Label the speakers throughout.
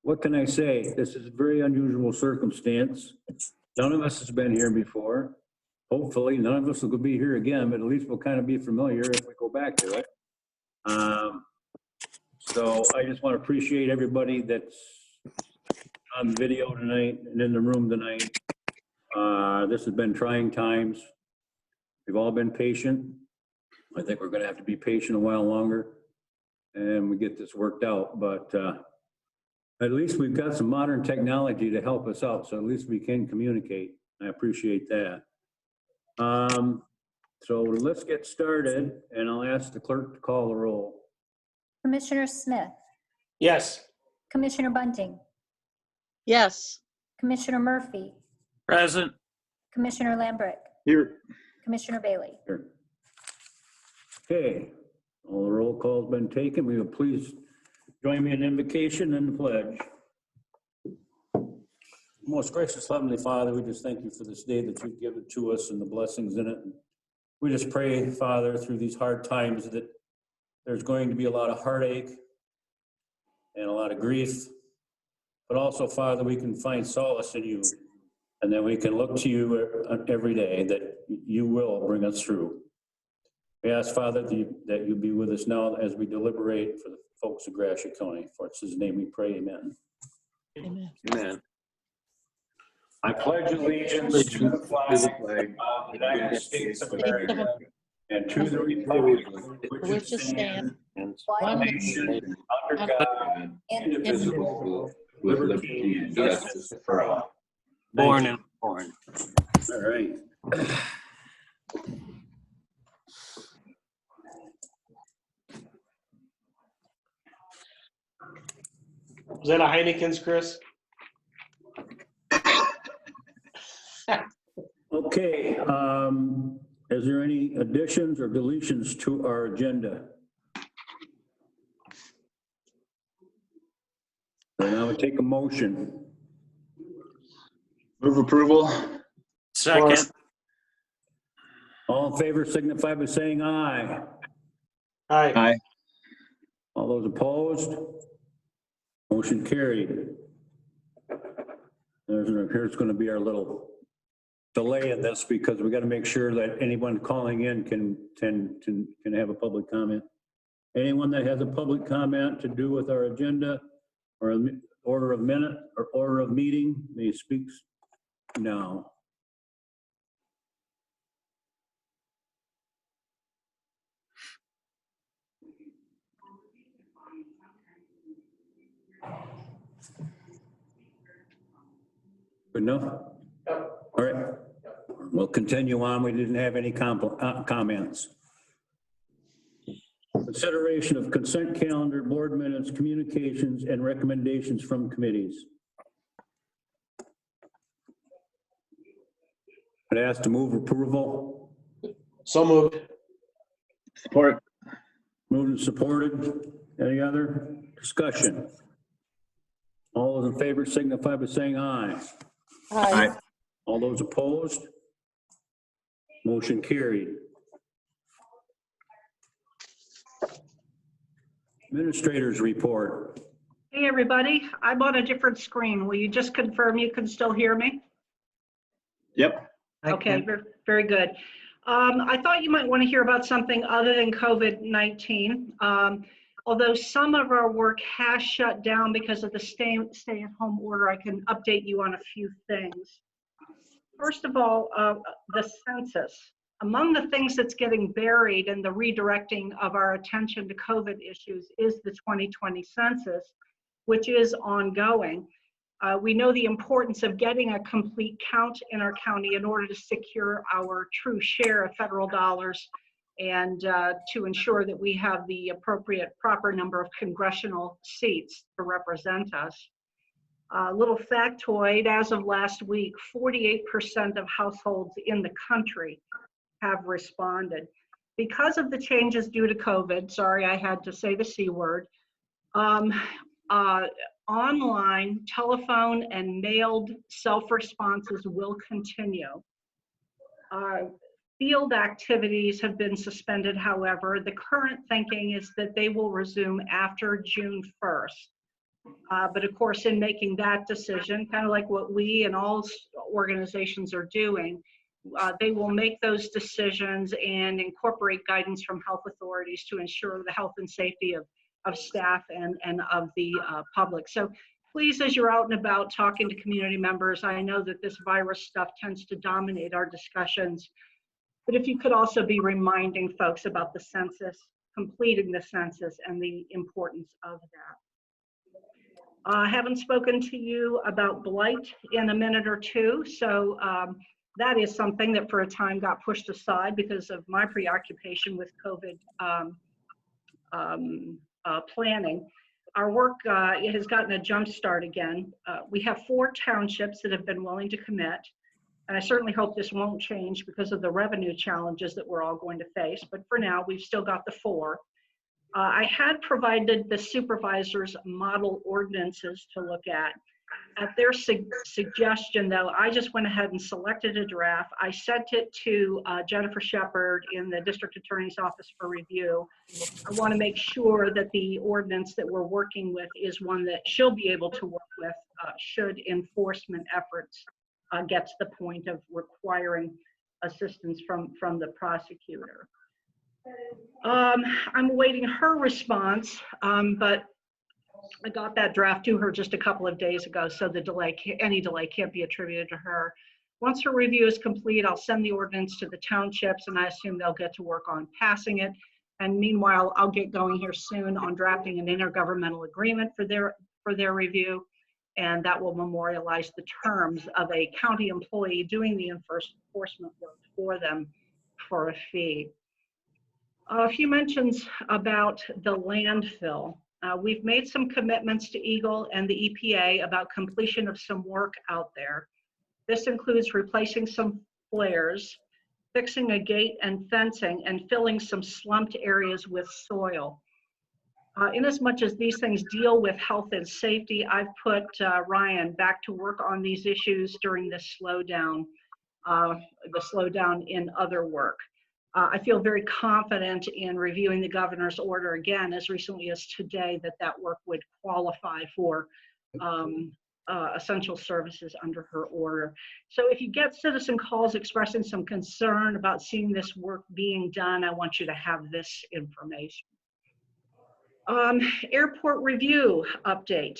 Speaker 1: what can I say? This is a very unusual circumstance. None of us has been here before. Hopefully, none of us will be here again, but at least we'll kind of be familiar if we go back to it. So I just want to appreciate everybody that's on video tonight and in the room tonight. This has been trying times. We've all been patient. I think we're going to have to be patient a while longer and we get this worked out, but at least we've got some modern technology to help us out, so at least we can communicate. I appreciate that. So let's get started, and I'll ask the clerk to call the roll.
Speaker 2: Commissioner Smith,
Speaker 3: Yes.
Speaker 2: Commissioner Bunting,
Speaker 4: Yes.
Speaker 2: Commissioner Murphy,
Speaker 3: Present.
Speaker 2: Commissioner Lambrick,
Speaker 3: Here.
Speaker 2: Commissioner Bailey.
Speaker 1: Here. Okay, all the roll call's been taken. Will you please join me in invocation and the pledge? Most gracious Heavenly Father, we just thank you for this day that you've given to us and the blessings in it. We just pray, Father, through these hard times that there's going to be a lot of heartache and a lot of grief, but also, Father, we can find solace in you, and that we can look to you every day, that you will bring us through. We ask, Father, that you be with us now as we deliberate for the folks of Gratiot County. For it's his name we pray, amen.
Speaker 4: Amen.
Speaker 3: Amen.
Speaker 1: I pledge allegiance to the flag of the United States of America and to the republic
Speaker 4: Which is stand,
Speaker 1: one nation, under God, indivisible, with liberty and justice for all.
Speaker 3: Born and born.
Speaker 1: All right.
Speaker 3: Was that a Heineken's, Chris?
Speaker 1: Okay, is there any additions or deletions to our agenda? So now we take a motion.
Speaker 5: Move approval.
Speaker 3: Second.
Speaker 1: All in favor signify by saying aye.
Speaker 3: Aye.
Speaker 5: Aye.
Speaker 1: All those opposed? Motion carried. Here's going to be our little delay in this because we got to make sure that anyone calling in can have a public comment. Anyone that has a public comment to do with our agenda or order of minute or order of meeting may speak now. Good enough? All right. We'll continue on. We didn't have any comments. Consideration of consent calendar, board minutes, communications, and recommendations from committees. I'd ask to move approval.
Speaker 3: So moved.
Speaker 5: Support.
Speaker 1: Moved and supported. Any other discussion? All those in favor signify by saying aye.
Speaker 4: Aye.
Speaker 1: All those opposed? Motion carried. Administrators report.
Speaker 6: Hey, everybody. I'm on a different screen. Will you just confirm you can still hear me?
Speaker 5: Yep.
Speaker 6: Okay, very good. I thought you might want to hear about something other than COVID-19. Although some of our work has shut down because of the stay-at-home order, I can update you on a few things. First of all, the census. Among the things that's getting buried in the redirecting of our attention to COVID issues is the 2020 census, which is ongoing. We know the importance of getting a complete count in our county in order to secure our true share of federal dollars and to ensure that we have the appropriate proper number of congressional seats to represent us. Little factoid, as of last week, 48% of households in the country have responded. Because of the changes due to COVID, sorry, I had to say the C word, online, telephone, and mailed self-responses will continue. Field activities have been suspended, however. The current thinking is that they will resume after June 1st. But of course, in making that decision, kind of like what we and all organizations are doing, they will make those decisions and incorporate guidance from health authorities to ensure the health and safety of staff and of the public. So please, as you're out and about talking to community members, I know that this virus stuff tends to dominate our discussions, but if you could also be reminding folks about the census, completing the census, and the importance of that. I haven't spoken to you about blight in a minute or two, so that is something that for a time got pushed aside because of my preoccupation with COVID planning. Our work has gotten a jump start again. We have 4 townships that have been willing to commit, and I certainly hope this won't change because of the revenue challenges that we're all going to face, but for now, we've still got the 4. I had provided the supervisors model ordinances to look at. At their suggestion, though, I just went ahead and selected a draft. I sent it to Jennifer Shepard in the district attorney's office for review. I want to make sure that the ordinance that we're working with is one that she'll be able to work with should enforcement efforts get to the point of requiring assistance from the prosecutor. I'm awaiting her response, but I got that draft to her just a couple of days ago, so any delay can't be attributed to her. Once her review is complete, I'll send the ordinance to the townships, and I assume they'll get to work on passing it. And meanwhile, I'll get going here soon on drafting an intergovernmental agreement for their review, and that will memorialize the terms of a county employee doing the enforcement work for them for a fee. A few mentions about the landfill. We've made some commitments to Eagle and the EPA about completion of some work out there. This includes replacing some flares, fixing a gate and fencing, and filling some slumped areas with soil. Inasmuch as these things deal with health and safety, I've put Ryan back to work on these issues during this slowdown, the slowdown in other work. I feel very confident in reviewing the governor's order again as recently as today that work would qualify for essential services under her order. So if you get citizen calls expressing some concern about seeing this work being done, I want you to have this information. Airport review update.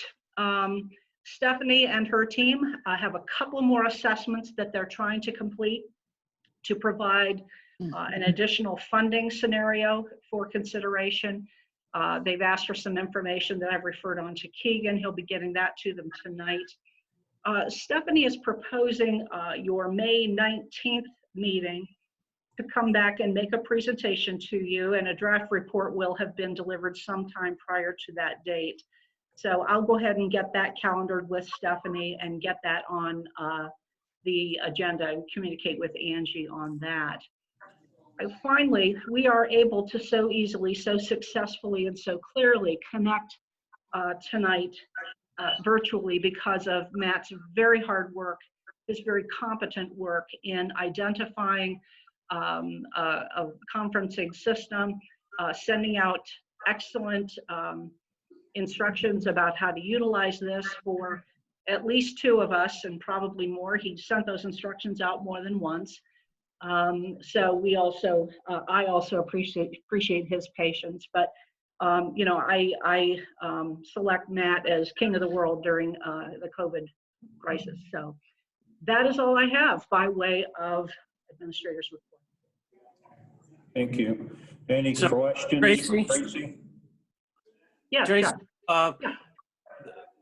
Speaker 6: Stephanie and her team have a couple more assessments that they're trying to complete to provide an additional funding scenario for consideration. They've asked for some information that I've referred on to Keegan. He'll be getting that to them tonight. Stephanie is proposing your May 19th meeting to come back and make a presentation to you, and a draft report will have been delivered sometime prior to that date. So I'll go ahead and get that calendared with Stephanie and get that on the agenda and communicate with Angie on that. Finally, we are able to so easily, so successfully, and so clearly connect tonight virtually because of Matt's very hard work, his very competent work in identifying a conferencing system, sending out excellent instructions about how to utilize this for at least 2 of us and probably more. He sent those instructions out more than once. So we also, I also appreciate his patience, but you know, I select Matt as king of the world during the COVID crisis. So that is all I have by way of administrator's report.
Speaker 1: Thank you. Any
Speaker 7: So,
Speaker 1: questions?
Speaker 7: Tracy?
Speaker 1: for Tracy?
Speaker 6: Yes,
Speaker 7: Tracy,
Speaker 6: Chuck.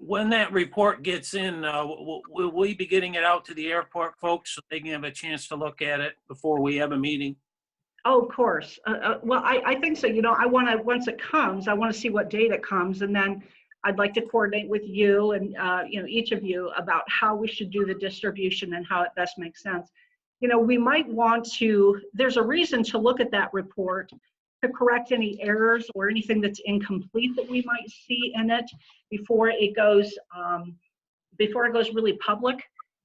Speaker 7: when that report gets in, will we be getting it out to the airport folks so they can have a chance to look at it before we have a meeting?
Speaker 6: Oh, of course. Well, I think so. You know, I want to, once it comes, I want to see what date it comes, and then I'd like to coordinate with you and you know, each of you about how we should do the distribution and how it best makes sense. You know, we might want to, there's a reason to look at that report to correct any errors or anything that's incomplete that we might see in it before it goes really public,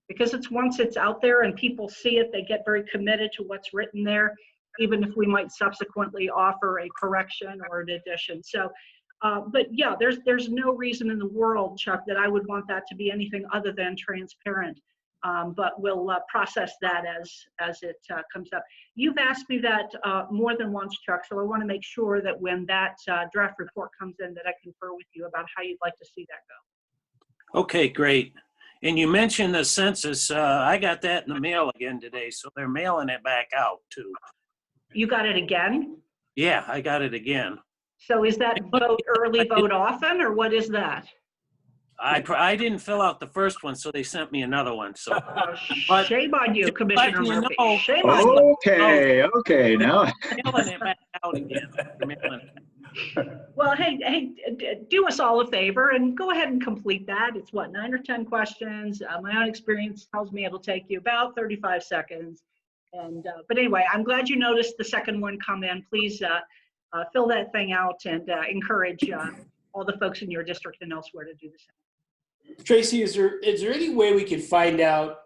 Speaker 6: because once it's out there and people see it, they get very committed to what's written there, even if we might subsequently offer a correction or an addition. So But yeah, there's no reason in the world, Chuck, that I would want that to be anything other than transparent. But we'll process that as it comes up. You've asked me that more than once, Chuck, so I want to make sure that when that draft report comes in, that I confer with you about how you'd like to see that go.
Speaker 7: Okay, great. And you mentioned the census. I got that in the mail again today, so they're mailing it back out too.
Speaker 6: You got it again?
Speaker 7: Yeah, I got it again.
Speaker 6: So is that vote early, vote often, or what is that?
Speaker 7: I didn't fill out the first one, so they sent me another one. So But-
Speaker 6: Shame on you, Commissioner
Speaker 7: you
Speaker 6: Murphy.
Speaker 7: know-
Speaker 6: Shame on you.
Speaker 5: Okay, now,
Speaker 7: mailing it back out again. They're mailing it.
Speaker 6: Well, hey, do us all a favor and go ahead and complete that. It's what, 9 or 10 questions? My own experience tells me it'll take you about 35 seconds. And but anyway, I'm glad you noticed the second one come in. Please fill that thing out and encourage all the folks in your district and elsewhere to do the same.
Speaker 3: Tracy, is there any way we could find out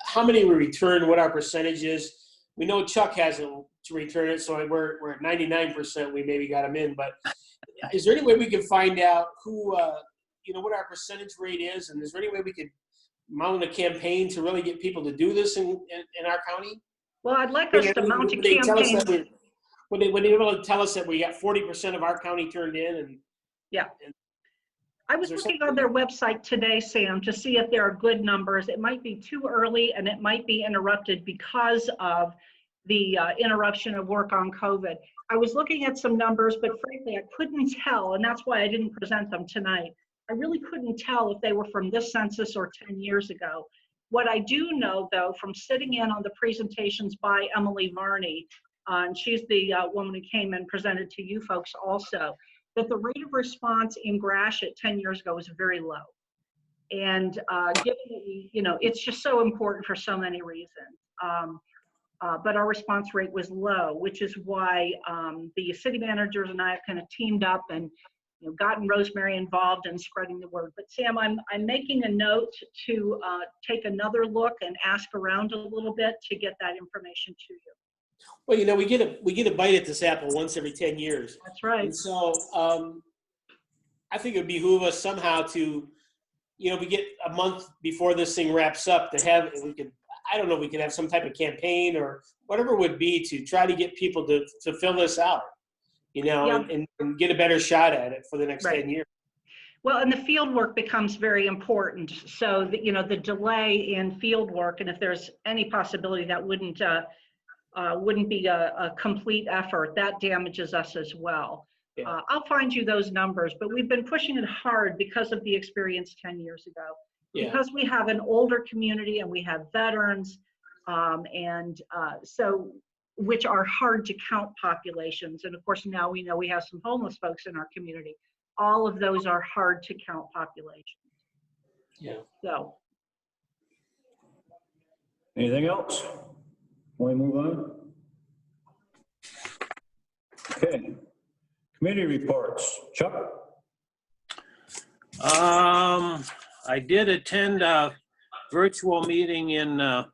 Speaker 3: how many we return, what our percentage is? We know Chuck hasn't to return it, so we're at 99%. We maybe got him in, but is there any way we can find out who, what our percentage rate is? And is there any way we could mount a campaign to really get people to do this in our county?
Speaker 6: Well, I'd like us to mount a
Speaker 3: Would they tell us
Speaker 6: campaign.
Speaker 3: that when they able to tell us that we got 40% of our county turned in, and
Speaker 6: I was
Speaker 3: Is there
Speaker 6: looking on their website today, Sam, to see if there are good numbers. It might be too early and it might be interrupted because of the interruption of work on COVID. I was looking at some numbers, but frankly, I couldn't tell, and that's why I didn't present them tonight. I really couldn't tell if they were from this census or 10 years ago. What I do know, though, from sitting in on the presentations by Emily Varney, and she's the woman who came and presented to you folks also, that the rate of response in Gratiot 10 years ago was very low. And given, it's just so important for so many reasons. But our response rate was low, which is why the city managers and I have kind of teamed up and gotten Rosemary involved in spreading the word. But Sam, I'm making a note to take another look and ask around a little bit to get that information to you.
Speaker 3: well, we get a bite at this apple once every 10 years.
Speaker 6: That's right.
Speaker 3: And so I think it would behoove us somehow to, we get a month before this thing wraps up to have, I don't know, we could have some type of campaign or whatever it would be to try to get people to fill this out, and get a better shot at it for the next 10 years.
Speaker 6: Well, and the field work becomes very important. So that, the delay in field work, and if there's any possibility that wouldn't be a complete effort, that damages us as well.
Speaker 3: Yeah.
Speaker 6: I'll find you those numbers, but we've been pushing it hard because of the experience 10 years ago.
Speaker 3: Yeah.
Speaker 6: Because we have an older community and we have veterans, so which are hard to count populations. And of course, now we know we have some homeless folks in our community. All of those are hard to count populations.
Speaker 3: Yeah.
Speaker 6: So.
Speaker 1: Anything else? Want to move on? Okay. Committee reports. Chuck?
Speaker 7: I did attend a virtual meeting in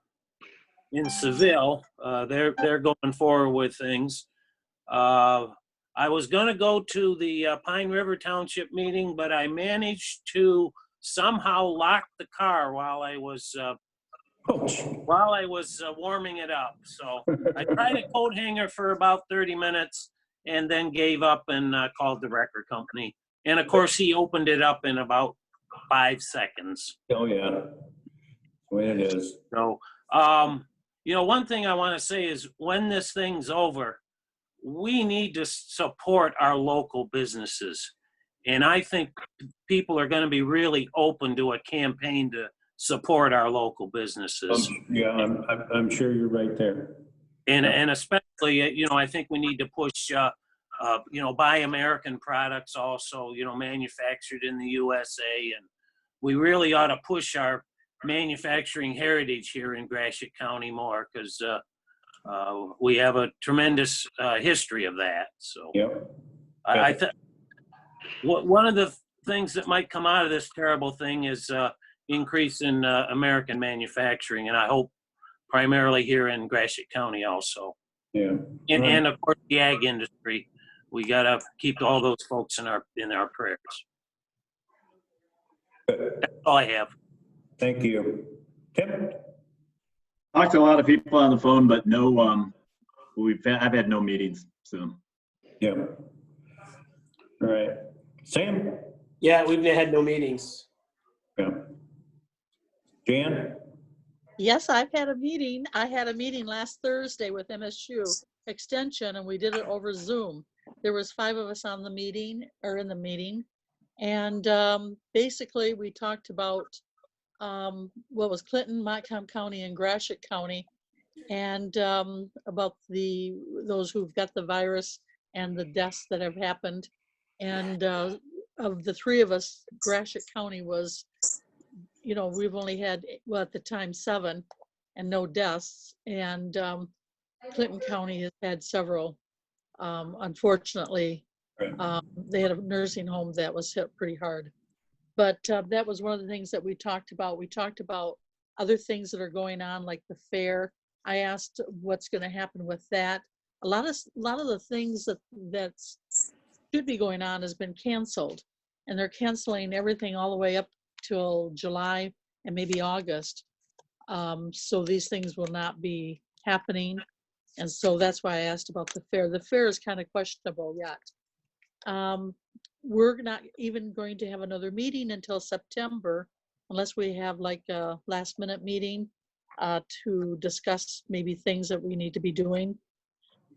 Speaker 7: Seville. They're going forward with things. I was going to go to the Pine River Township meeting, but I managed to somehow lock the car while I was warming it up. So I tried a coat hanger for about 30 minutes and then gave up and called the record company. And of course, he opened it up in about 5 seconds.
Speaker 1: Oh, yeah. The way it is.
Speaker 7: So, one thing I want to say is when this thing's over, we need to support our local businesses. And I think people are going to be really open to a campaign to support our local businesses.
Speaker 1: I'm sure you're right there.
Speaker 7: And especially, I think we need to push, buy American products also, manufactured in the USA. And we really ought to push our manufacturing heritage here in Gratiot County more because we have a tremendous history of that. So
Speaker 1: Yep.
Speaker 7: I think one of the things that might come out of this terrible thing is increase in American manufacturing, and I hope primarily here in Gratiot County also.
Speaker 1: Yeah.
Speaker 7: And of course the ag industry. we gotta keep all those folks in our prayers.
Speaker 1: Good.
Speaker 7: That's all I have.
Speaker 1: Thank you. Tim?
Speaker 5: Talked to a lot of people on the phone, but no, I've had no meetings, so.
Speaker 1: Yeah. All right. Sam?
Speaker 3: Yeah, we've had no meetings.
Speaker 1: Yeah. Jan?
Speaker 4: Yes, I've had a meeting. I had a meeting last Thursday with MSU Extension, and we did it over Zoom. There was 5 of us on the meeting, or in the meeting. And basically, we talked about what was Clinton, Montcalm County, and Gratiot County, and about those who've got the virus and the deaths that have happened. And of the 3 of us, Gratiot County was, we've only had, well, at the time 7 and no deaths. And Clinton County has had several. Unfortunately,
Speaker 1: Right.
Speaker 4: they had a nursing home that was hit pretty hard. But that was one of the things that we talked about. We talked about other things that are going on, like the fair. I asked what's going to happen with that. A lot of the things that should be going on has been canceled, and they're canceling everything all the way up till July and maybe August. So these things will not be happening. And so that's why I asked about the fair. The fair is kind of questionable yet. We're not even going to have another meeting until September, unless we have like a last minute meeting to discuss maybe things that we need to be doing.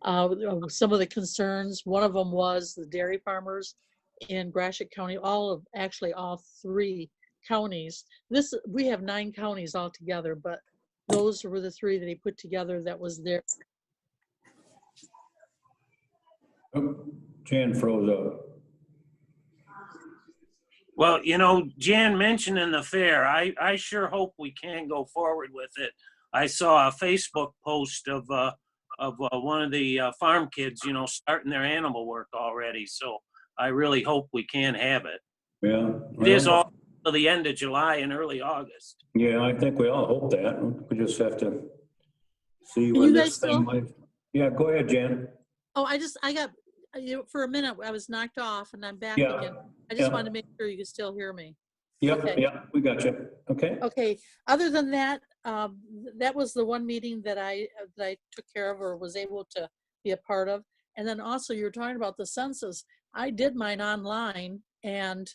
Speaker 4: Some of the concerns, one of them was the dairy farmers in Gratiot County, all 3 counties. We have 9 counties altogether, but those were the 3 that he put together that was there.
Speaker 1: Oh, Jan froze up.
Speaker 7: Well, Jan mentioned in the fair, I sure hope we can go forward with it. I saw a Facebook post of one of the farm kids, starting their animal work already. So I really hope we can have it.
Speaker 1: Yeah.
Speaker 7: It is all till the end of July and early August.
Speaker 1: Yeah, I think we all hope that. We just have to see
Speaker 4: Can
Speaker 1: when
Speaker 4: you
Speaker 1: this
Speaker 4: guys
Speaker 1: thing
Speaker 4: still?
Speaker 1: might. Yeah, go ahead, Jan.
Speaker 4: Oh, I got, for a minute, I was knocked off and I'm back
Speaker 1: Yeah.
Speaker 4: again. I just
Speaker 1: Yeah.
Speaker 4: wanted to make sure you could still hear me.
Speaker 1: Yep,
Speaker 4: Okay.
Speaker 1: yep, we got you. Okay.
Speaker 4: Okay, other than that, that was the one meeting that I took care of or was able to be a part of. And then also you were talking about the census. I did mine online, and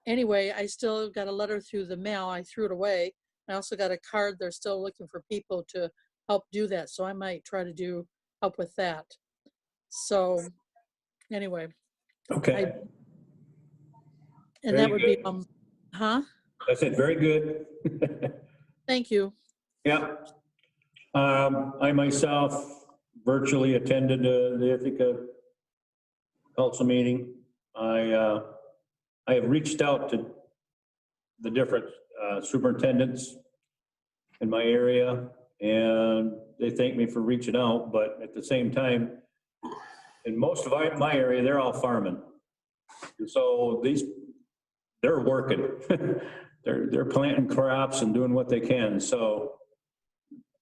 Speaker 4: anyway, I still got a letter through the mail. I threw it away. I also got a card. They're still looking for people to help do that. So I might try to help with that. So anyway,
Speaker 1: Okay.
Speaker 4: and
Speaker 1: Very
Speaker 4: that would be,
Speaker 1: good.
Speaker 4: huh?
Speaker 1: That's it. Very good.
Speaker 4: Thank you.
Speaker 1: Yeah. I myself virtually attended the Ithaca council meeting. I have reached out to the different superintendents in my area, and they thank me for reaching out, but at the same time, in most of my area, they're all farming. So they're working. They're planting crops and doing what they can. So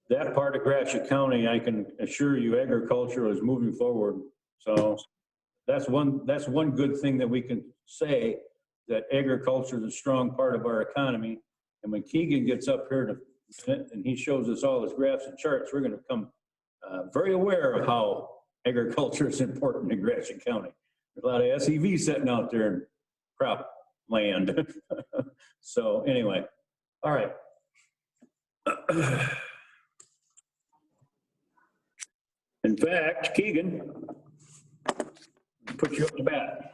Speaker 1: that part of Gratiot County, I can assure you, agriculture is moving forward. So that's one good thing that we can say, that agriculture is a strong part of our economy. And when Keegan gets up here and he shows us all his graphs and charts, we're going to become very aware of how agriculture is important in Gratiot County. There's a lot of SEV sitting out there in crop land. So anyway, all right. In fact, Keegan, put you up to bat.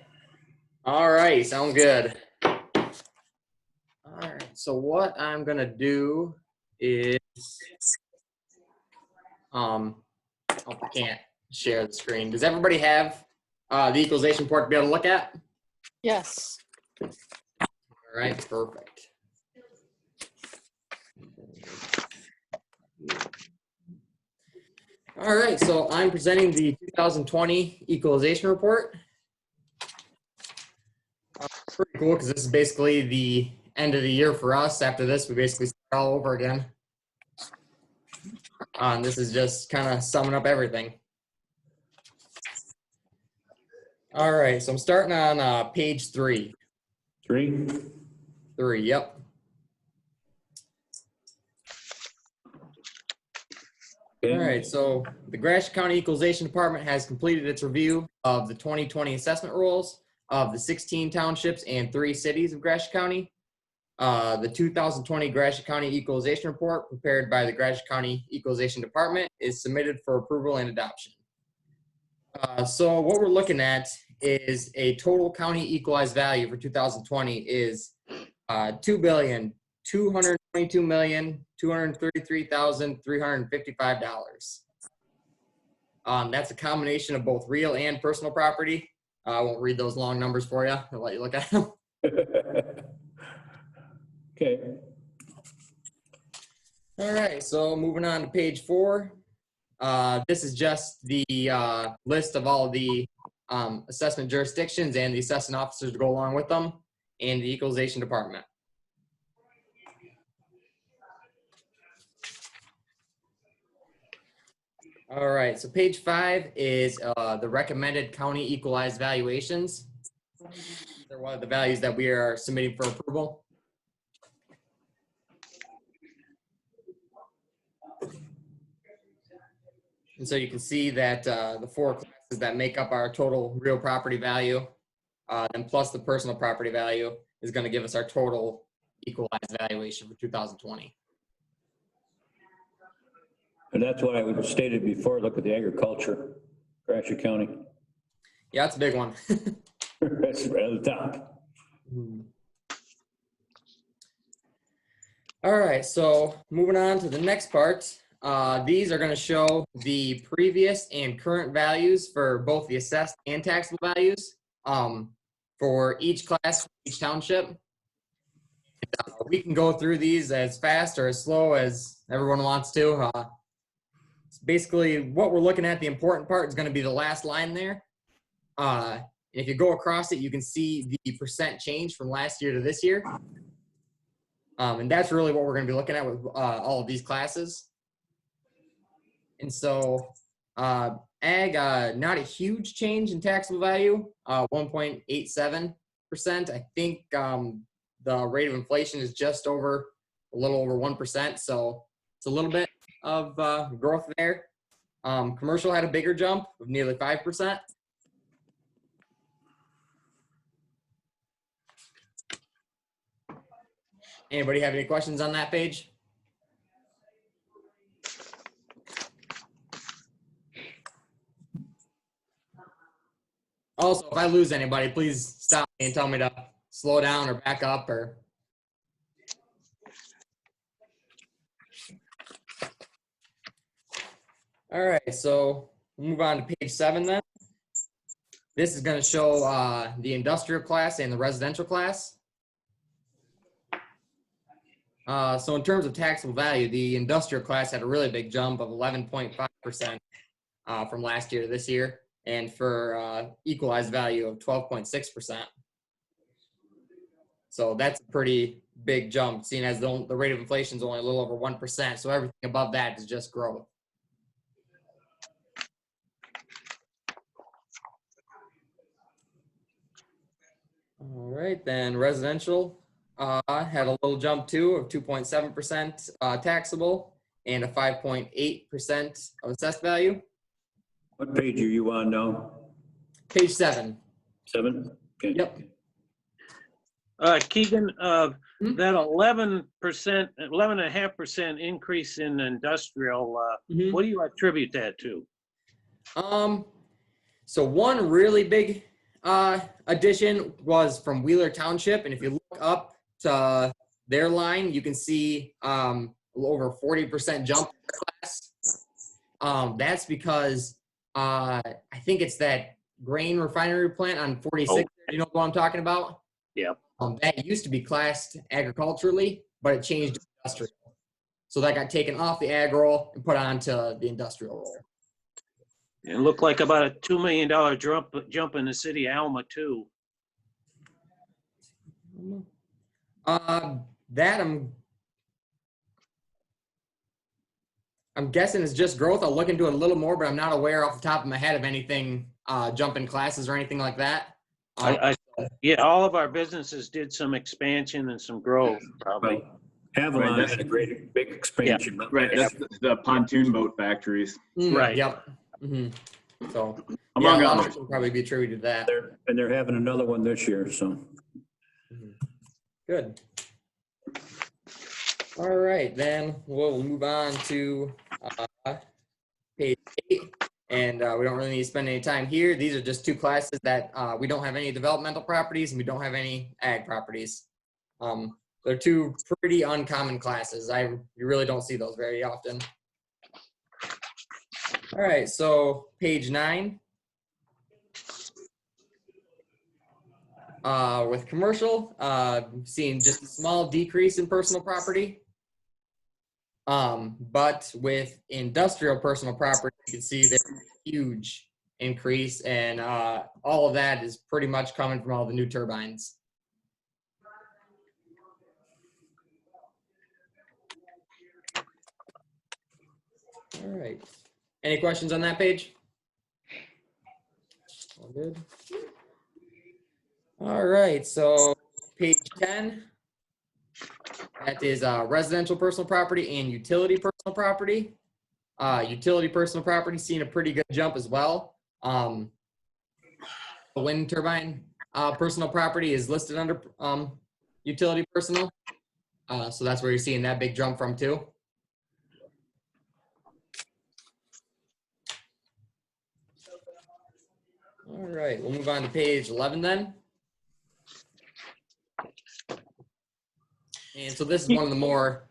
Speaker 8: All right, sound good. All right, so what I'm gonna do is, I can't share the screen. Does everybody have the equalization report to be able to look at?
Speaker 4: Yes.
Speaker 8: All right, perfect. All right, so I'm presenting the 2020 equalization report. It's pretty cool because this is basically the end of the year for us. After this, we basically start all over again. And this is just kind of summing up everything. All right, so I'm starting on page 3.
Speaker 1: 3?
Speaker 8: 3, yep.
Speaker 1: Okay.
Speaker 8: All right, so the Gratiot County Equalization Department has completed its review of the 2020 assessment rolls of the 16 townships and 3 cities of Gratiot County. The 2020 Gratiot County Equalization Report, prepared by the Gratiot County Equalization Department, is submitted for approval and adoption. So what we're looking at is a total county equalized value for 2020 is $2,222,233,355. That's a combination of both real and personal property. I won't read those long numbers for you. I'll let you look at them.
Speaker 1: Okay.
Speaker 8: All right, so moving on to page 4. This is just the list of all the assessment jurisdictions and the assessing officers to go along with them and the equalization department. All right, so page 5 is the recommended county equalized valuations. They're one of the values that we are submitting for approval. And so you can see that the 4 classes that make up our total real property value, and plus the personal property value, is going to give us our total equalized valuation for 2020.
Speaker 1: And that's why we stated before, look at the agriculture, Gratiot County.
Speaker 8: Yeah, that's a big one.
Speaker 1: That's right at the top.
Speaker 8: All right, so moving on to the next part. These are going to show the previous and current values for both the assessed and taxable values for each class, each township. We can go through these as fast or as slow as everyone wants to. Basically, what we're looking at, the important part is going to be the last line there. If you go across it, you can see the percent change from last year to this year. And that's really what we're going to be looking at with all of these classes. And so ag, not a huge change in taxable value, 1.87%. I think the rate of inflation is just over, a little over 1%. So it's a little bit of growth there. Commercial had a bigger jump of nearly 5%. Anybody have any questions on that page? Also, if I lose anybody, please stop me and tell me to slow down or back up or. All right, so we'll move on to page 7 then. This is going to show the industrial class and the residential class. So in terms of taxable value, the industrial class had a really big jump of 11.5% from last year to this year, and for equalized value of 12.6%. So that's a pretty big jump, seeing as the rate of inflation is only a little over 1%. So everything above that is just growth. All right, then residential had a little jump too of 2.7% taxable and a 5.8% of assessed value.
Speaker 1: What page are you on now?
Speaker 8: Page 7.
Speaker 1: 7? Okay.
Speaker 8: Yep.
Speaker 7: Keegan, that 11%, 11.5% increase in industrial, what do you attribute that to?
Speaker 8: So one really big addition was from Wheeler Township, and if you look up to their line, you can see over 40% jump in their class. That's because I think it's that grain refinery plant on 46.
Speaker 7: Oh.
Speaker 8: You know what I'm talking about?
Speaker 7: Yeah.
Speaker 8: That used to be classed agriculturally, but it changed to industrial. So that got taken off the ag roll and put onto the industrial roll.
Speaker 7: It looked like about a $2 million jump in the city of Alma too.
Speaker 8: That I'm guessing is just growth. I'll look into it a little more, but I'm not aware off the top of my head of anything jump in classes or anything like that.
Speaker 7: Yeah, all of our businesses did some expansion and some growth, probably.
Speaker 1: Well, Avalon
Speaker 5: Right,
Speaker 1: had a great big expansion. but-
Speaker 5: Right, that's the pontoon boat factories,
Speaker 7: Right.
Speaker 8: Yep. So,
Speaker 5: among
Speaker 8: yeah, a lot of
Speaker 5: others.
Speaker 8: it can probably be attributed to that.
Speaker 1: They're having another one this year, so.
Speaker 8: Good. All right, then we'll move on to page 8. And we don't really need to spend any time here. These are just two classes that we don't have any developmental properties and we don't have any ag properties. They're two pretty uncommon classes. You really don't see those very often. All right, so page 9. With commercial, seeing just a small decrease in personal property. But with industrial personal property, you can see there's a huge increase, and all of that is pretty much coming from all the new turbines. All right. Any questions on that page? All good. All right, so page 10. That is residential personal property and utility personal property. Utility personal property seeing a pretty good jump as well. The wind turbine personal property is listed under utility personal. So that's where you're seeing that big jump from too. All right, we'll move on to page 11 then. And so this is one of the more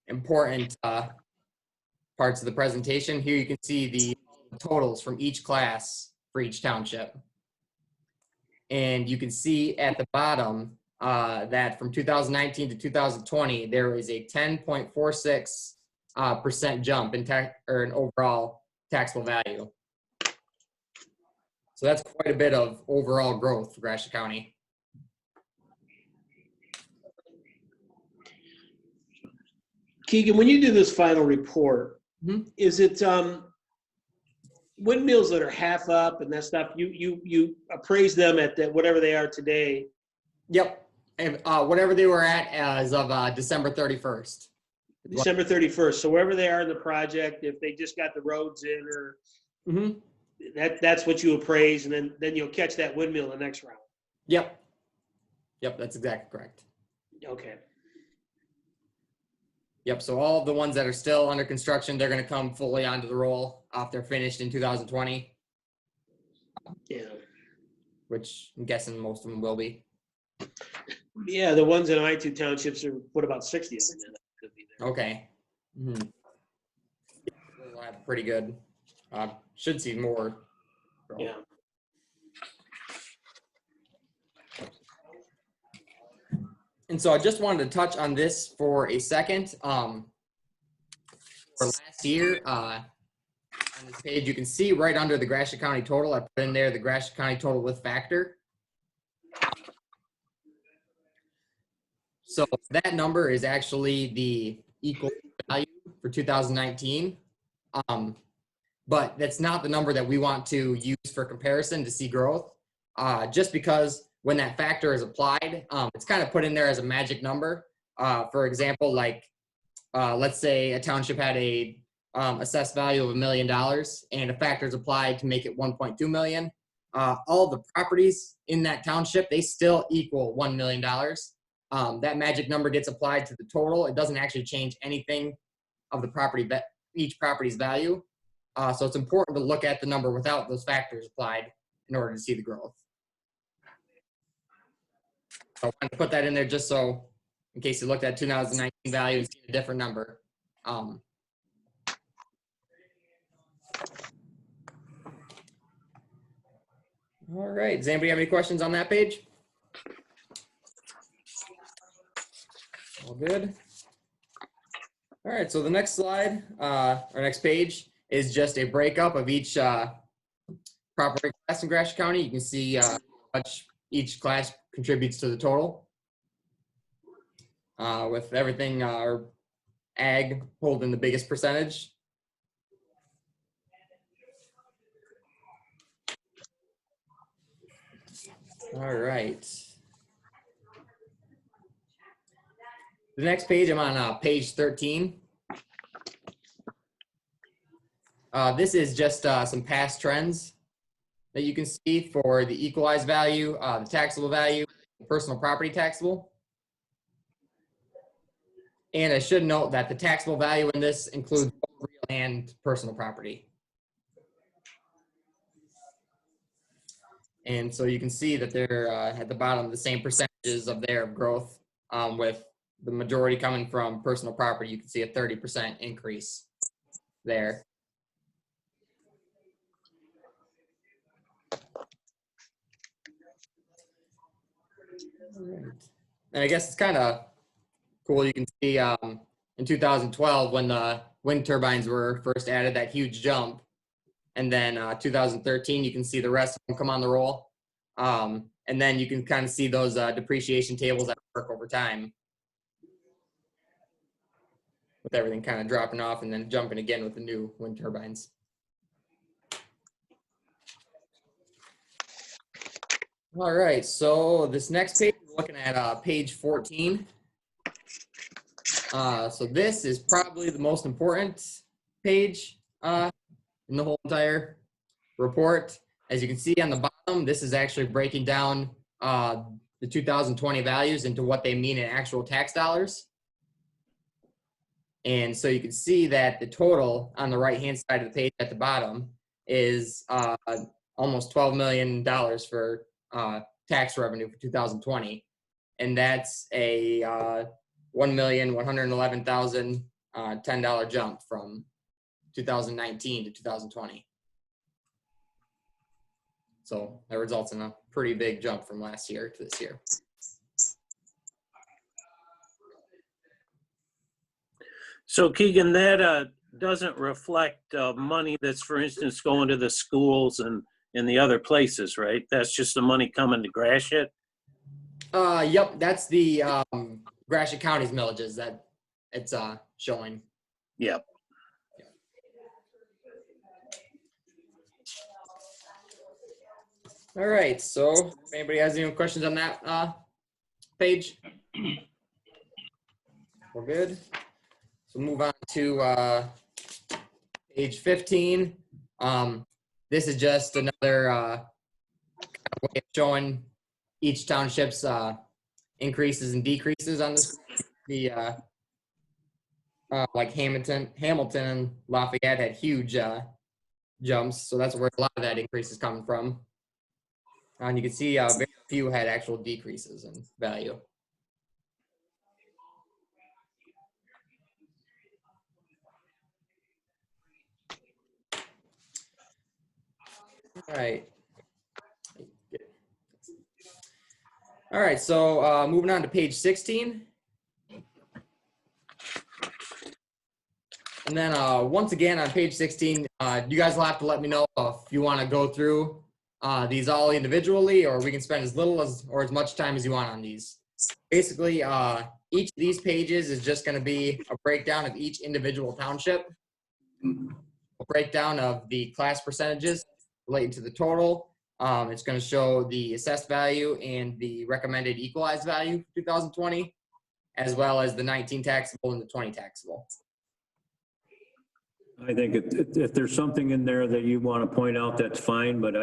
Speaker 8: important parts of the presentation. Here you can see the totals from each class for each township. And you can see at the bottom that from 2019 to 2020, there is a 10.46% jump in an overall taxable value. So that's quite a bit of overall growth for Gratiot County.
Speaker 3: Keegan, when you do this final report, is it windmills that are half up and that stuff? You appraise them at whatever they are today.
Speaker 8: Yep, and whatever they were at as of December 31st.
Speaker 3: December 31st. So wherever they are in the project, if they just got the roads in, or that's what you appraise, and then you'll catch that windmill the next round.
Speaker 8: Yep, that's exactly correct.
Speaker 3: Okay.
Speaker 8: Yep, so all of the ones that are still under construction, they're going to come fully onto the roll after they're finished in 2020.
Speaker 3: Yeah.
Speaker 8: Which I'm guessing most of them will be.
Speaker 3: Yeah, the ones in I2 townships are, what about 60 of them? Could be there.
Speaker 8: Okay. We'll have pretty good. Should see more.
Speaker 3: Yeah.
Speaker 8: And so I just wanted to touch on this for a second. For last year, on this page, you can see right under the Gratiot County total, I put in there the Gratiot County total with factor. So that number is actually the equal value for 2019. But that's not the number that we want to use for comparison to see growth, just because when that factor is applied, it's kind of put in there as a magic number. For example, like let's say a township had a assessed value of $1 million and a factor is applied to make it 1.2 million. All the properties in that township, they still equal $1 million. That magic number gets applied to the total. It doesn't actually change anything of the property, each property's value. So it's important to look at the number without those factors applied in order to see the growth. So I wanted to put that in there just so, in case you looked at 2019 value and see a different number. All right, does anybody have any questions on that page? All good. All right, so the next slide, or next page, is just a breakup of each property class in Gratiot County. You can see how much each class contributes to the total. With everything, ag holding the biggest percentage. All right. The next page, I'm on page 13. This is just some past trends that you can see for the equalized value, the taxable value, personal property taxable. And I should note that the taxable value in this includes both real and personal property. And so you can see that they're at the bottom, the same percentages of their growth, with the majority coming from personal property. You can see a 30% increase there. And I guess it's kind of cool. You can see in 2012 when the wind turbines were first added, that huge jump. And then 2013, you can see the rest of them come on the roll. And then you can kind of see those depreciation tables that work over time, with everything kind of dropping off and then jumping again with the new wind turbines. All right, so this next page, we're looking at page 14. So this is probably the most important page in the whole entire report. As you can see on the bottom, this is actually breaking down the 2020 values into what they mean in actual tax dollars. And so you can see that the total on the right-hand side of the page at the bottom is almost $12 million for tax revenue for 2020. And that's a $1,111,010 $10 jump from 2019 to 2020. So that results in a pretty big jump from last year to this year.
Speaker 7: So Keegan, that doesn't reflect money that's, for instance, going to the schools and the other places, right? That's just the money coming to Gratiot?
Speaker 8: Yep, that's the Gratiot County's millages that it's showing.
Speaker 7: Yep.
Speaker 8: All right, so if anybody has any questions on that page? We're good. So move on to page 15. This is just another kind of way of showing each township's increases and decreases on this. The like Hamilton and Lafayette had huge jumps, so that's where a lot of that increase is coming from. And you can see very few had actual decreases in value. All right. All right, so moving on to page 16. And then once again on page 16, you guys will have to let me know if you want to go through these all individually, or we can spend as little or as much time as you want on these. Basically, each of these pages is just going to be a breakdown of each individual township, a breakdown of the class percentages relating to the total. It's going to show the assessed value and the recommended equalized value for 2020, as well as the 19 taxable and the 20 taxable.
Speaker 1: I think if there's something in there that you want to point out, that's fine, but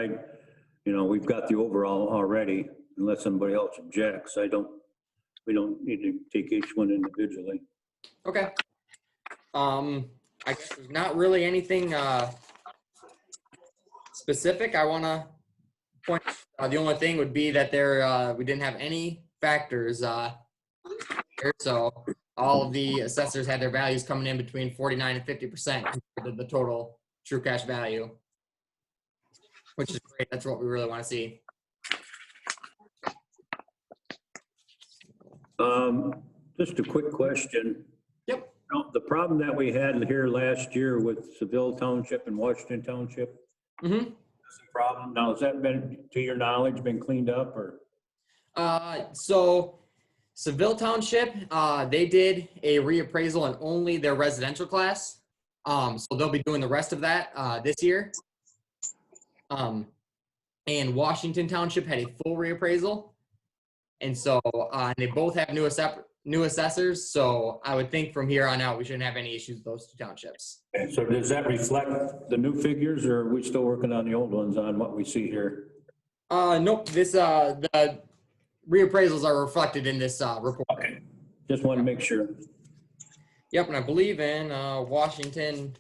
Speaker 1: we've got the overall already, unless somebody else objects. We don't need to take each one individually.
Speaker 8: Okay. I guess there's not really anything specific I want to point. The only thing would be that we didn't have any factors here, so all of the assessors had their values coming in between 49 and 50% compared to the total true cash value, which is great. That's what we really want to see.
Speaker 1: Just a quick question.
Speaker 8: Yep.
Speaker 1: The problem that we had here last year with Seville Township and Washington Township,
Speaker 8: Mm-hmm.
Speaker 1: that's a problem. Now, has that been, to your knowledge, been cleaned up or?
Speaker 8: So Seville Township, they did a reappraisal on only their residential class. So they'll be doing the rest of that this year. and Washington Township had a full reappraisal. And so they both have new assessors. So I would think from here on out, we shouldn't have any issues with those two townships.
Speaker 1: And so does that reflect the new figures, or are we still working on the old ones on what we see here?
Speaker 8: Nope, the reappraisals are reflected in this report.
Speaker 1: Okay, just want to make sure.
Speaker 8: Yep, and I believe in Washington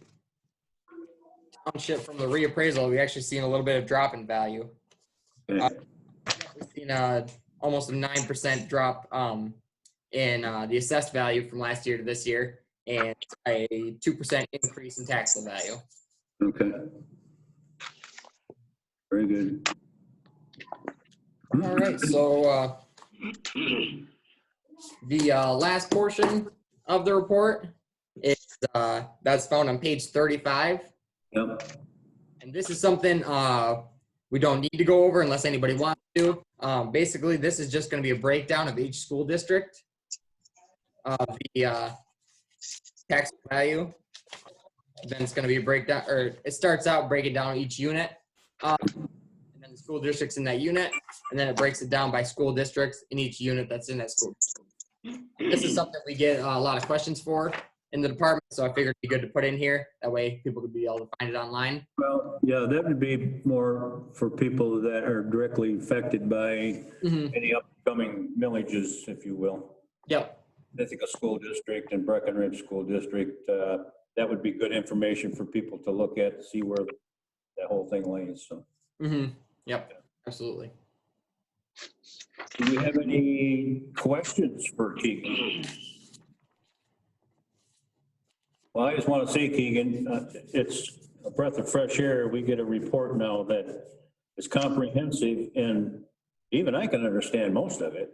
Speaker 8: Township from the reappraisal, we actually seen a little bit of drop in value.
Speaker 1: Okay.
Speaker 8: We've seen almost a 9% drop in the assessed value from last year to this year, and a 2% increase in taxable value.
Speaker 1: Okay. Very good.
Speaker 8: All right, so the last portion of the report is that's found on page 35.
Speaker 1: Yep.
Speaker 8: And this is something we don't need to go over unless anybody wants to. Basically, this is just going to be a breakdown of each school district of the tax value. Then it's going to be a breakdown, or it starts out breaking down each unit, and then the school districts in that unit, and then it breaks it down by school districts in each unit that's in that school district. This is something we get a lot of questions for in the department, so I figured it'd be good to put in here. That way people could be able to find it online.
Speaker 1: Well, yeah, that would be more for people that are directly affected by any upcoming millages, if you will.
Speaker 8: Yep.
Speaker 1: I think a school district and Breckenridge School District, that would be good information for people to look at, to see where that whole thing lays, so.
Speaker 8: Yep, absolutely.
Speaker 1: Do we have any questions for Keegan? Well, I just want to say, Keegan, it's a breath of fresh air. We get a report now that is comprehensive, and even I can understand most of it.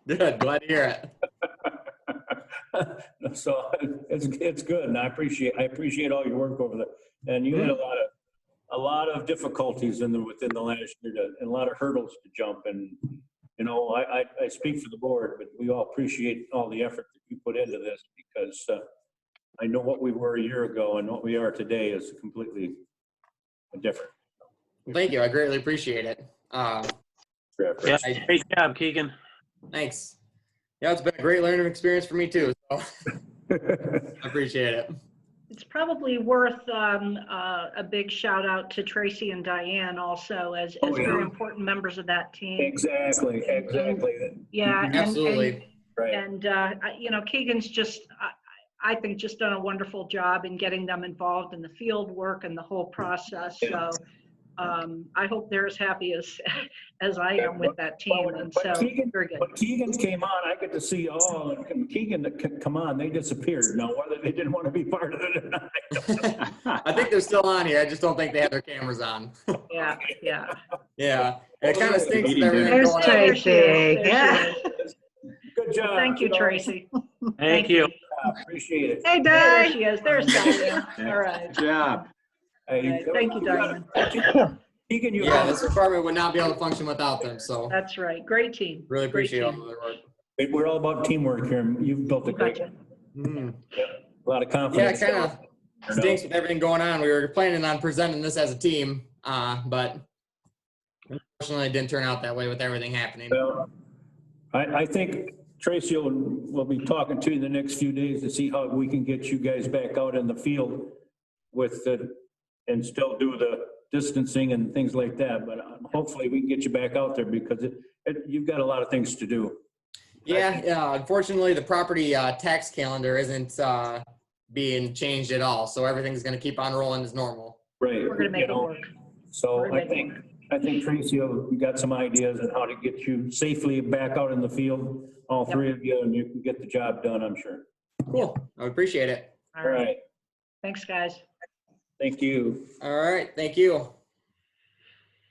Speaker 8: Good, glad to hear it.
Speaker 1: So it's good, and I appreciate all your work over there. And you had a lot of difficulties within the last year, and a lot of hurdles to jump. And you know, I speak for the board, but we all appreciate all the effort that you put into this, because I know what we were a year ago and what we are today is completely different.
Speaker 8: Thank you. I greatly appreciate it.
Speaker 7: Yeah, great job, Keegan.
Speaker 8: Thanks. Yeah, it's been a great learning experience for me too. So I appreciate it.
Speaker 6: It's probably worth a big shout out to Tracy and Diane also as very important members of that team.
Speaker 1: Exactly.
Speaker 6: Yeah,
Speaker 8: Absolutely.
Speaker 1: Right.
Speaker 6: And you know, Keegan's just, I think, just done a wonderful job in getting them involved in the field work and the whole process. So I hope they're as happy as I am with that team. And so very good.
Speaker 1: But Keegan came on, I get to see all, and Keegan come on, they disappeared. Now, whether they didn't want to be part of it or not.
Speaker 8: I think they're still on here. I just don't think they have their cameras on.
Speaker 6: Yeah.
Speaker 8: Yeah. It kind of stinks with everything
Speaker 6: There's
Speaker 8: going on.
Speaker 6: Tracy. Yeah.
Speaker 1: Good job.
Speaker 6: Thank you, Tracy.
Speaker 7: Thank you.
Speaker 1: Appreciate it.
Speaker 6: Hey, there she is. There's Diane. All right.
Speaker 5: Good job.
Speaker 1: Hey,
Speaker 6: Thank you, Diane.
Speaker 1: Keegan, you
Speaker 8: Yeah, this department would not be able to function without them. So
Speaker 6: That's right. Great team.
Speaker 8: really appreciate all
Speaker 6: team.
Speaker 8: of their work.
Speaker 1: we're all about teamwork here, and you've built a great,
Speaker 6: Gotcha.
Speaker 1: a lot of
Speaker 8: Yeah,
Speaker 1: confidence.
Speaker 8: it kind of stinks with everything going on. We were planning on presenting this as a team, but unfortunately it didn't turn out that way with everything happening.
Speaker 1: Well, I think Tracy will be talking to you the next few days to see how we can get you guys back out in the field and still do the distancing and things like that. But hopefully we can get you back out there, because you've got a lot of things to do.
Speaker 8: Yeah, unfortunately the property tax calendar isn't being changed at all. So everything's going to keep on rolling as normal.
Speaker 1: Right.
Speaker 6: We're going to make it work.
Speaker 1: So
Speaker 6: We're gonna
Speaker 1: I
Speaker 6: make it
Speaker 1: think Tracy got some ideas on how to get you safely back out in the field, all three of you, and you can get the job done, I'm sure.
Speaker 8: Cool. I appreciate it.
Speaker 6: All
Speaker 1: All
Speaker 6: right.
Speaker 1: right.
Speaker 6: Thanks, guys.
Speaker 1: Thank you.
Speaker 8: All right. Thank you.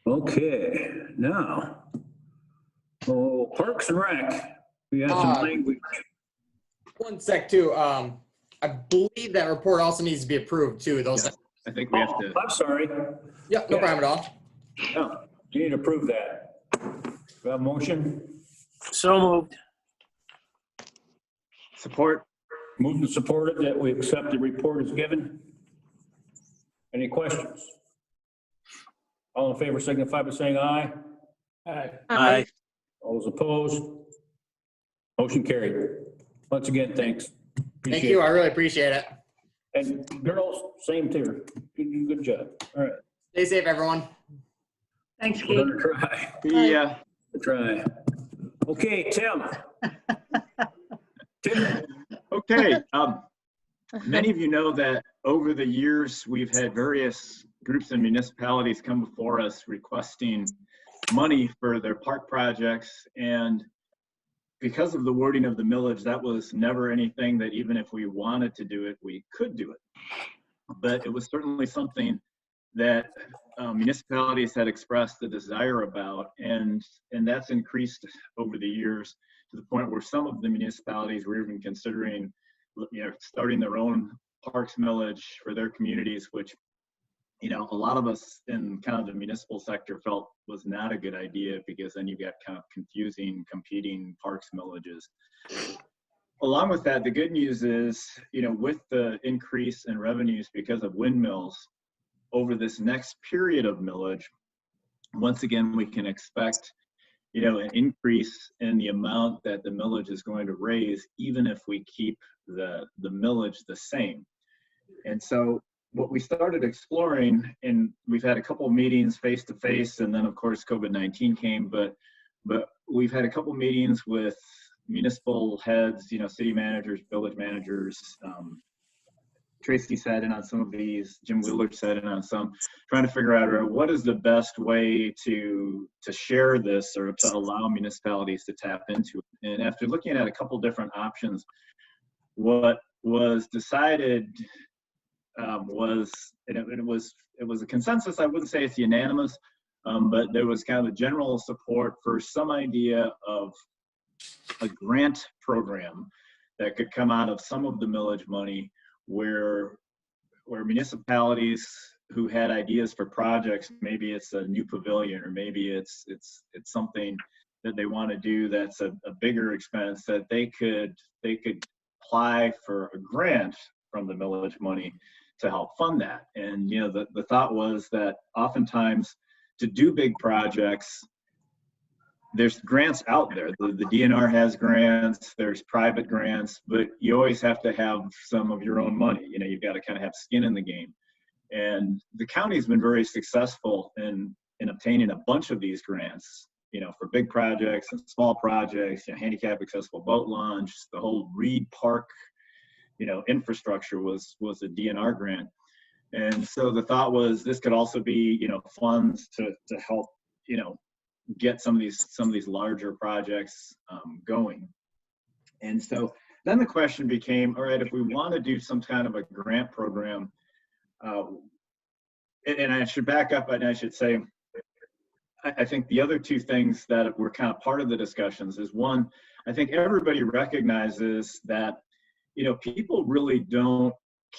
Speaker 1: Okay, now, Parks and Rec. We have some language.
Speaker 8: One sec too. I believe that report also needs to be approved too. Those.
Speaker 5: I think we have to.
Speaker 1: I'm sorry.
Speaker 8: Yep. No problem at all.
Speaker 1: No, you need to approve that. Do I have a motion?
Speaker 7: So moved.
Speaker 5: Support.
Speaker 1: Moved and supported that we accept the report as given. Any questions? All in favor signify by saying aye.
Speaker 7: Aye.
Speaker 1: All those opposed? Motion carried. Once again, thanks.
Speaker 8: Thank
Speaker 1: Appreciate
Speaker 8: you.
Speaker 1: it.
Speaker 8: I really appreciate it.
Speaker 1: And girls, same too. Good job. All right.
Speaker 8: Stay safe, everyone.
Speaker 6: Thanks,
Speaker 1: We're
Speaker 6: Keith.
Speaker 1: gonna try.
Speaker 5: Yeah.
Speaker 1: We'll try. Okay, Tim. Tim,
Speaker 5: Okay. Many of you know that over the years, we've had various groups and municipalities come before us requesting money for their park projects. And because of the wording of the millage, that was never anything that even if we wanted to do it, we could do it. But it was certainly something that municipalities had expressed the desire about, and that's increased over the years to the point where some of the municipalities were even considering, starting their own parks millage for their communities, which, a lot of us in kind of the municipal sector felt was not a good idea, because then you get kind of confusing competing parks millages. Along with that, the good news is, with the increase in revenues because of windmills over this next period of millage, once again, we can expect, an increase in the amount that the millage is going to raise, even if we keep the millage the same. And so what we started exploring, and we've had a couple of meetings face to face, and then of course COVID-19 came, but we've had a couple of meetings with municipal heads, city managers, village managers. Tracy sat in on some of these, Jim Wheeler sat in on some, trying to figure out what is the best way to share this or to allow municipalities to tap into it. And after looking at a couple different options, what was decided was, and it was a consensus. I wouldn't say it's unanimous, but there was kind of a general support for some idea of a grant program that could come out of some of the millage money, where municipalities who had ideas for projects, maybe it's a new pavilion, or maybe it's something that they want to do that's a bigger expense, that they could apply for a grant from the millage money to help fund that. And the thought was that oftentimes to do big projects, there's grants out there. The DNR has grants, there's private grants, but you always have to have some of your own money. You've got to kind of have skin in the game. And the county's been very successful in obtaining a bunch of these grants, for big projects and small projects, handicap accessible boat launch, the whole Reed Park, infrastructure was a DNR grant. And so the thought was this could also be, funds to help, get some of these larger projects going. And so then the question became, all right, if we want to do some kind of a grant program, and I should back up and I should say, I think the other two things that were kind of part of the discussions is, one, I think everybody recognizes that, people really don't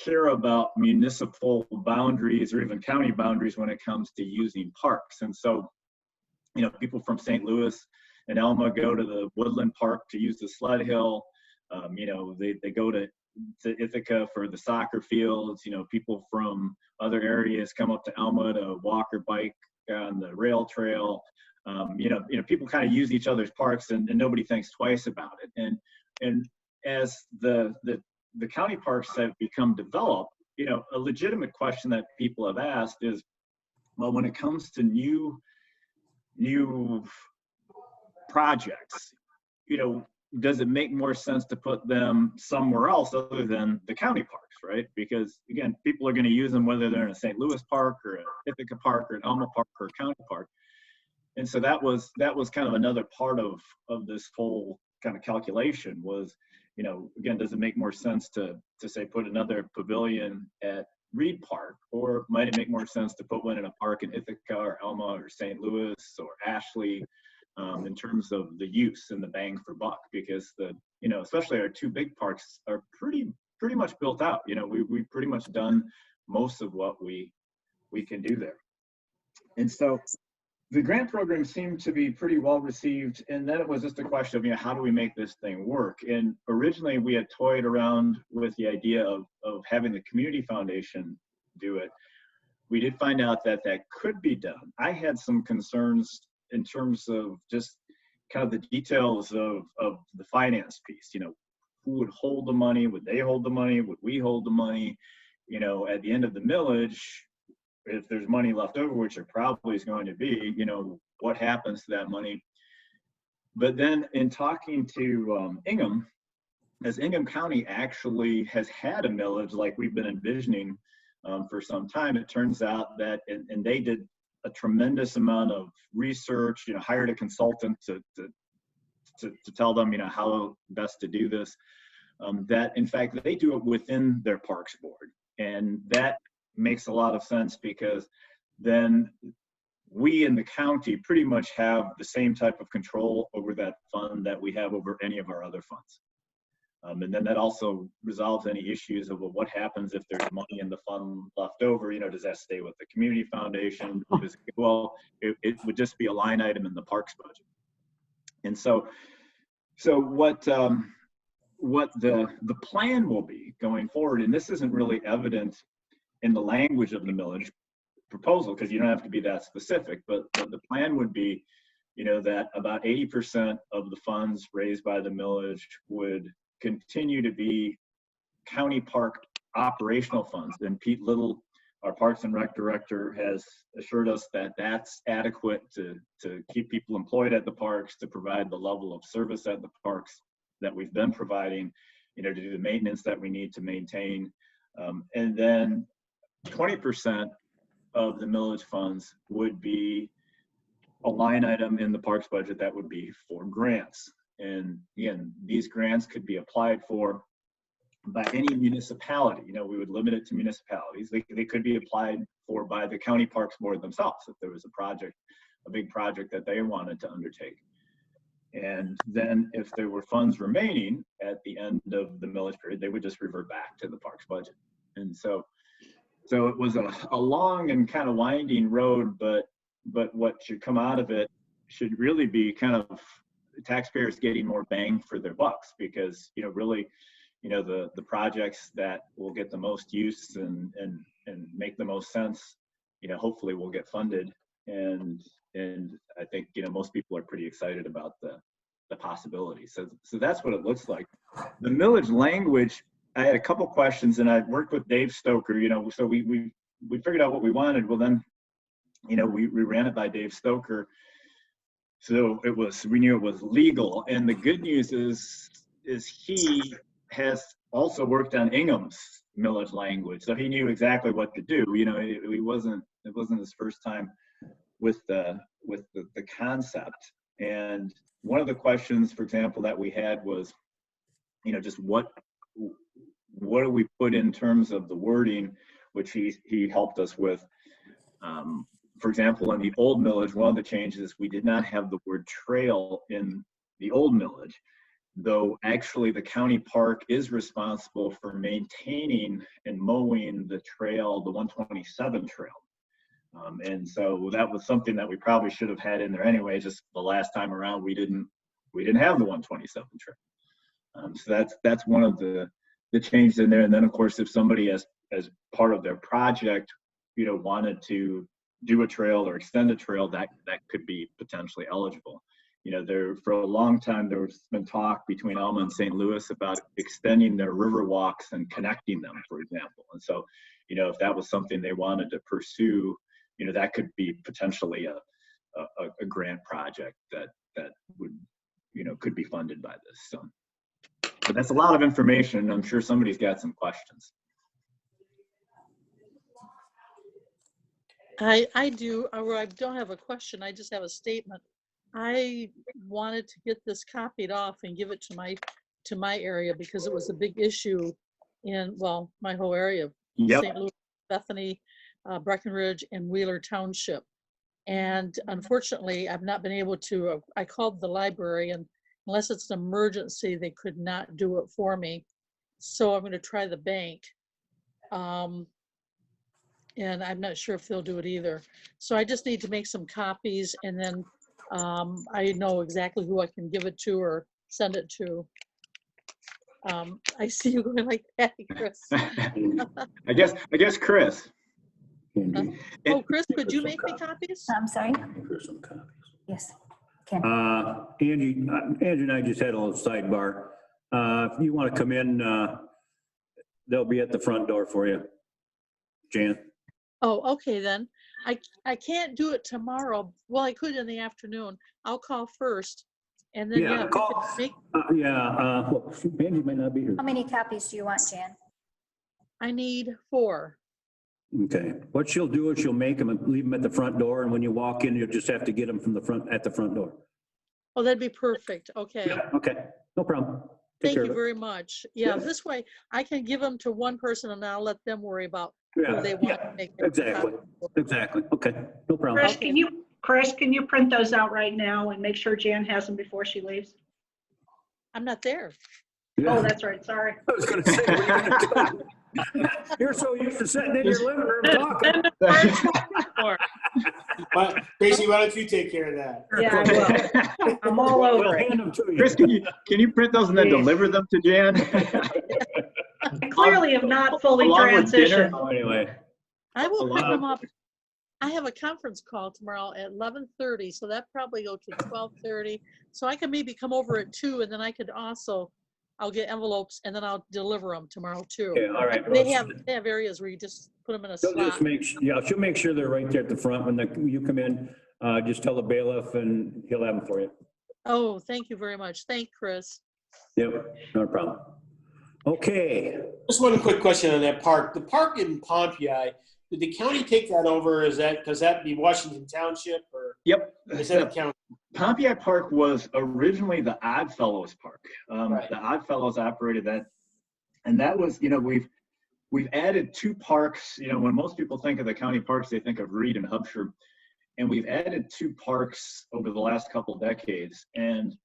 Speaker 5: care about municipal boundaries or even county boundaries when it comes to using parks. And so, people from St. Louis and Elma go to the Woodland Park to use the sled hill. They go to Ithaca for the soccer fields. People from other areas come up to Elma to walk or bike on the rail trail. People kind of use each other's parks, and nobody thinks twice about it. And as the county parks have become developed, a legitimate question that people have asked is, well, when it comes to new projects, does it make more sense to put them somewhere else other than the county parks, right? Because again, people are going to use them whether they're in a St. Louis park or an Ithaca park or an Elma park or a county park. And so that was kind of another part of this whole kind of calculation was, again, does it make more sense to say put another pavilion at Reed Park, or might it make more sense to put one in a park in Ithaca or Elma or St. Louis or Ashley, in terms of the use and the bang for buck? Because especially our two big parks are pretty much built out. We've pretty much done most of what we can do there. And so the grant program seemed to be pretty well received, and then it was just a question of, how do we make this thing work? And originally we had toyed around with the idea of having the community foundation do it. we did find out that that could be done. I had some concerns in terms of just kind of the details of the finance piece. You know, who would hold the money? Would they hold the money? Would we hold the money? You know, at the end of the millage, if there's money left over, which there probably is going to be, you know, what happens to that money? But then in talking to Ingham, as Ingham County actually has had a millage like we've been envisioning for some time, it turns out that, and they did a tremendous amount of research, you know, hired a consultant to tell them, you know, how best to do this, that in fact, they do it within their parks board. And that makes a lot of sense because then we in the county pretty much have the same type of control over that fund that we have over any of our other funds. And then that also resolves any issues of, well, what happens if there's money in the fund left over? You know, does that stay with the community foundation? Well, it would just be a line item in the parks budget. And so what the plan will be going forward, and this isn't really evident in the language of the millage proposal because you don't have to be that specific, but the plan would be, you know, that about 80% of the funds raised by the millage would continue to be county park operational funds. And Pete Little, our Parks and Rec director, has assured us that that's adequate to keep people employed at the parks, to provide the level of service at the parks that we've been providing, you know, to do the maintenance that we need to maintain. And then 20% of the millage funds would be a line item in the parks budget that would be for grants. And again, these grants could be applied for by any municipality. You know, we would limit it to municipalities. They could be applied for by the county parks board themselves if there was a big project that they wanted to undertake. And then if there were funds remaining at the end of the millage period, they would just revert back to the parks budget. And so it was a long and kind of winding road, but what should come out of it should really be kind of taxpayers getting more bang for their bucks, because, you know, really, you know, the projects that will get the most use and make the most sense, you know, hopefully will get funded. And I think, you know, most people are pretty excited about the possibilities. So that's what it looks like. The millage language, I had a couple questions, and I worked with Dave Stoker, you know, so we figured out what we wanted. Well, then, you know, we ran it by Dave Stoker. So we knew it was legal. And the good news is he has also worked on Ingham's millage language. So he knew exactly what to do. You know, it wasn't his first time with the concept. And one of the questions, for example, that we had was, you know, just what do we put in terms of the wording, which he helped us with. For example, in the old millage, one of the changes, we did not have the word trail in the old millage, though actually the county park is responsible for maintaining and mowing the trail, the 127 trail. And so that was something that we probably should have had in there anyway. Just the last time around, we didn't have the 127 trail. So that's one of the changes in there. And then of course, if somebody as part of their project, you know, wanted to do a trail or extend a trail, that could be potentially eligible. You know, for a long time, there's been talk between Alma and St. Louis about extending their river walks and connecting them, for example. And so, you know, if that was something they wanted to pursue, you know, that could be potentially a grant project that would, you know, could be funded by this. So, but that's a lot of information. I'm sure somebody's got some questions.
Speaker 4: I do, or I don't have a question, I just have a statement. I wanted to get this copied off and give it to my area because it was a big issue in, well, my whole area,
Speaker 5: Yep.
Speaker 4: St. Louis, Bethany, Breckenridge, and Wheeler Township. And unfortunately, I've not been able to, I called the library, and unless it's an emergency, they could not do it for me. So I'm going to try the bank. And I'm not sure if they'll do it either. So I just need to make some copies, and then I know exactly who I can give it to or send it to. I see you going like that, Chris.
Speaker 5: I guess Chris.
Speaker 1: Angie.
Speaker 4: Oh, Chris, could you make me copies?
Speaker 2: I'm sorry?
Speaker 1: Here's some copies.
Speaker 2: Yes. Can.
Speaker 1: Angie and I just had a little sidebar. If you want to come in, they'll be at the front door for you. Jan?
Speaker 4: Oh, okay then. I can't do it tomorrow. Well, I could in the afternoon. I'll call first. And then,
Speaker 1: Yeah,
Speaker 4: if you
Speaker 1: call.
Speaker 4: could make,
Speaker 1: Well, Angie might not be here.
Speaker 2: How many copies do you want, Jan?
Speaker 4: I need 4.
Speaker 1: Okay. What she'll do is she'll make them and leave them at the front door, and when you walk in, you'll just have to get them from the front, at the front door.
Speaker 4: Oh, that'd be perfect. Okay.
Speaker 1: Yeah, okay. No problem. Take
Speaker 4: Thank
Speaker 1: care
Speaker 4: you
Speaker 1: of it.
Speaker 4: very much. Yeah,
Speaker 1: Yeah.
Speaker 4: this way I can give them to one person and I'll let them worry about who
Speaker 1: Yeah,
Speaker 4: they want
Speaker 1: yeah,
Speaker 4: to make.
Speaker 1: exactly. Exactly. Okay, no problem.
Speaker 6: Chris, can you print those out right now and make sure Jan has them before she leaves?
Speaker 4: I'm not there.
Speaker 1: Yeah.
Speaker 6: Oh, that's right, sorry.
Speaker 1: I was gonna say, what are you gonna do? You're so used to sitting in your living room talking.
Speaker 3: But Tracy, why don't you take care of that?
Speaker 6: Yeah, I will. I'm all over
Speaker 1: We'll
Speaker 6: it.
Speaker 1: hand them to you.
Speaker 5: Chris, can you print those and then
Speaker 6: Please.
Speaker 5: deliver them to Jan?
Speaker 6: I clearly have not fully
Speaker 5: Along with dinner.
Speaker 6: transitioned.
Speaker 1: Oh, anyway,
Speaker 4: I will pick
Speaker 5: Hello?
Speaker 4: them up. I have a conference call tomorrow at 11:30, so that probably go to 12:30. So I can maybe come over at 2 and then I could also, I'll get envelopes and then I'll deliver them tomorrow too.
Speaker 1: okay, all right.
Speaker 4: They have areas where you just put them in a
Speaker 1: She'll
Speaker 4: slot.
Speaker 1: just she'll make sure they're right there at the front when you come in. Just tell the bailiff and he'll have them for you.
Speaker 4: Oh, thank you very much. Thank Chris.
Speaker 1: Yep, no problem. Okay.
Speaker 3: Just one quick question on that park. The park in Pompeii, did the county take that over? Is that, because that'd be Washington Township, or
Speaker 5: Yep.
Speaker 3: is that a county?
Speaker 5: Pompeii Park was originally the Odd Fellows Park.
Speaker 3: Right.
Speaker 5: The Odd Fellows operated that. And that was, we've added 2 parks. When most people think of the county parks, they think of Reed and Hubshire. And we've added 2 parks over the last couple of decades. And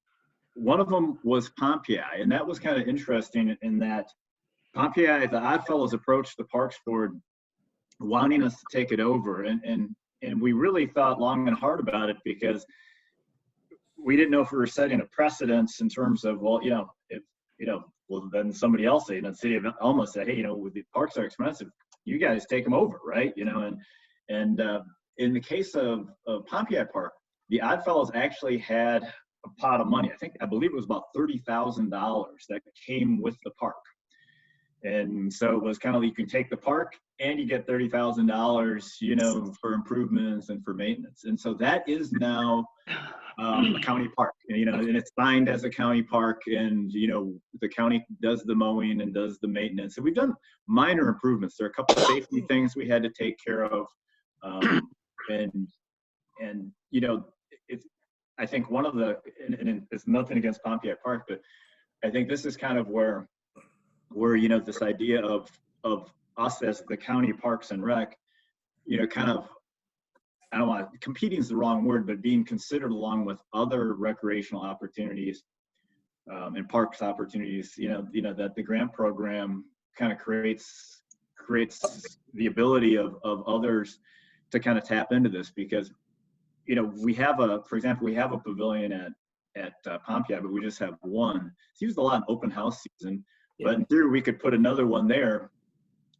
Speaker 5: one of them was Pompeii. And that was kind of interesting in that Pompeii, the Odd Fellows approached the Parks Board wanting us to take it over. And we really thought long and hard about it because we didn't know if we were setting a precedence in terms of, well, then somebody else, the city of Elma said, hey, the parks are expensive, you guys take them over, right? And in the case of Pompeii Park, the Odd Fellows actually had a pot of money. I believe it was about $30,000 that came with the park. And so it was kind of, you can take the park and you get $30,000, for improvements and for maintenance. And so that is now a county park, and it's signed as a county park, and, the county does the mowing and does the maintenance. So we've done minor improvements. There are a couple of safety things we had to take care of. I think one of the, and it's nothing against Pompeii Park, but I think this is kind of where this idea of us as the county parks and rec, kind of, I don't want, competing is the wrong word, but being considered along with other recreational opportunities and parks opportunities, that the grant program kind of creates the ability of others to kind of tap into this, because, for example, we have a pavilion at Pompeii, but we just have one. It's used a lot in open house season. But in theory, we could put another one there.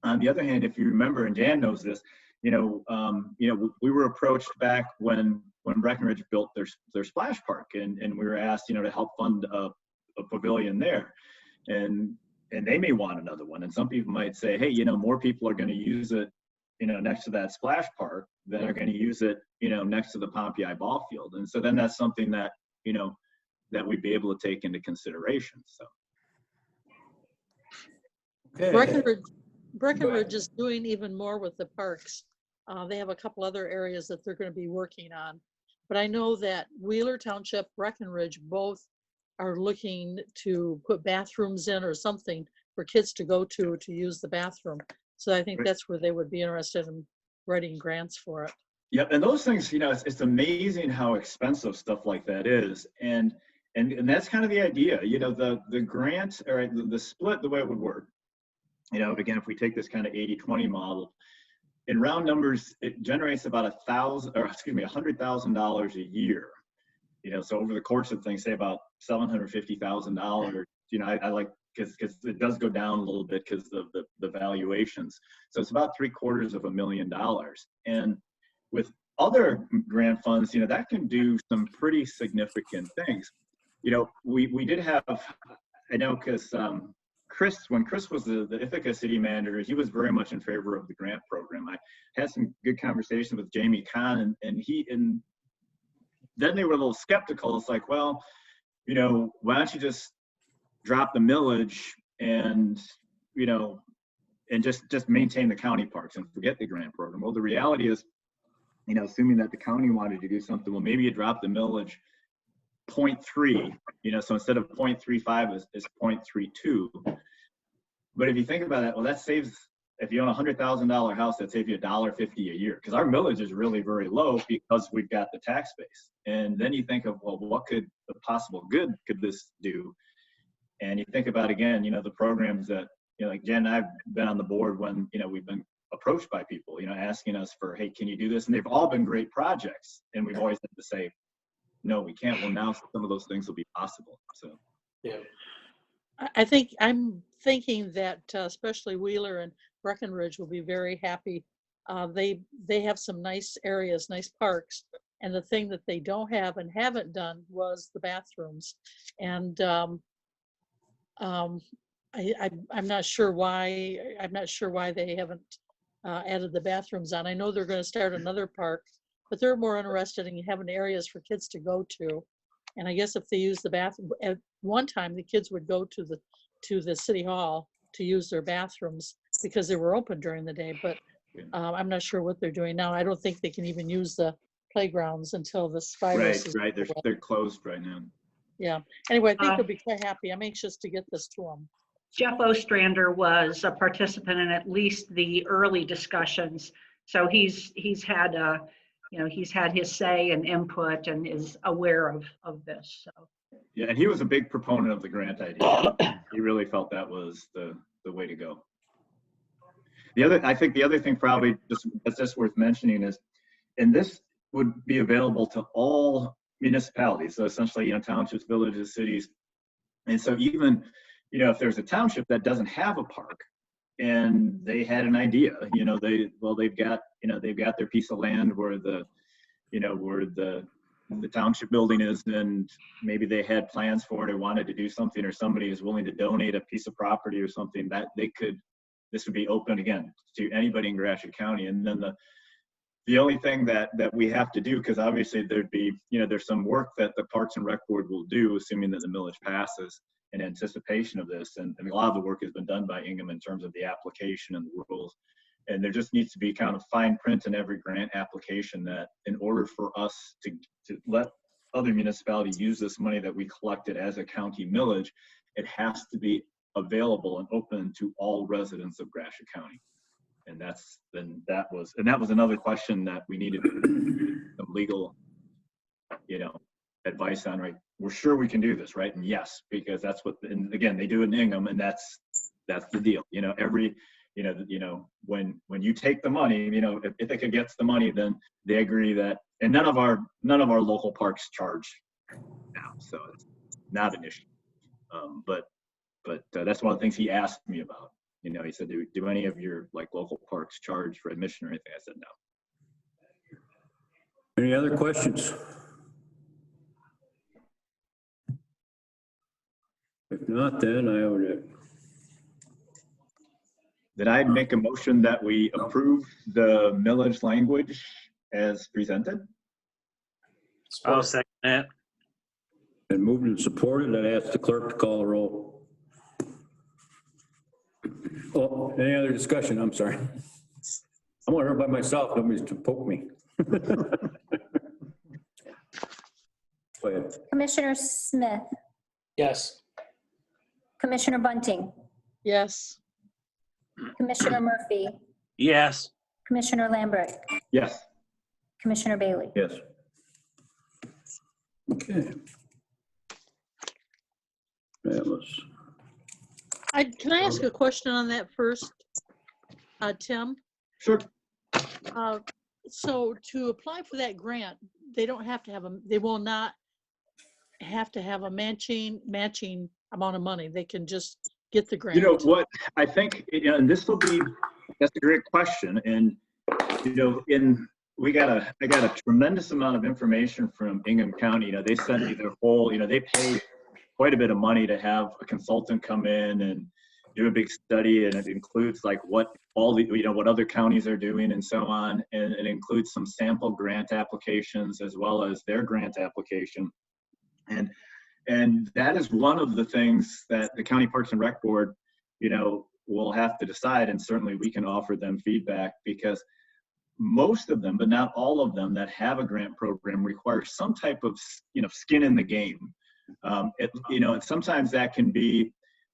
Speaker 5: On the other hand, if you remember, and Dan knows this, we were approached back when Breckenridge built their splash park, and we were asked, to help fund a pavilion there, and they may want another one. And some people might say, hey, more people are going to use it, next to that splash park than are going to use it, next to the Pompeii ball field. And so then that's something that, that we'd be able to take into consideration. So.
Speaker 1: Okay.
Speaker 4: Breckenridge is doing even more with the parks. They have a couple other areas that they're going to be working on. But I know that Wheeler Township, Breckenridge, both are looking to put bathrooms in or something for kids to go to use the bathroom. So I think that's where they would be interested in writing grants for it.
Speaker 5: Yep, and those things, it's amazing how expensive stuff like that is. And that's kind of the idea, the grant, or the split, the way it would work. Again, if we take this kind of 80-20 model, in round numbers, it generates about $100,000 a year. So over the course of things, say about $750,000. I like because it does go down a little bit because of the valuations. So it's about $750,000. And with other grant funds, that can do some pretty significant things. We did have, I know, because when Chris was the Ithaca city manager, he was very much in favor of the grant program. I had some good conversations with Jamie Kahn, and then they were a little skeptical. It's like, well, why don't you just drop the millage and just maintain the county parks and forget the grant program? Well, the reality is, assuming that the county wanted to do something, well, maybe you drop the millage 0.3, so instead of 0.35 is 0.32. But if you think about it, well, that saves, if you own a $100,000 house, that saves you $1.50 a year, because our millage is really very low because we've got the tax base. And then you think of, well, what could the possible good could this do? And you think about, again, the programs that, like Jen and I've been on the board when, we've been approached by people, asking us for, hey, can you do this? And they've all been great projects. And we've always had to say, no, we can't. Well, now some of those things will be possible. So,
Speaker 3: Yeah.
Speaker 4: I'm thinking that especially Wheeler and Breckenridge will be very happy. They have some nice areas, nice parks. And the thing that they don't have and haven't done was the bathrooms. And I'm not sure why. I'm not sure why they haven't added the bathrooms on. I know they're going to start another park, but they're more interested in having areas for kids to go to. And I guess if they use the bathroom, at one time the kids would go to the city hall to use their bathrooms because they were open during the day. But I'm not sure what they're doing now. I don't think they can even use the playgrounds until this virus is
Speaker 5: right. They're closed right now.
Speaker 4: Yeah. Anyway, I think they'll be quite happy. I'm anxious to get this to them.
Speaker 6: Jeff Ostrander was a participant in at least the early discussions. So he's had he's had his say and input and is aware of this. So.
Speaker 5: Yeah, and he was a big proponent of the grant idea. He really felt that was the way to go. I think the other thing probably that's just worth mentioning is, and this would be available to all municipalities. So essentially, townships, villages, cities. And so even, if there's a township that doesn't have a park and they had an idea, they've got their piece of land where the township building is, and maybe they had plans for it or wanted to do something, or somebody is willing to donate a piece of property or something, that this would be open again to anybody in Gratiot County. And then the only thing that we have to do, because obviously there'd be, there's some work that the Parks and Rec Board will do, assuming that the millage passes, in anticipation of this. And a lot of the work has been done by Ingham in terms of the application and the rules. And there just needs to be kind of fine print in every grant application that in order for us to let other municipalities use this money that we collected as a county millage, it has to be available and open to all residents of Gratiot County. And that was another question that we needed some legal, advice on, right? We're sure we can do this, right? And yes, because that's and again, they do it in Ingham, and that's the deal. When you take the money, if Ithaca gets the money, then they agree that, and none of our local parks charge now, so it's not an issue. But that's one of the things he asked me about. He said, do any of your local parks charge for admission or anything? I said, no.
Speaker 1: Any other questions? If not, then I would.
Speaker 5: Did I make a motion that we approve the millage language as presented?
Speaker 7: I'll second that.
Speaker 1: Been moved and supported. I'd ask the clerk to call the roll. Oh, any other discussion? I'm sorry. I'm on here by myself. Nobody's to poke me. Go ahead.
Speaker 2: Commissioner Smith,
Speaker 3: Yes.
Speaker 2: Commissioner Bunting,
Speaker 4: Yes.
Speaker 2: Commissioner Murphy,
Speaker 7: Yes.
Speaker 2: Commissioner Lambert,
Speaker 5: Yes.
Speaker 2: Commissioner Bailey.
Speaker 1: Yes. Okay. That was.
Speaker 4: Can I ask a question on that first, Tim?
Speaker 5: Sure.
Speaker 4: So to apply for that grant, they don't have to have they will not have to have a matching amount of money. They can just get the grant?
Speaker 5: You know what, I think, and this will be, that's a great question. And, I got a tremendous amount of information from Ingham County. They sent me their whole, they pay quite a bit of money to have a consultant come in and do a big study. And it includes like what all the, what other counties are doing and so on. And it includes some sample grant applications as well as their grant application. And that is one of the things that the County Parks and Rec Board, will have to decide. And certainly we can offer them feedback, because most of them, but not all of them that have a grant program require some type of, skin in the game. And sometimes that can be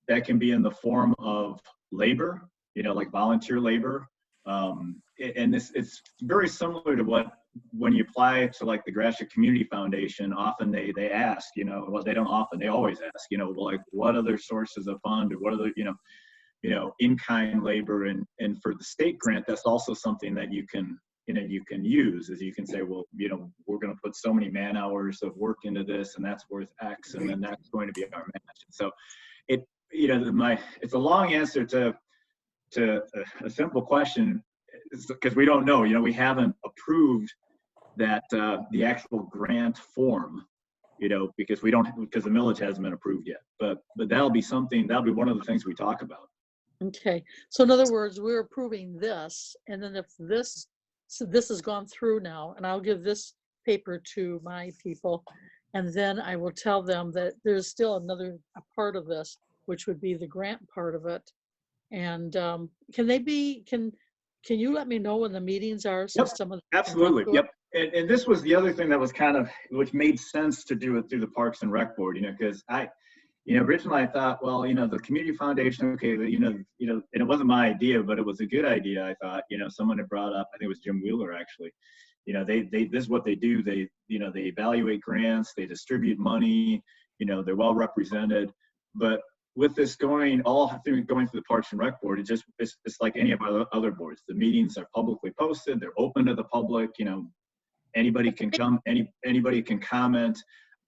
Speaker 5: in the form of labor, like volunteer labor. And it's very similar to when you apply to like the Gratiot Community Foundation, often they ask, well, they don't often, they always ask, like what other sources of fund, or what other, in-kind labor. And for the state grant, that's also something that you can use, as you can say, well, we're going to put so many man hours of work into this, and that's worth X, and then that's going to be our match. And so it's a long answer to a simple question, because we don't know, we haven't approved that, the actual grant form, because the millage hasn't been approved yet, but that'll be one of the things we talk about.
Speaker 4: Okay, so in other words, we're approving this, and then if this has gone through now, and I'll give this paper to my people, and then I will tell them that there's still a part of this, which would be the grant part of it. And can you let me know when the meetings are? So
Speaker 5: Yep,
Speaker 4: some of
Speaker 5: absolutely. Yep. And this was the other thing that was which made sense to do it through the Parks and Rec Board, because originally I thought, well, the community foundation, okay, and it wasn't my idea, but it was a good idea. I thought, someone had brought up, I think it was Jim Wheeler actually, this is what they do. They evaluate grants, they distribute money, they're well represented. But with this going through the Parks and Rec Board, it's like any of our other boards. The meetings are publicly posted, they're open to the public, anybody can come, anybody can comment.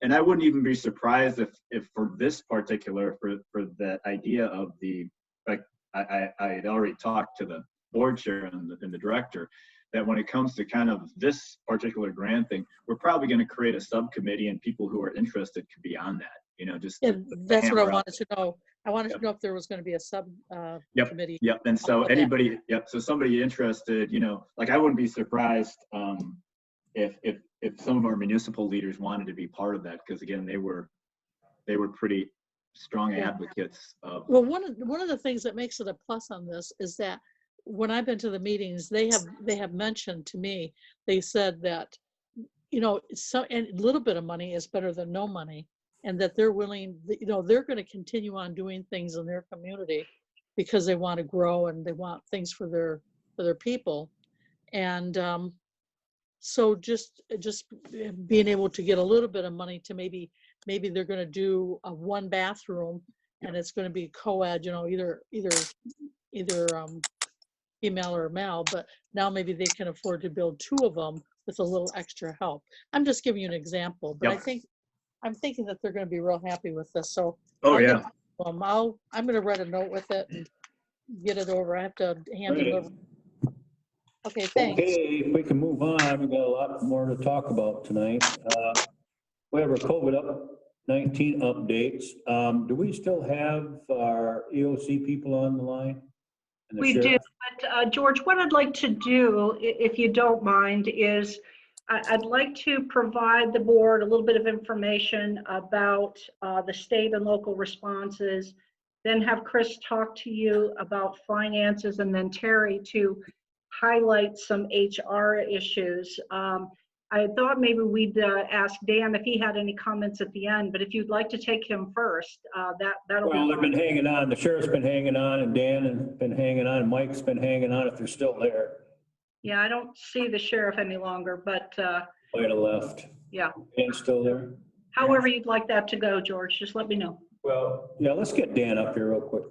Speaker 5: And I wouldn't even be surprised if for this particular, for that idea of I had already talked to the board chair and the director, that when it comes to kind of this particular grant thing, we're probably going to create a subcommittee, and people who are interested could be on that,
Speaker 4: that's what I wanted to know. I wanted to know if there was going to be a sub committee.
Speaker 5: Yep. And so so somebody interested, like I wouldn't be surprised if some of our municipal leaders wanted to be part of that, because again, they were pretty strong advocates of.
Speaker 4: Well, one of the things that makes it a plus on this is that when I've been to the meetings, they have mentioned to me, they said that, and a little bit of money is better than no money, and that they're willing, they're going to continue on doing things in their community because they want to grow and they want things for their people. And so just being able to get a little bit of money to maybe they're going to do a 1 bathroom, and it's going to be co-ed, either female or male, but now maybe they can afford to build 2 of them with a little extra help. I'm just giving you an example, but I'm thinking that they're going to be real happy with this. So I'm going to write a note with it and get it over. I have to hand it over. Okay, thanks.
Speaker 1: Okay, if we can move on, we've got a lot more to talk about tonight. We have our COVID-19 updates. Do we still have our EOC people on the line?
Speaker 6: We do, but George, what I'd like to do, if you don't mind, is I'd like to provide the board a little bit of information about the state and local responses, then have Chris talk to you about finances, and then Terry to highlight some HR issues. I thought maybe we'd ask Dan if he had any comments at the end, but if you'd like to take him first, that'll be fine.
Speaker 1: They've been hanging on. The sheriff's been hanging on, and Dan has been hanging on, and Mike's been hanging on if they're still there.
Speaker 6: Yeah, I don't see the sheriff any longer, but
Speaker 1: Might have left.
Speaker 6: yeah.
Speaker 1: Dan's still there?
Speaker 6: However you'd like that to go, George, just let me know.
Speaker 1: Well, yeah, let's get Dan up here real quick.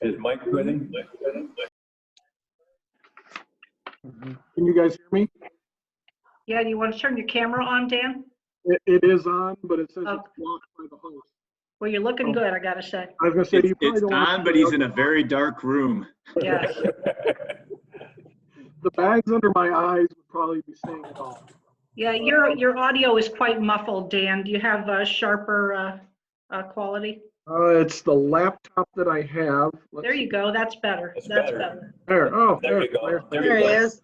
Speaker 1: Is Mike with him?
Speaker 9: Can you guys hear me?
Speaker 6: Yeah, do you want to turn your camera on, Dan?
Speaker 9: It is on, but it says it's blocked by the host.
Speaker 6: Well, you're looking good, I gotta say.
Speaker 9: I was gonna say, you probably
Speaker 5: It's
Speaker 9: don't want
Speaker 5: on, but he's in a very dark room.
Speaker 6: Yes.
Speaker 9: the bags under my eyes would probably be saying it all.
Speaker 6: Yeah, your audio is quite muffled, Dan. Do you have a sharper quality?
Speaker 9: It's the laptop that I have.
Speaker 6: There you go. That's better.
Speaker 1: It's
Speaker 6: That's
Speaker 1: better.
Speaker 6: better.
Speaker 9: There, oh,
Speaker 1: There you go. There you
Speaker 4: There he
Speaker 1: go.
Speaker 4: is.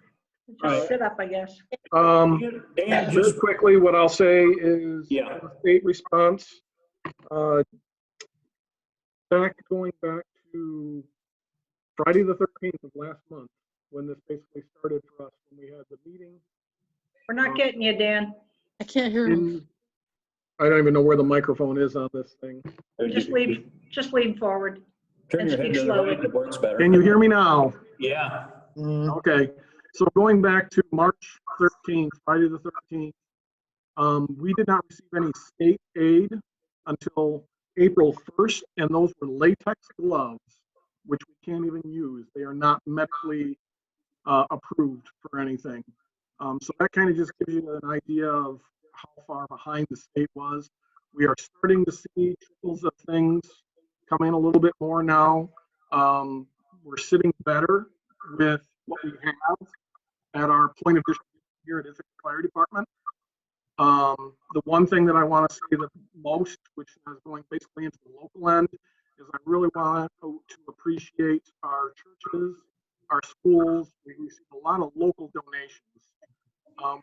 Speaker 6: Just
Speaker 1: Right.
Speaker 6: sit up, I guess.
Speaker 1: Dan,
Speaker 9: Just
Speaker 1: just,
Speaker 9: quickly, what I'll say is
Speaker 1: Yeah.
Speaker 9: the state response, going back to Friday the 13th of last month, when this basically started for us, when we had the meeting.
Speaker 6: We're not getting you, Dan.
Speaker 4: I can't hear him.
Speaker 9: I don't even know where the microphone is on this thing.
Speaker 6: Just lean forward.
Speaker 1: Turn
Speaker 6: and
Speaker 1: your head
Speaker 6: speak
Speaker 1: to the
Speaker 6: slowly.
Speaker 1: right, it works better.
Speaker 9: Can you hear me now?
Speaker 1: Yeah.
Speaker 9: Okay, so going back to March 13th, Friday the 13th, we did not receive any state aid until April 1st, and those were latex gloves, which we can't even use. They are not medically approved for anything. So that kind of just gives you an idea of how far behind the state was. We are starting to see trickles of things come in a little bit more now. We're sitting better with what we have at our point of distribution here at Ithaca Fire Department. The one thing that I want to say the most, which is going basically into the local end, is I really want to appreciate our churches, our schools. We received a lot of local donations.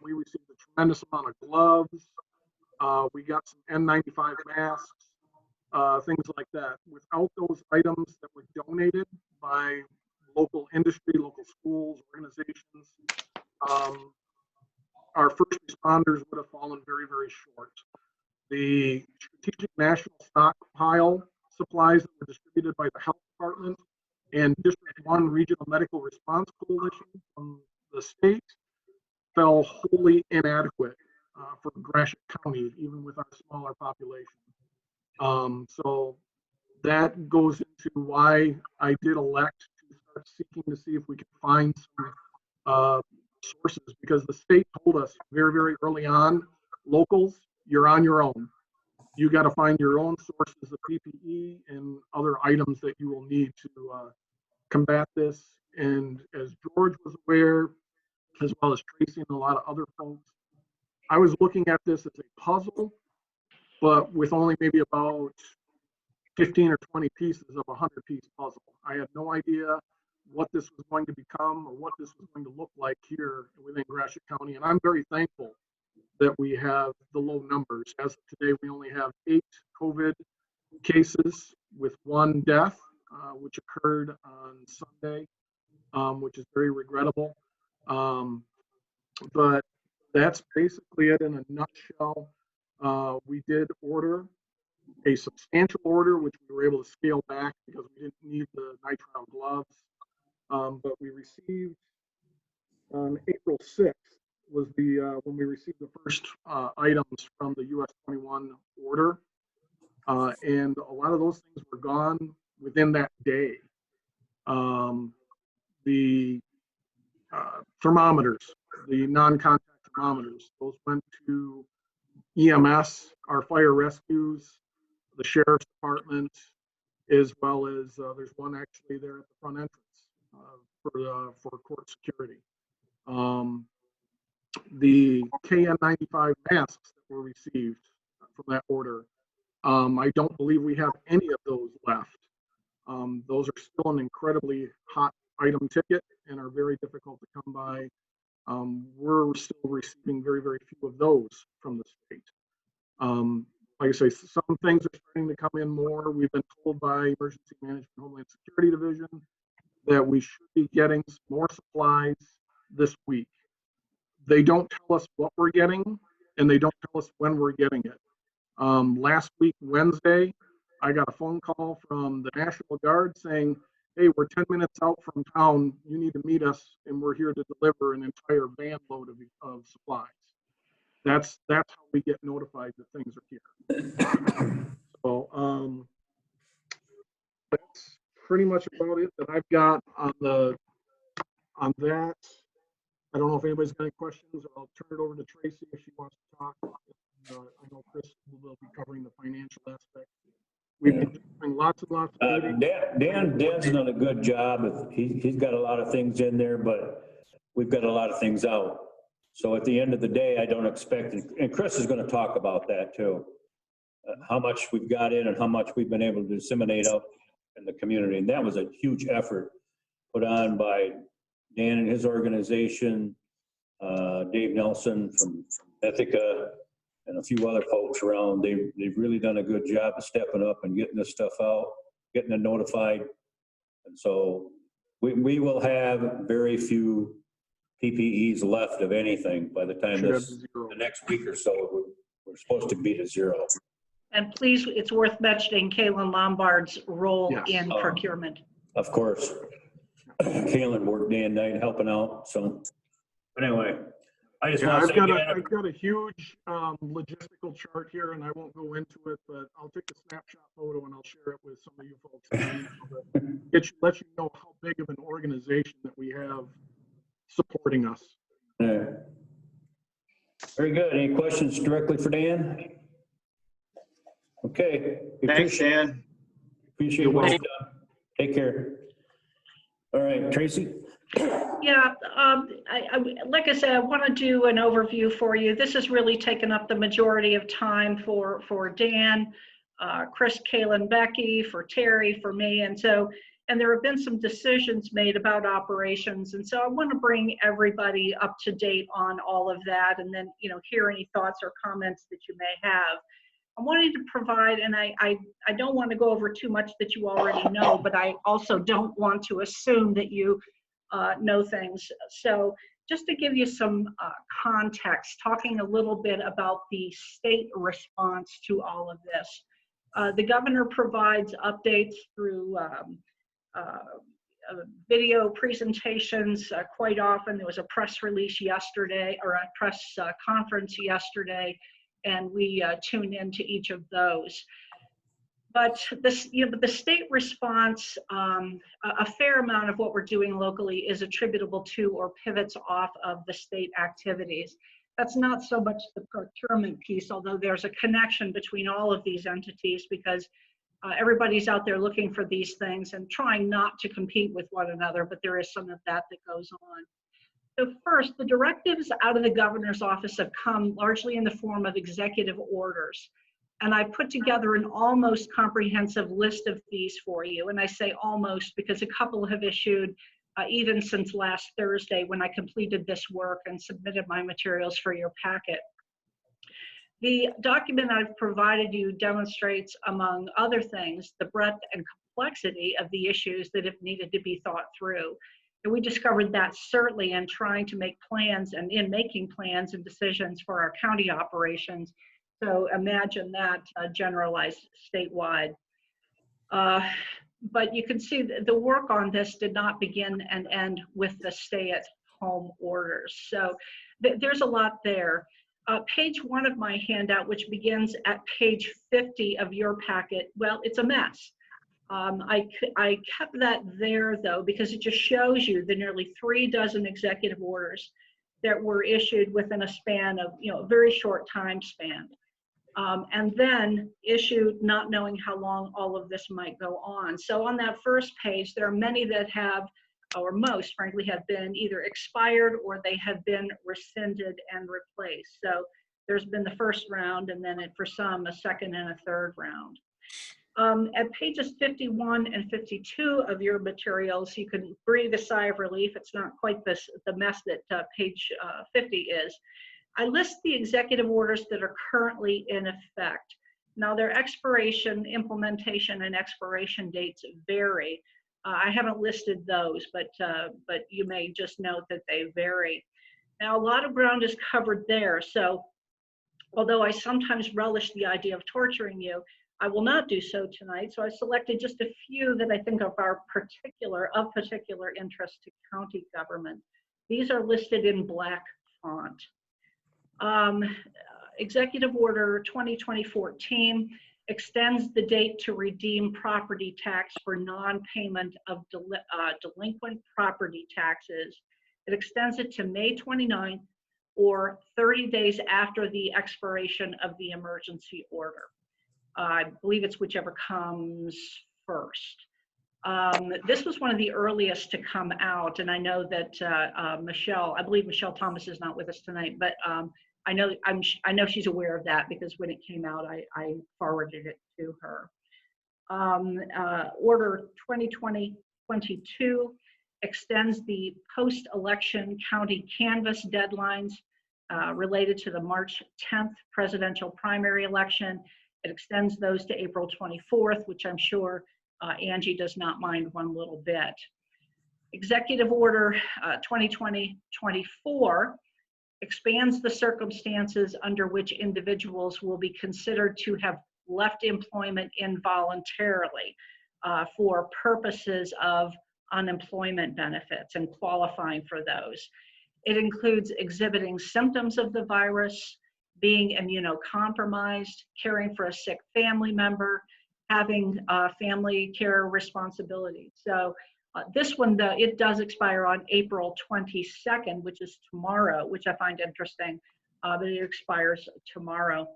Speaker 9: We received a tremendous amount of gloves. We got some N95 masks, things like that. Without those items that were donated by local industry, local schools, organizations, our first responders would have fallen very, very short. The Strategic National Stockpile supplies that were distributed by the Health Department and District 1 Regional Medical Response Coalition from the state fell wholly inadequate for Gratiot County, even with our smaller population. So that goes into why I did elect to start seeking to see if we could find some sources, because the state told us very, very early on, locals, you're on your own. You got to find your own sources of PPE and other items that you will need to combat this. And as George was aware, as well as Tracy and a lot of other folks, I was looking at this as a puzzle, but with only maybe about 15 or 20 pieces of a 100-piece puzzle. I had no idea what this was going to become or what this was going to look like here within Gratiot County. And I'm very thankful that we have the low numbers. As of today, we only have 8 COVID cases with 1 death, which occurred on Sunday, which is very regrettable. But that's basically it in a nutshell. We did order a substantial order, which we were able to scale back because we didn't need the nitrile gloves. But we received on April 6th was the when we received the first items from the US 21 order. And a lot of those things were gone within that day. The thermometers, the non-contact thermometers, those went to EMS, our fire rescues, the sheriff's department, as well as there's one actually there at the front entrance for court security. The KN95 masks that were received from that order, I don't believe we have any of those left. Those are still an incredibly hot item ticket and are very difficult to come by. We're still receiving very, very few of those from the state. Like I say, some things are starting to come in more. We've been told by Emergency Management Homeland Security Division that we should be getting some more supplies this week. They don't tell us what we're getting, and they don't tell us when we're getting it. Last week, Wednesday, I got a phone call from the National Guard saying, hey, we're 10 minutes out from town. You need to meet us, and we're here to deliver an entire van load of supplies. That's how we get notified that things are here. So that's pretty much about it that I've got on that. I don't know if anybody's got any questions, or I'll turn it over to Tracy if she wants to talk. I know Chris will be covering the financial aspect. We've been doing lots and lots of meetings.
Speaker 1: Dan's done a good job. He's got a lot of things in there, but we've got a lot of things out. So at the end of the day, I don't expect, and Chris is going to talk about that too, how much we've got in and how much we've been able to disseminate out in the community. And that was a huge effort put on by Dan and his organization, Dave Nelson from Ithaca, and a few other folks around. They've really done a good job of stepping up and getting this stuff out, getting it notified. And so we will have very few PPEs left of anything by the time the next week or so. We're supposed to be to zero.
Speaker 6: And please, it's worth mentioning Kaylin Lombard's role in procurement.
Speaker 1: Of course. Kaylin worked day and night helping out. So, but anyway, I just want to say
Speaker 9: I've got a huge logistical chart here, and I won't go into it, but I'll take a snapshot photo and I'll share it with some of you folks. It lets you know how big of an organization that we have supporting us.
Speaker 1: Yeah. Very good. Any questions directly for Dan? Okay.
Speaker 5: Thanks, Dan.
Speaker 1: Appreciate what you've done. Take care. All right, Tracy.
Speaker 6: Yeah, like I said, I want to do an overview for you. This has really taken up the majority of time for Dan, Chris, Kaylin, Becky, for Terry, for me, and there have been some decisions made about operations, and so I want to bring everybody up to date on all of that, and then hear any thoughts or comments that you may have. I wanted to provide, and I don't want to go over too much that you already know, but I also don't want to assume that you know things. So just to give you some context, talking a little bit about the state response to all of this. The governor provides updates through video presentations quite often. There was a press release yesterday, or a press conference yesterday, and we tune into each of those. But the state response, a fair amount of what we're doing locally is attributable to or pivots off of the state activities. That's not so much the procurement piece, although there's a connection between all of these entities, because everybody's out there looking for these things and trying not to compete with one another, but there is some of that goes on. So first, the directives out of the governor's office have come largely in the form of executive orders. And I put together an almost comprehensive list of these for you. And I say almost because a couple have issued even since last Thursday, when I completed this work and submitted my materials for your packet. The document I've provided you demonstrates, among other things, the breadth and complexity of the issues that have needed to be thought through. And we discovered that certainly in trying to make plans and in making plans and decisions for our county operations. So imagine that generalized statewide. But you can see the work on this did not begin and end with the stay-at-home orders. So there's a lot there. Page 1 of my handout, which begins at page 50 of your packet, well, it's a mess. I kept that there, though, because it just shows you the nearly 36 executive orders that were issued within a span of, a very short time span. And then issued not knowing how long all of this might go on. So on that first page, there are many that have, or most frankly, have been either expired or they have been rescinded and replaced. So there's been the first round, and then for some, a second and a third round. At pages 51 and 52 of your materials, you can breathe a sigh of relief. It's not quite the mess that page 50 is. I list the executive orders that are currently in effect. Now, their expiration, implementation, and expiration dates vary. I haven't listed those, but you may just note that they vary. Now, a lot of ground is covered there, so although I sometimes relish the idea of torturing you, I will not do so tonight. So I selected just a few that I think are of particular interest to county government. These are listed in black font. Executive Order 2020-14 extends the date to redeem property tax for non-payment of delinquent property taxes. It extends it to May 29th or 30 days after the expiration of the emergency order. I believe it's whichever comes first. This was one of the earliest to come out, and I know that I believe Michelle Thomas is not with us tonight, but I know she's aware of that because when it came out, I forwarded it to her. Order 2020-22 extends the post-election county canvass deadlines related to the March 10th presidential primary election. It extends those to April 24th, which I'm sure Angie does not mind one little bit. Executive Order 2020-24 expands the circumstances under which individuals will be considered to have left employment involuntarily for purposes of unemployment benefits and qualifying for those. It includes exhibiting symptoms of the virus, being immunocompromised, caring for a sick family member, having family care responsibilities. So this one, it does expire on April 22nd, which is tomorrow, which I find interesting, that it expires tomorrow.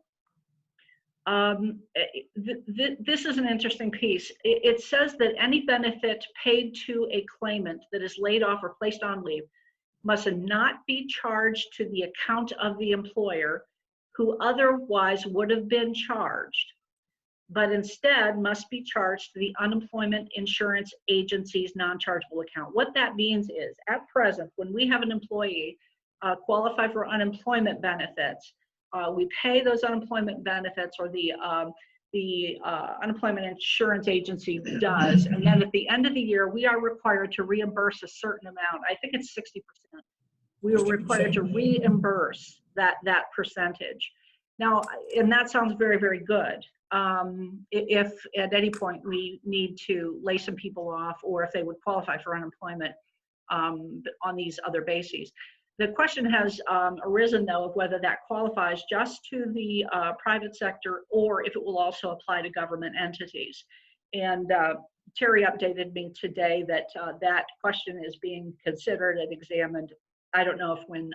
Speaker 6: This is an interesting piece. It says that any benefit paid to a claimant that is laid off or placed on leave must not be charged to the account of the employer who otherwise would have been charged, but instead must be charged to the unemployment insurance agency's non-chargeable account. What that means is, at present, when we have an employee qualify for unemployment benefits, we pay those unemployment benefits, or the unemployment insurance agency does, and then at the end of the year, we are required to reimburse a certain amount. I think it's 60%. We are required to reimburse that percentage. Now, and that sounds very, very good. If at any point we need to lay some people off, or if they would qualify for unemployment on these other bases. The question has arisen, though, of whether that qualifies just to the private sector or if it will also apply to government entities. And Terry updated me today that that question is being considered and examined. I don't know if when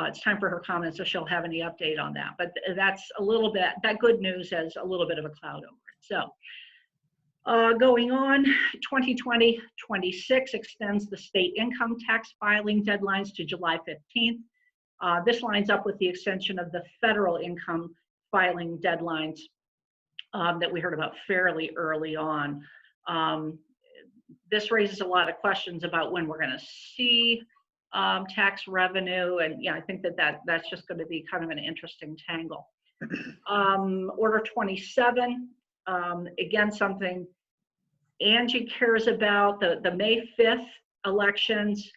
Speaker 6: it's time for her comments, so she'll have any update on that. But that's a little bit, that good news has a little bit of a cloud over it. So going on, 2020-26 extends the state income tax filing deadlines to July 15th. This lines up with the extension of the federal income filing deadlines that we heard about fairly early on. This raises a lot of questions about when we're going to see tax revenue, and yeah, I think that's just going to be kind of an interesting tangle. Order 27, again, something Angie cares about, the May 5th elections.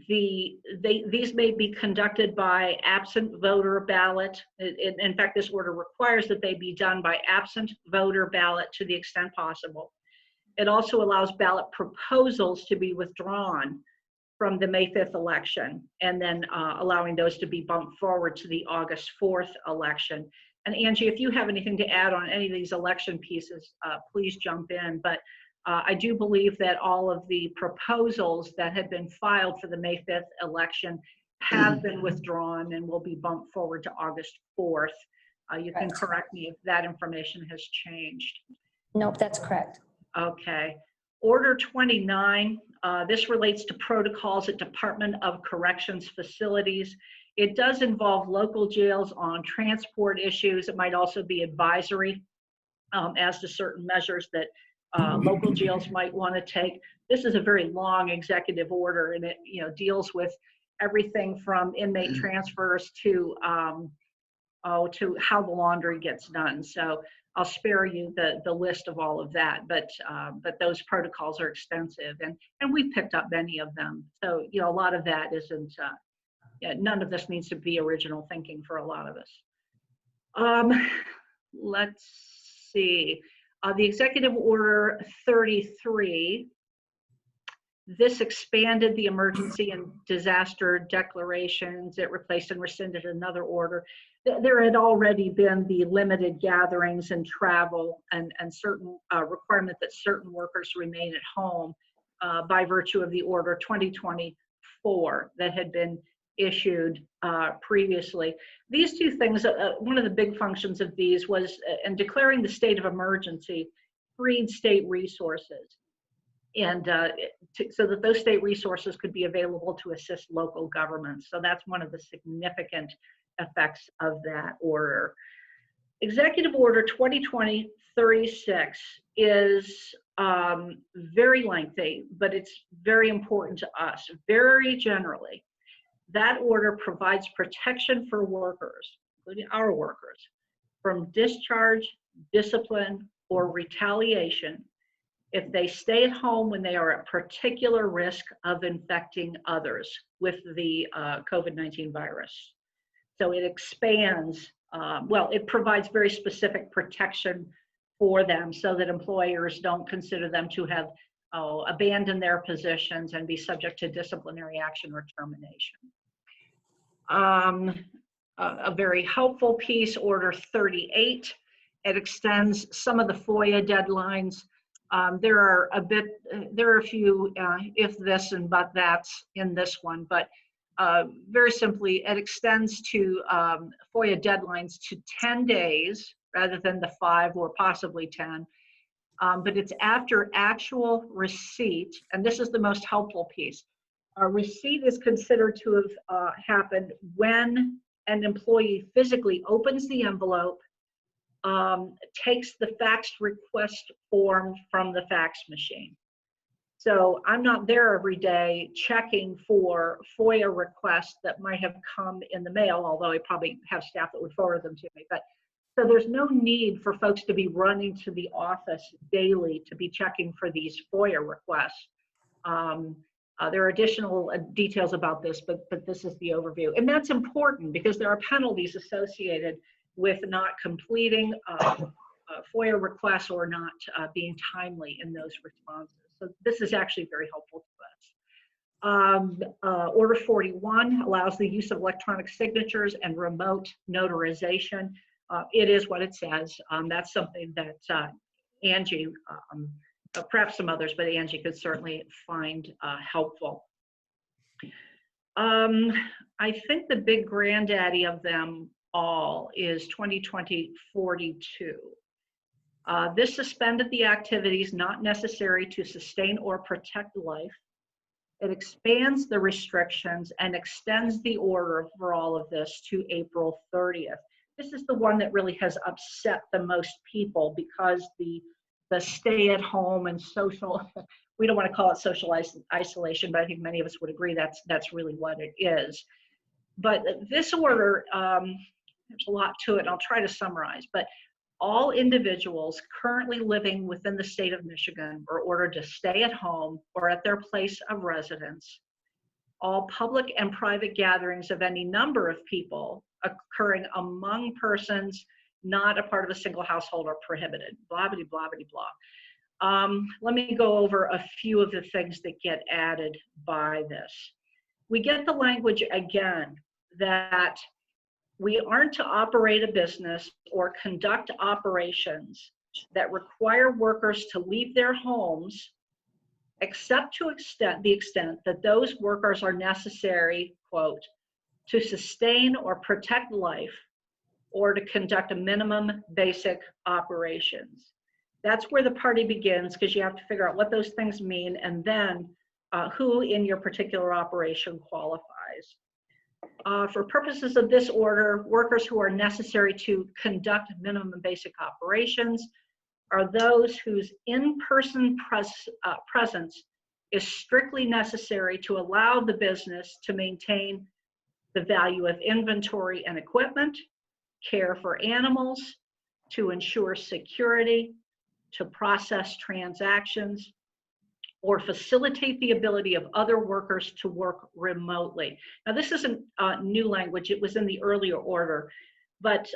Speaker 6: These may be conducted by absent voter ballot. In fact, this order requires that they be done by absent voter ballot to the extent possible. It also allows ballot proposals to be withdrawn from the May 5th election, and then allowing those to be bumped forward to the August 4th election. And Angie, if you have anything to add on any of these election pieces, please jump in. But I do believe that all of the proposals that had been filed for the May 5th election have been withdrawn and will be bumped forward to August 4th. You can correct me if that information has changed.
Speaker 2: Nope, that's correct.
Speaker 6: Okay. Order 29, this relates to protocols at Department of Corrections facilities. It does involve local jails on transport issues. It might also be advisory as to certain measures that local jails might want to take. This is a very long executive order, and it deals with everything from inmate transfers to how the laundry gets done. So I'll spare you the list of all of that, but those protocols are extensive, and we've picked up many of them. So a lot of that isn't. None of this needs to be original thinking for a lot of us. Let's see. The Executive Order 33, this expanded the emergency and disaster declarations. It replaced and rescinded another order. There had already been the limited gatherings and travel and certain requirement that certain workers remain at home by virtue of the Order 2024 that had been issued previously. These two things, one of the big functions of these was, in declaring the state of emergency, freed state resources, and so that those state resources could be available to assist local governments. So that's one of the significant effects of that order. Executive Order 2020-36 is very lengthy, but it's very important to us. Very generally, that order provides protection for workers, including our workers, from discharge, discipline, or retaliation if they stay at home when they are at particular risk of infecting others with the COVID-19 virus. So it expands, well, it provides very specific protection for them so that employers don't consider them to have abandoned their positions and be subject to disciplinary action or termination. A very helpful piece, Order 38. It extends some of the FOIA deadlines. There are a few if this and but that's in this one, but very simply, it extends to FOIA deadlines to 10 days rather than the 5 or possibly 10. But it's after actual receipt, and this is the most helpful piece. A receipt is considered to have happened when an employee physically opens the envelope, takes the faxed request form from the fax machine. So I'm not there every day checking for FOIA requests that might have come in the mail, although I probably have staff that would forward them to me. But so there's no need for folks to be running to the office daily to be checking for these FOIA requests. There are additional details about this, but this is the overview. And that's important because there are penalties associated with not completing FOIA requests or not being timely in those responses. So this is actually very helpful to us. Order 41 allows the use of electronic signatures and remote notarization. It is what it says. That's something that Angie, perhaps some others, but Angie could certainly find helpful. I think the big granddaddy of them all is 2020-42. This suspended the activities not necessary to sustain or protect life. It expands the restrictions and extends the order for all of this to April 30th. This is the one that really has upset the most people because the stay at home and social, we don't want to call it social isolation, but I think many of us would agree that's really what it is. But this order, there's a lot to it, and I'll try to summarize, but all individuals currently living within the state of Michigan are ordered to stay at home or at their place of residence. All public and private gatherings of any number of people occurring among persons not a part of a single household are prohibited, blah, blah, blah, blah, blah. Let me go over a few of the things that get added by this. We get the language again that we aren't to operate a business or conduct operations that require workers to leave their homes except to the extent that those workers are necessary, quote, to sustain or protect life or to conduct a minimum basic operations. That's where the party begins, because you have to figure out what those things mean and then who in your particular operation qualifies. For purposes of this order, workers who are necessary to conduct minimum basic operations are those whose in-person presence is strictly necessary to allow the business to maintain the value of inventory and equipment, care for animals, to ensure security, to process transactions, or facilitate the ability of other workers to work remotely. Now, this isn't new language. It was in the earlier order. But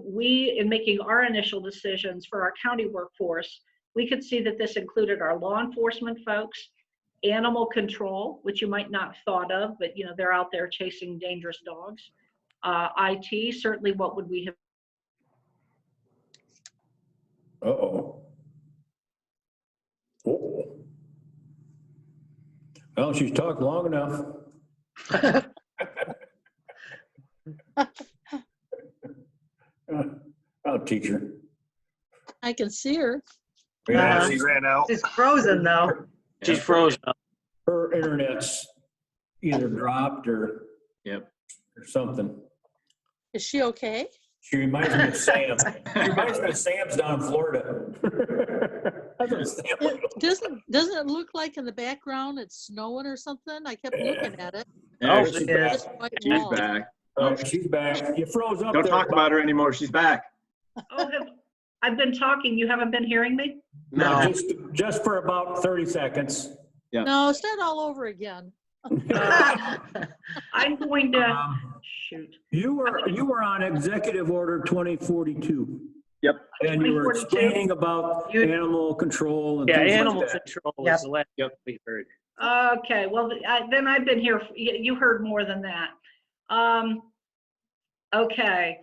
Speaker 6: we, in making our initial decisions for our county workforce, we could see that this included our law enforcement folks, animal control, which you might not have thought of, but you know, they're out there chasing dangerous dogs. IT, certainly what would we have?
Speaker 1: Uh-oh. Uh-oh. Well, she's talked long enough. up, teacher.
Speaker 4: I can see her.
Speaker 1: Yeah,
Speaker 10: She ran out.
Speaker 11: She's frozen though.
Speaker 7: She's frozen up.
Speaker 1: her internet's either dropped or
Speaker 5: Yep.
Speaker 1: something.
Speaker 4: Is she okay?
Speaker 1: She reminds me of Sam. She reminds me of Sam's down in Florida. That's what Sam was.
Speaker 4: Doesn't it look like in the background it's snowing or something? I kept looking at it.
Speaker 5: Yeah,
Speaker 1: Oh,
Speaker 5: she's
Speaker 1: she's
Speaker 5: back.
Speaker 4: Just white
Speaker 5: She's
Speaker 4: wall.
Speaker 5: back.
Speaker 1: Oh, she's back. You froze up
Speaker 5: Don't
Speaker 1: there.
Speaker 5: talk about her anymore. She's back.
Speaker 6: Oh, I've been talking. You haven't been hearing me?
Speaker 1: No,
Speaker 7: No.
Speaker 1: just for about 30 seconds.
Speaker 4: No, start all over again.
Speaker 6: I'm going to, shoot.
Speaker 1: You were on Executive Order 2042.
Speaker 5: Yep.
Speaker 1: And you were
Speaker 6: 2042.
Speaker 1: explaining about animal control and
Speaker 7: Yeah,
Speaker 1: things
Speaker 7: animal
Speaker 1: like that.
Speaker 7: control
Speaker 11: Yep.
Speaker 7: is the last we heard.
Speaker 6: Okay, well, then I've been here, you heard more than that. Okay,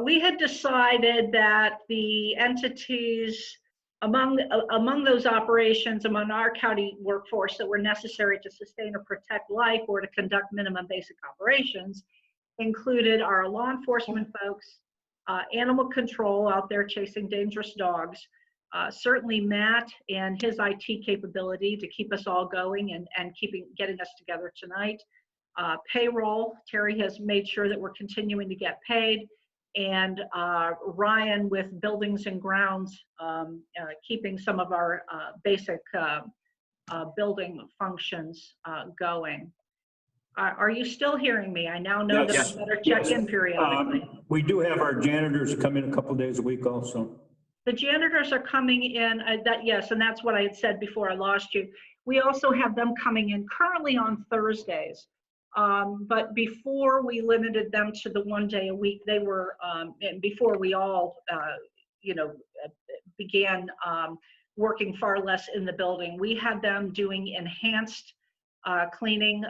Speaker 6: we had decided that the entities among those operations, among our county workforce that were necessary to sustain or protect life or to conduct minimum basic operations included our law enforcement folks, animal control out there chasing dangerous dogs, certainly Matt and his IT capability to keep us all going and getting us together tonight. Payroll, Terry has made sure that we're continuing to get paid, and Ryan with buildings and grounds, keeping some of our basic building functions going. Are you still hearing me? I now know
Speaker 1: Yes.
Speaker 6: that I better check in periodically.
Speaker 1: We do have our janitors come in a couple days a week also.
Speaker 6: The janitors are coming in, yes, and that's what I had said before I lost you. We also have them coming in currently on Thursdays. But before we limited them to the 1 day a week, they were, and before we all, began working far less in the building, we had them doing enhanced cleaning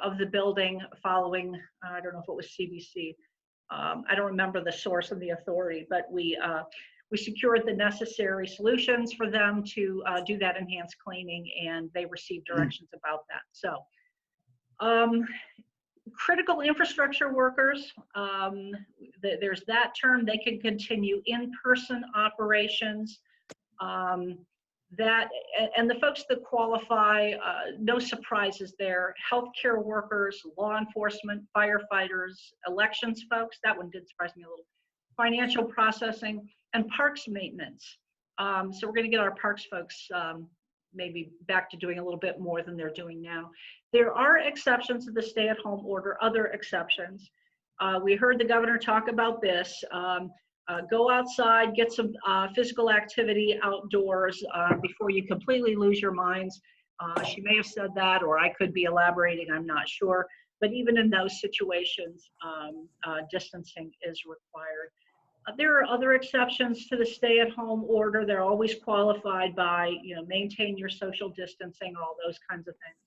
Speaker 6: of the building following, I don't know if it was CBC. I don't remember the source and the authority, but we secured the necessary solutions for them to do that enhanced cleaning, and they received directions about that. So, critical infrastructure workers, there's that term. They can continue in-person operations. And the folks that qualify, no surprises there. Healthcare workers, law enforcement, firefighters, elections folks, that one did surprise me a little. Financial processing, and parks maintenance. So we're going to get our parks folks maybe back to doing a little bit more than they're doing now. There are exceptions to the stay-at-home order, other exceptions. We heard the governor talk about this. Go outside, get some physical activity outdoors before you completely lose your minds. She may have said that, or I could be elaborating, I'm not sure. But even in those situations, distancing is required. There are other exceptions to the stay-at-home order. They're always qualified by, maintain your social distancing or all those kinds of things.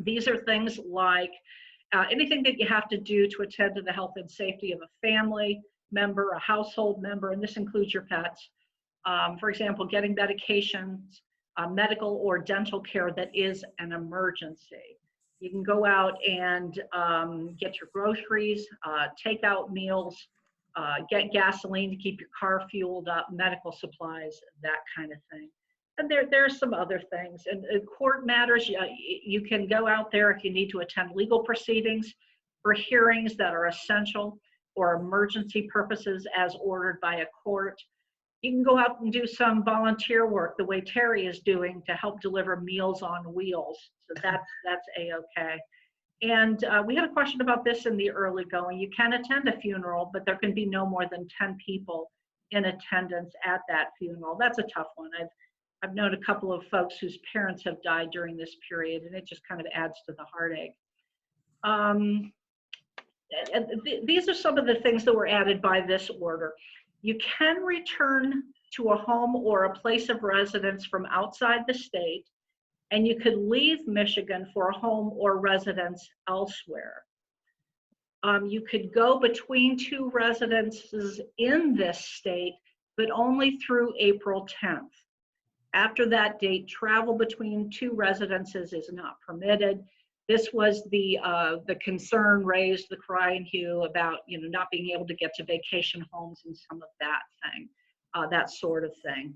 Speaker 6: These are things like anything that you have to do to attend to the health and safety of a family member, a household member, and this includes your pets. For example, getting medications, medical or dental care that is an emergency. You can go out and get your groceries, take out meals, get gasoline to keep your car fueled up, medical supplies, that kind of thing. And there's some other things. And court matters, you can go out there if you need to attend legal proceedings for hearings that are essential or emergency purposes as ordered by a court. You can go out and do some volunteer work the way Terry is doing to help deliver Meals on Wheels. So that's A-okay. And we had a question about this in the early going. You can attend a funeral, but there can be no more than 10 people in attendance at that funeral. That's a tough one. I've known a couple of folks whose parents have died during this period, and it just kind of adds to the heartache. These are some of the things that were added by this order. You can return to a home or a place of residence from outside the state, and you could leave Michigan for a home or residence elsewhere. You could go between two residences in this state, but only through April 10th. After that date, travel between two residences is not permitted. This was the concern raised, the cry and hue about, not being able to get to vacation homes and some of that thing, that sort of thing.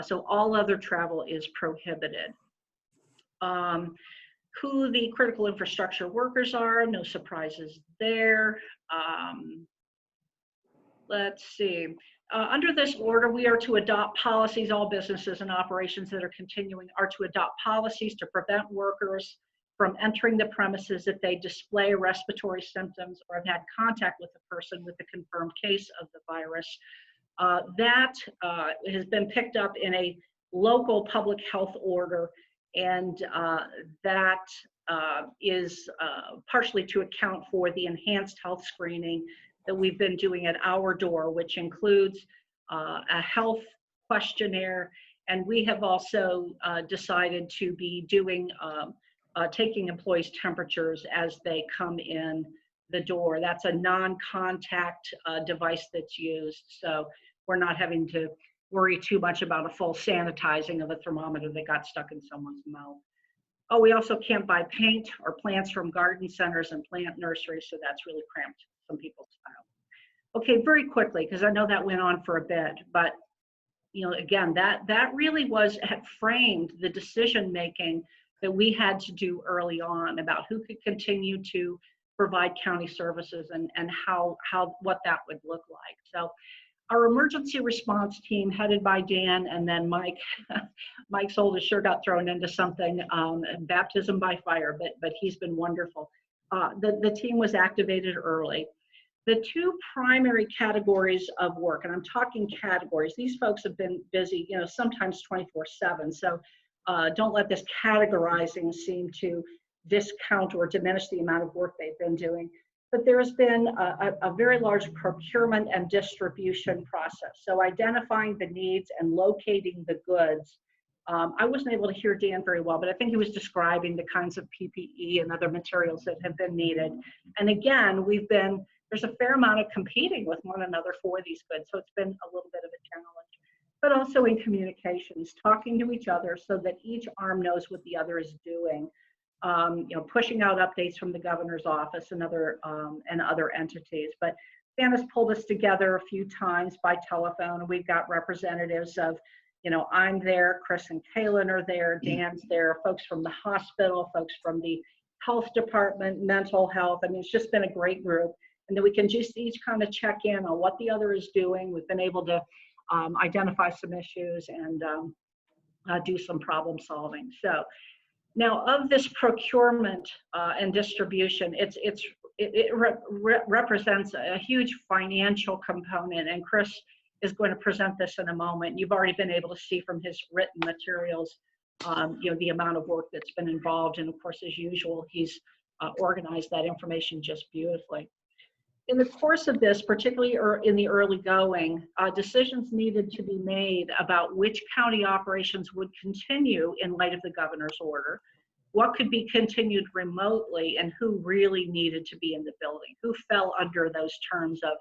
Speaker 6: So all other travel is prohibited. Who the critical infrastructure workers are, no surprises there. Let's see. Under this order, we are to adopt policies. All businesses and operations that are continuing are to adopt policies to prevent workers from entering the premises if they display respiratory symptoms or have had contact with a person with a confirmed case of the virus. That has been picked up in a local public health order, and that is partially to account for the enhanced health screening that we've been doing at our door, which includes a health questionnaire, and we have also decided to be doing taking employees' temperatures as they come in the door. That's a non-contact device that's used, so we're not having to worry too much about a full sanitizing of a thermometer that got stuck in someone's mouth. Oh, we also can't buy paint or plants from garden centers and plant nurseries, so that's really cramped some people's style. Okay, very quickly, because I know that went on for a bit, but again, that really had framed the decision making that we had to do early on about who could continue to provide county services and what that would look like. So our emergency response team, headed by Dan, and then Mike, Mike's oldest sure got thrown into something, baptism by fire, but he's been wonderful. The team was activated early. The two primary categories of work, and I'm talking categories, these folks have been busy, sometimes 24/7, so don't let this categorizing seem to discount or diminish the amount of work they've been doing. But there's been a very large procurement and distribution process. So identifying the needs and locating the goods. I wasn't able to hear Dan very well, but I think he was describing the kinds of PPE and other materials that have been needed. And again, there's a fair amount of competing with one another for these goods. So it's been a little bit of a challenge, but also in communications, talking to each other so that each arm knows what the other is doing. Pushing out updates from the governor's office and other entities. But Dan has pulled us together a few times by telephone, and we've got representatives of, I'm there, Chris and Kaylin are there, Dan's there, folks from the hospital, folks from the health department, mental health. I mean, it's just been a great group. And then we can just each kind of check in on what the other is doing. We've been able to identify some issues and do some problem solving. So now of this procurement and distribution, it represents a huge financial component, and Chris is going to present this in a moment. You've already been able to see from his written materials, the amount of work that's been involved, and of course, as usual, he's organized that information just beautifully. In the course of this, particularly in the early going, decisions needed to be made about which county operations would continue in light of the governor's order, what could be continued remotely, and who really needed to be in the building, who fell under those terms of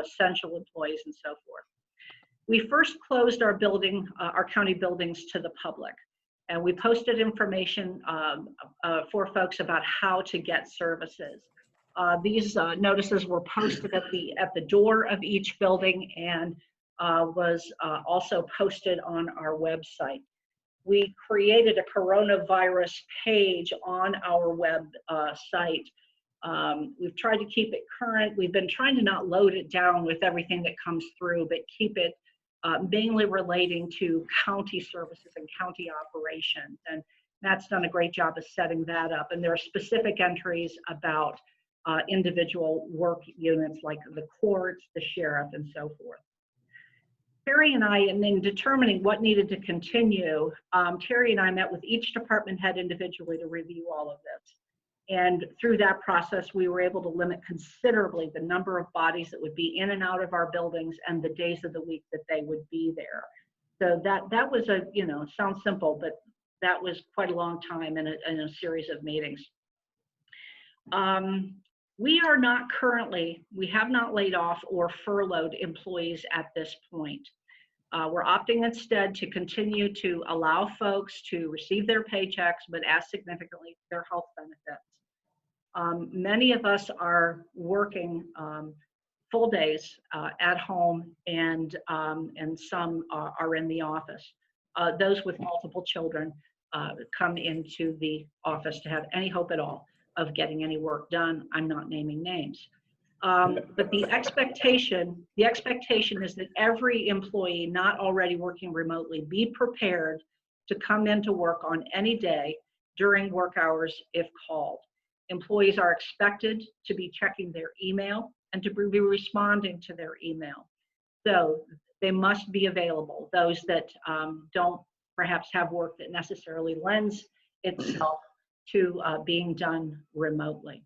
Speaker 6: essential employees and so forth. We first closed our county buildings to the public, and we posted information for folks about how to get services. These notices were posted at the door of each building and was also posted on our website. We created a coronavirus page on our web site. We've tried to keep it current. We've been trying to not load it down with everything that comes through, but keep it mainly relating to county services and county operations. And Matt's done a great job of setting that up. And there are specific entries about individual work units like the courts, the sheriff, and so forth. Terry and I, in determining what needed to continue, Terry and I met with each department head individually to review all of this. And through that process, we were able to limit considerably the number of bodies that would be in and out of our buildings and the days of the week that they would be there. So that was sounds simple, but that was quite a long time in a series of meetings. We have not laid off or furloughed employees at this point. We're opting instead to continue to allow folks to receive their paychecks, but as significantly their health benefits. Many of us are working full days at home, and some are in the office. Those with multiple children come into the office to have any hope at all of getting any work done. I'm not naming names. But the expectation is that every employee not already working remotely be prepared to come into work on any day during work hours if called. Employees are expected to be checking their email and to be responding to their email. So they must be available. Those that don't perhaps have work that necessarily lends itself to being done remotely.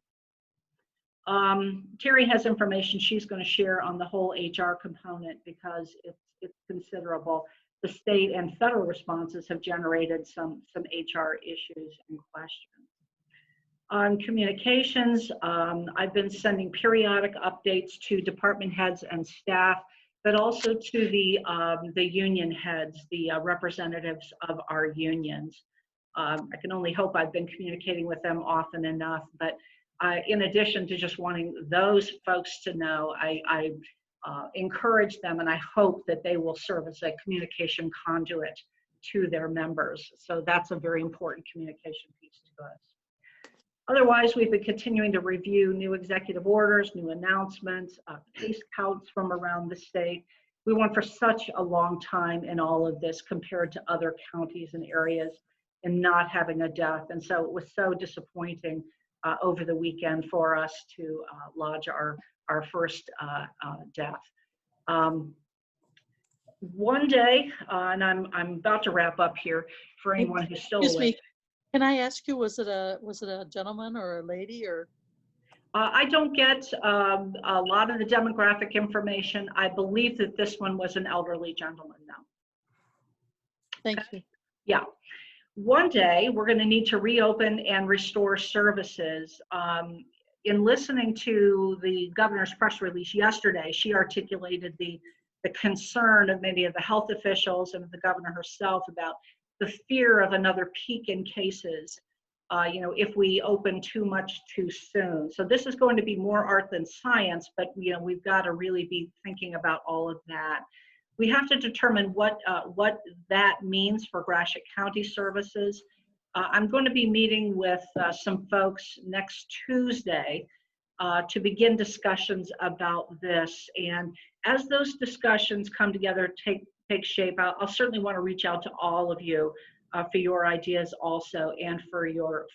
Speaker 6: Terry has information she's going to share on the whole HR component because it's considerable. The state and federal responses have generated some HR issues and questions. On communications, I've been sending periodic updates to department heads and staff, but also to the union heads, the representatives of our unions. I can only hope I've been communicating with them often enough, but in addition to just wanting those folks to know, I encourage them and I hope that they will serve as a communication conduit to their members. So that's a very important communication piece to us. Otherwise, we've been continuing to review new executive orders, new announcements, case counts from around the state. We went for such a long time in all of this compared to other counties and areas and not having a death. And so it was so disappointing over the weekend for us to lodge our first death. One day, and I'm about to wrap up here for anyone who's still
Speaker 4: Excuse
Speaker 6: awake.
Speaker 4: me. Can I ask you, was it a gentleman or a lady or?
Speaker 6: I don't get a lot of the demographic information. I believe that this one was an elderly gentleman now.
Speaker 4: Thank you.
Speaker 6: Yeah. One day, we're going to need to reopen and restore services. In listening to the governor's press release yesterday, she articulated the concern of many of the health officials and of the governor herself about the fear of another peak in cases, if we open too much too soon. So this is going to be more art than science, but we've got to really be thinking about all of that. We have to determine what that means for Gratiot County services. I'm going to be meeting with some folks next Tuesday to begin discussions about this. And as those discussions come together, take shape, I'll certainly want to reach out to all of you for your ideas also and for your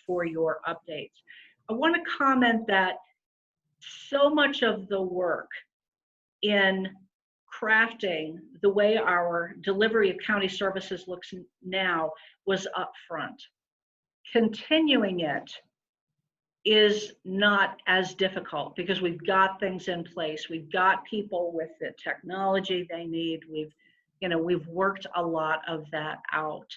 Speaker 6: updates. I want to comment that so much of the work in crafting the way our delivery of county services looks now was up front. Continuing it is not as difficult because we've got things in place. We've got people with the technology they need. We've worked a lot of that out.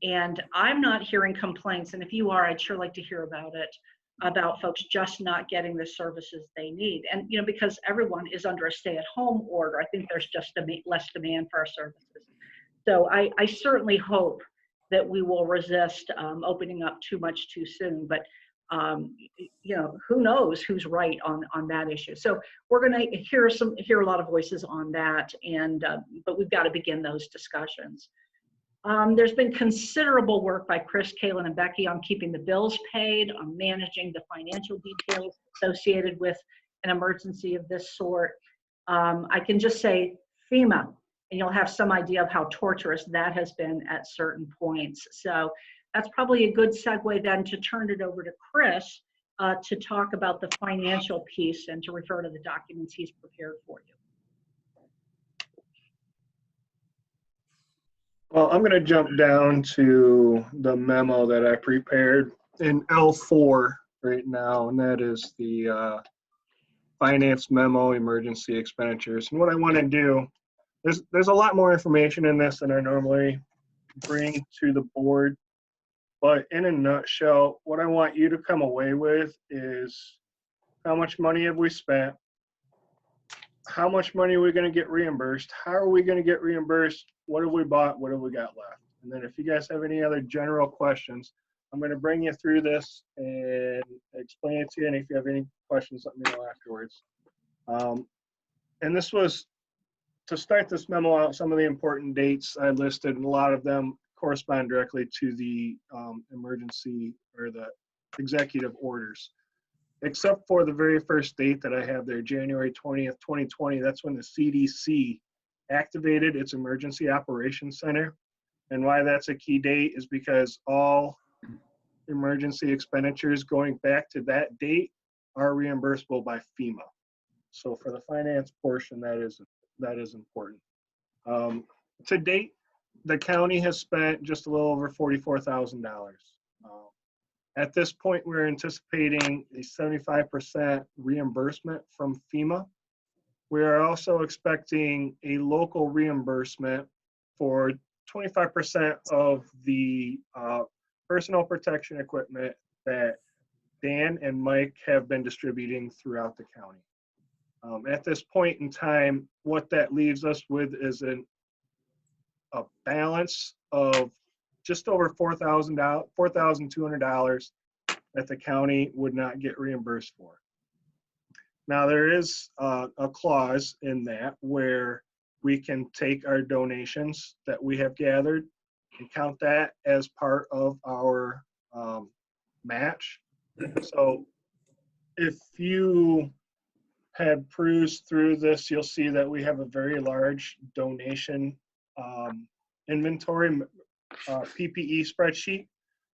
Speaker 6: And I'm not hearing complaints, and if you are, I'd sure like to hear about it, about folks just not getting the services they need. And because everyone is under a stay-at-home order, I think there's just less demand for our services. So I certainly hope that we will resist opening up too much too soon, but who knows who's right on that issue. So we're going to hear a lot of voices on that, and but we've got to begin those discussions. There's been considerable work by Chris, Kaylin, and Becky on keeping the bills paid, on managing the financial details associated with an emergency of this sort. I can just say FEMA, and you'll have some idea of how torturous that has been at certain points. So that's probably a good segue then to turn it over to Chris to talk about the financial piece and to refer to the documents he's prepared for you.
Speaker 9: Well, I'm going to jump down to the memo that I prepared in L4 right now, and that is the finance memo, emergency expenditures. And what I want to do, there's a lot more information in this than I normally bring to the board, but in a nutshell, what I want you to come away with is how much money have we spent, how much money are we going to get reimbursed, how are we going to get reimbursed, what have we bought, what have we got left. And then if you guys have any other general questions,
Speaker 10: I'm going to bring you through this and explain it to you. And if you have any questions, let me know afterwards. And this was to start this memo out, some of the important dates I listed, and a lot of them correspond directly to the emergency or the executive orders, except for the very first date that I have there, January 20th, 2020. That's when the CDC activated its Emergency Operations Center. And why that's a key date is because all emergency expenditures going back to that date are reimbursable by FEMA. So for the finance portion, that is important. To date, the county has spent just a little over $44,000. At this point, we're anticipating a 75% reimbursement from FEMA. We are also expecting a local reimbursement for 25% of the personal protection equipment that Dan and Mike have been distributing throughout the county. At this point in time, what that leaves us with is a balance of just over $4,200 that the county would not get reimbursed for. Now, there is a clause in that where we can take our donations that we have gathered and count that as part of our match. So if you had perused through this, you'll see that we have a very large donation inventory PPE spreadsheet.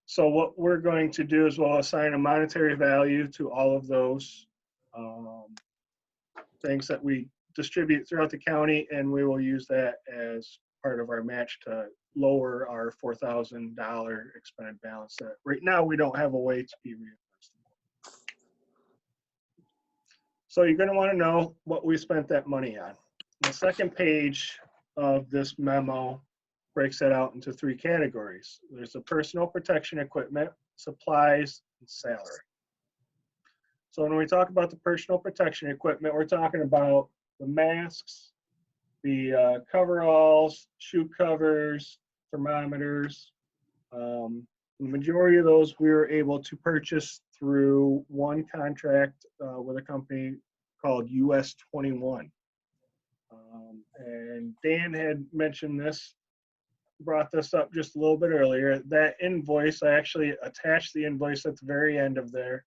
Speaker 10: So what we're going to do is we'll assign a monetary value to all of those things that we distribute throughout the county, and we will use that as part of our match to lower our $4,000 expended balance that right now we don't have a way to be reimbursed. So you're going to want to know what we spent that money on. The second page of this memo breaks that out into three categories. There's the personal protection equipment, supplies, and salary. So when we talk about the personal protection equipment, we're talking about the masks, the coveralls, shoe covers, thermometers. The majority of those we were able to purchase through one contract with a company called US 21. And Dan had mentioned this, brought this up just a little bit earlier. That invoice, I actually attached the invoice at the very end of there.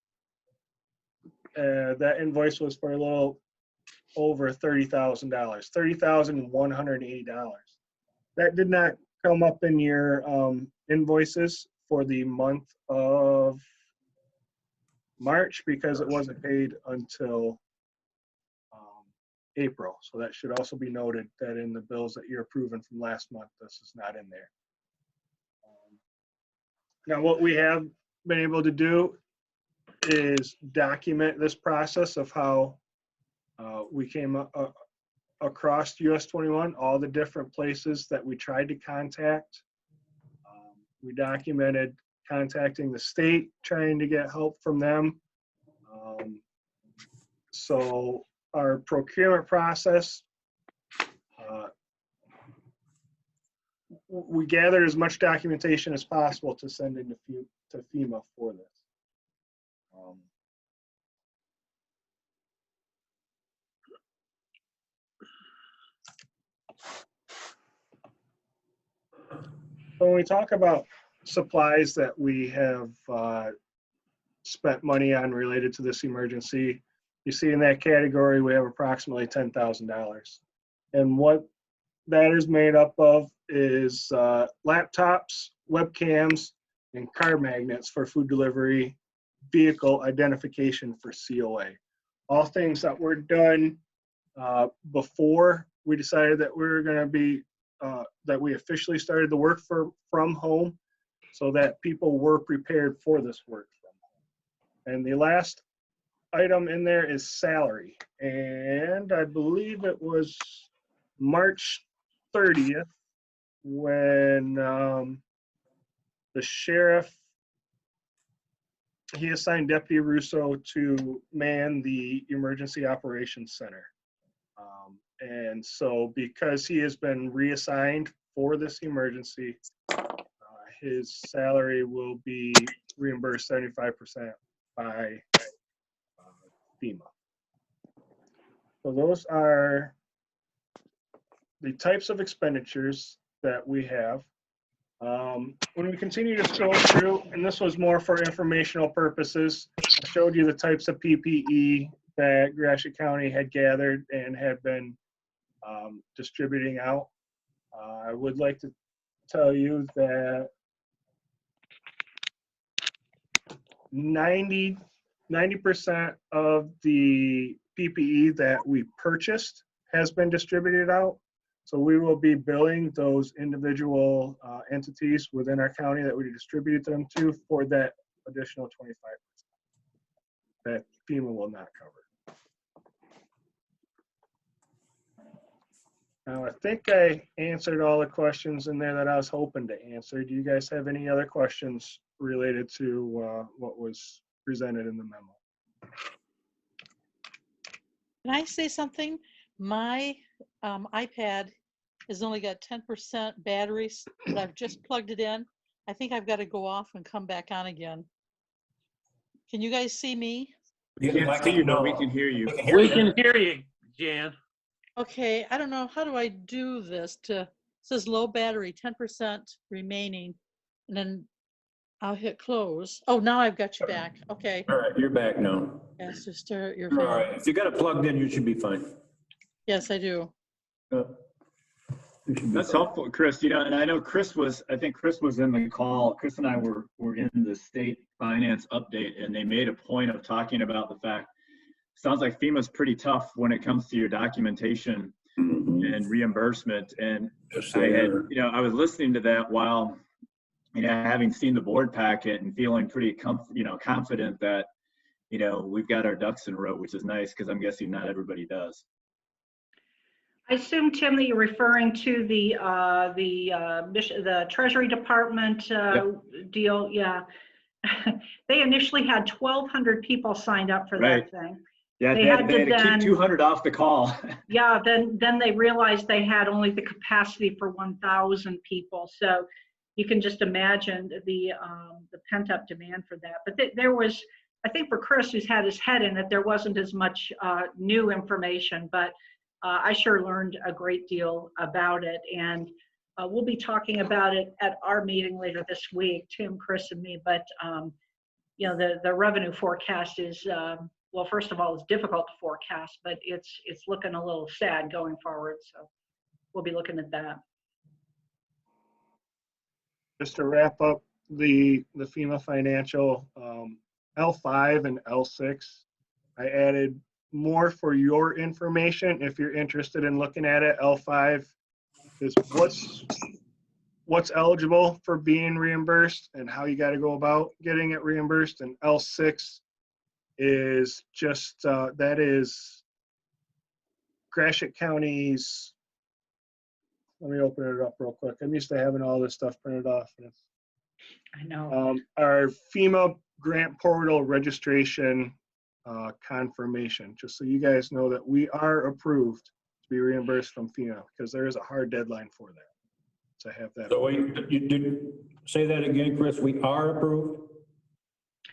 Speaker 10: That invoice was for a little over $30,000, $30,180. That did not come up in your invoices for the month of March because it wasn't paid until April. So that should also be noted that in the bills that you're approving from last month, this is not in there. Now, what we have been able to do is document this process of how we came across US 21, all the different places that we tried to contact. We documented contacting the state, trying to get help from them. So our procurement process, we gathered as much documentation as possible to send into to FEMA for this. So when we talk about supplies that we have spent money on related to this emergency, you see in that category we have approximately $10,000. And what that is made up of is laptops, webcams, and car magnets for food delivery, vehicle identification for COA. All things that were done before we decided that we were going to be, that we officially started the work from home, so that people were prepared for this work from home. And the last item in there is salary. And I believe it was March 30th when the sheriff, he assigned Deputy Russo to man the Emergency Operations Center. And so because he has been reassigned for this emergency, his salary will be reimbursed 75% by FEMA. So those are the types of expenditures that we have. When we continue to scroll through, and this was more for informational purposes, I showed you the types of PPE that Gratiot County had gathered and had been distributing out. I would like to tell you that 90% of the PPE that we purchased has been distributed out. So we will be billing those individual entities within our county that we distributed them to for that additional 25% that FEMA will not cover. Now, I think I answered all the questions in there that I was hoping to answer. Do you guys have any other questions related to what was presented in the memo?
Speaker 4: Can I say something? My iPad has only got 10% batteries, but I've just plugged it in. I think I've got to go off and come back on again. Can you guys see me?
Speaker 5: We can't see you, but we can hear you.
Speaker 7: We can hear you, Jan.
Speaker 4: Okay, I don't know, how do I do this it says low battery, 10% remaining, and then I'll hit close. Oh, now I've got you back. Okay.
Speaker 1: All right, you're back now.
Speaker 4: Yes, to start your
Speaker 1: All
Speaker 4: video.
Speaker 1: right, if you got it plugged in, you should be fine.
Speaker 4: Yes, I do.
Speaker 1: You should be
Speaker 5: That's
Speaker 1: fine.
Speaker 5: helpful, Chris. You know, and I know I think Chris was in the call. Chris and I were in the state finance update, and they made a point of talking about the fact, sounds like FEMA's pretty tough when it comes to your documentation and reimbursement. And
Speaker 1: Yes,
Speaker 5: I
Speaker 1: they
Speaker 5: had,
Speaker 1: are.
Speaker 5: I was listening to that while, having seen the board packet and feeling pretty confident that, we've got our ducks in a row, which is nice because I'm guessing not everybody does.
Speaker 6: I assume, Tim, that you're referring to the Treasury Department deal. Yeah. They initially had 1,200 people signed up for
Speaker 5: Right.
Speaker 6: that thing.
Speaker 5: Yeah,
Speaker 6: They
Speaker 5: they
Speaker 6: had
Speaker 5: had
Speaker 6: to
Speaker 5: to
Speaker 6: then-
Speaker 5: keep 200 off the call.
Speaker 6: Yeah, then they realized they had only the capacity for 1,000 people. So you can just imagine the pent-up demand for that. But there was, I think for Chris, who's had his head in it, there wasn't as much new information, but I sure learned a great deal about it. And we'll be talking about it at our meeting later this week, Tim, Chris, and me. But the revenue forecast is, well, first of all, it's difficult to forecast, but it's looking a little sad going forward. So we'll be looking at that.
Speaker 10: Just to wrap up the FEMA financial, L5 and L6, I added more for your information if you're interested in looking at it. L5 is what's eligible for being reimbursed and how you got to go about getting it reimbursed, and L6 is just that is Gratiot County's. Let me open it up real quick. I'm used to having all this stuff printed off. And it's,
Speaker 6: I know.
Speaker 10: our FEMA grant portal registration confirmation, just so you guys know that we are approved to be reimbursed from FEMA, because there is a hard deadline for that. So I have that.
Speaker 1: So you did say that again, Chris? We are approved?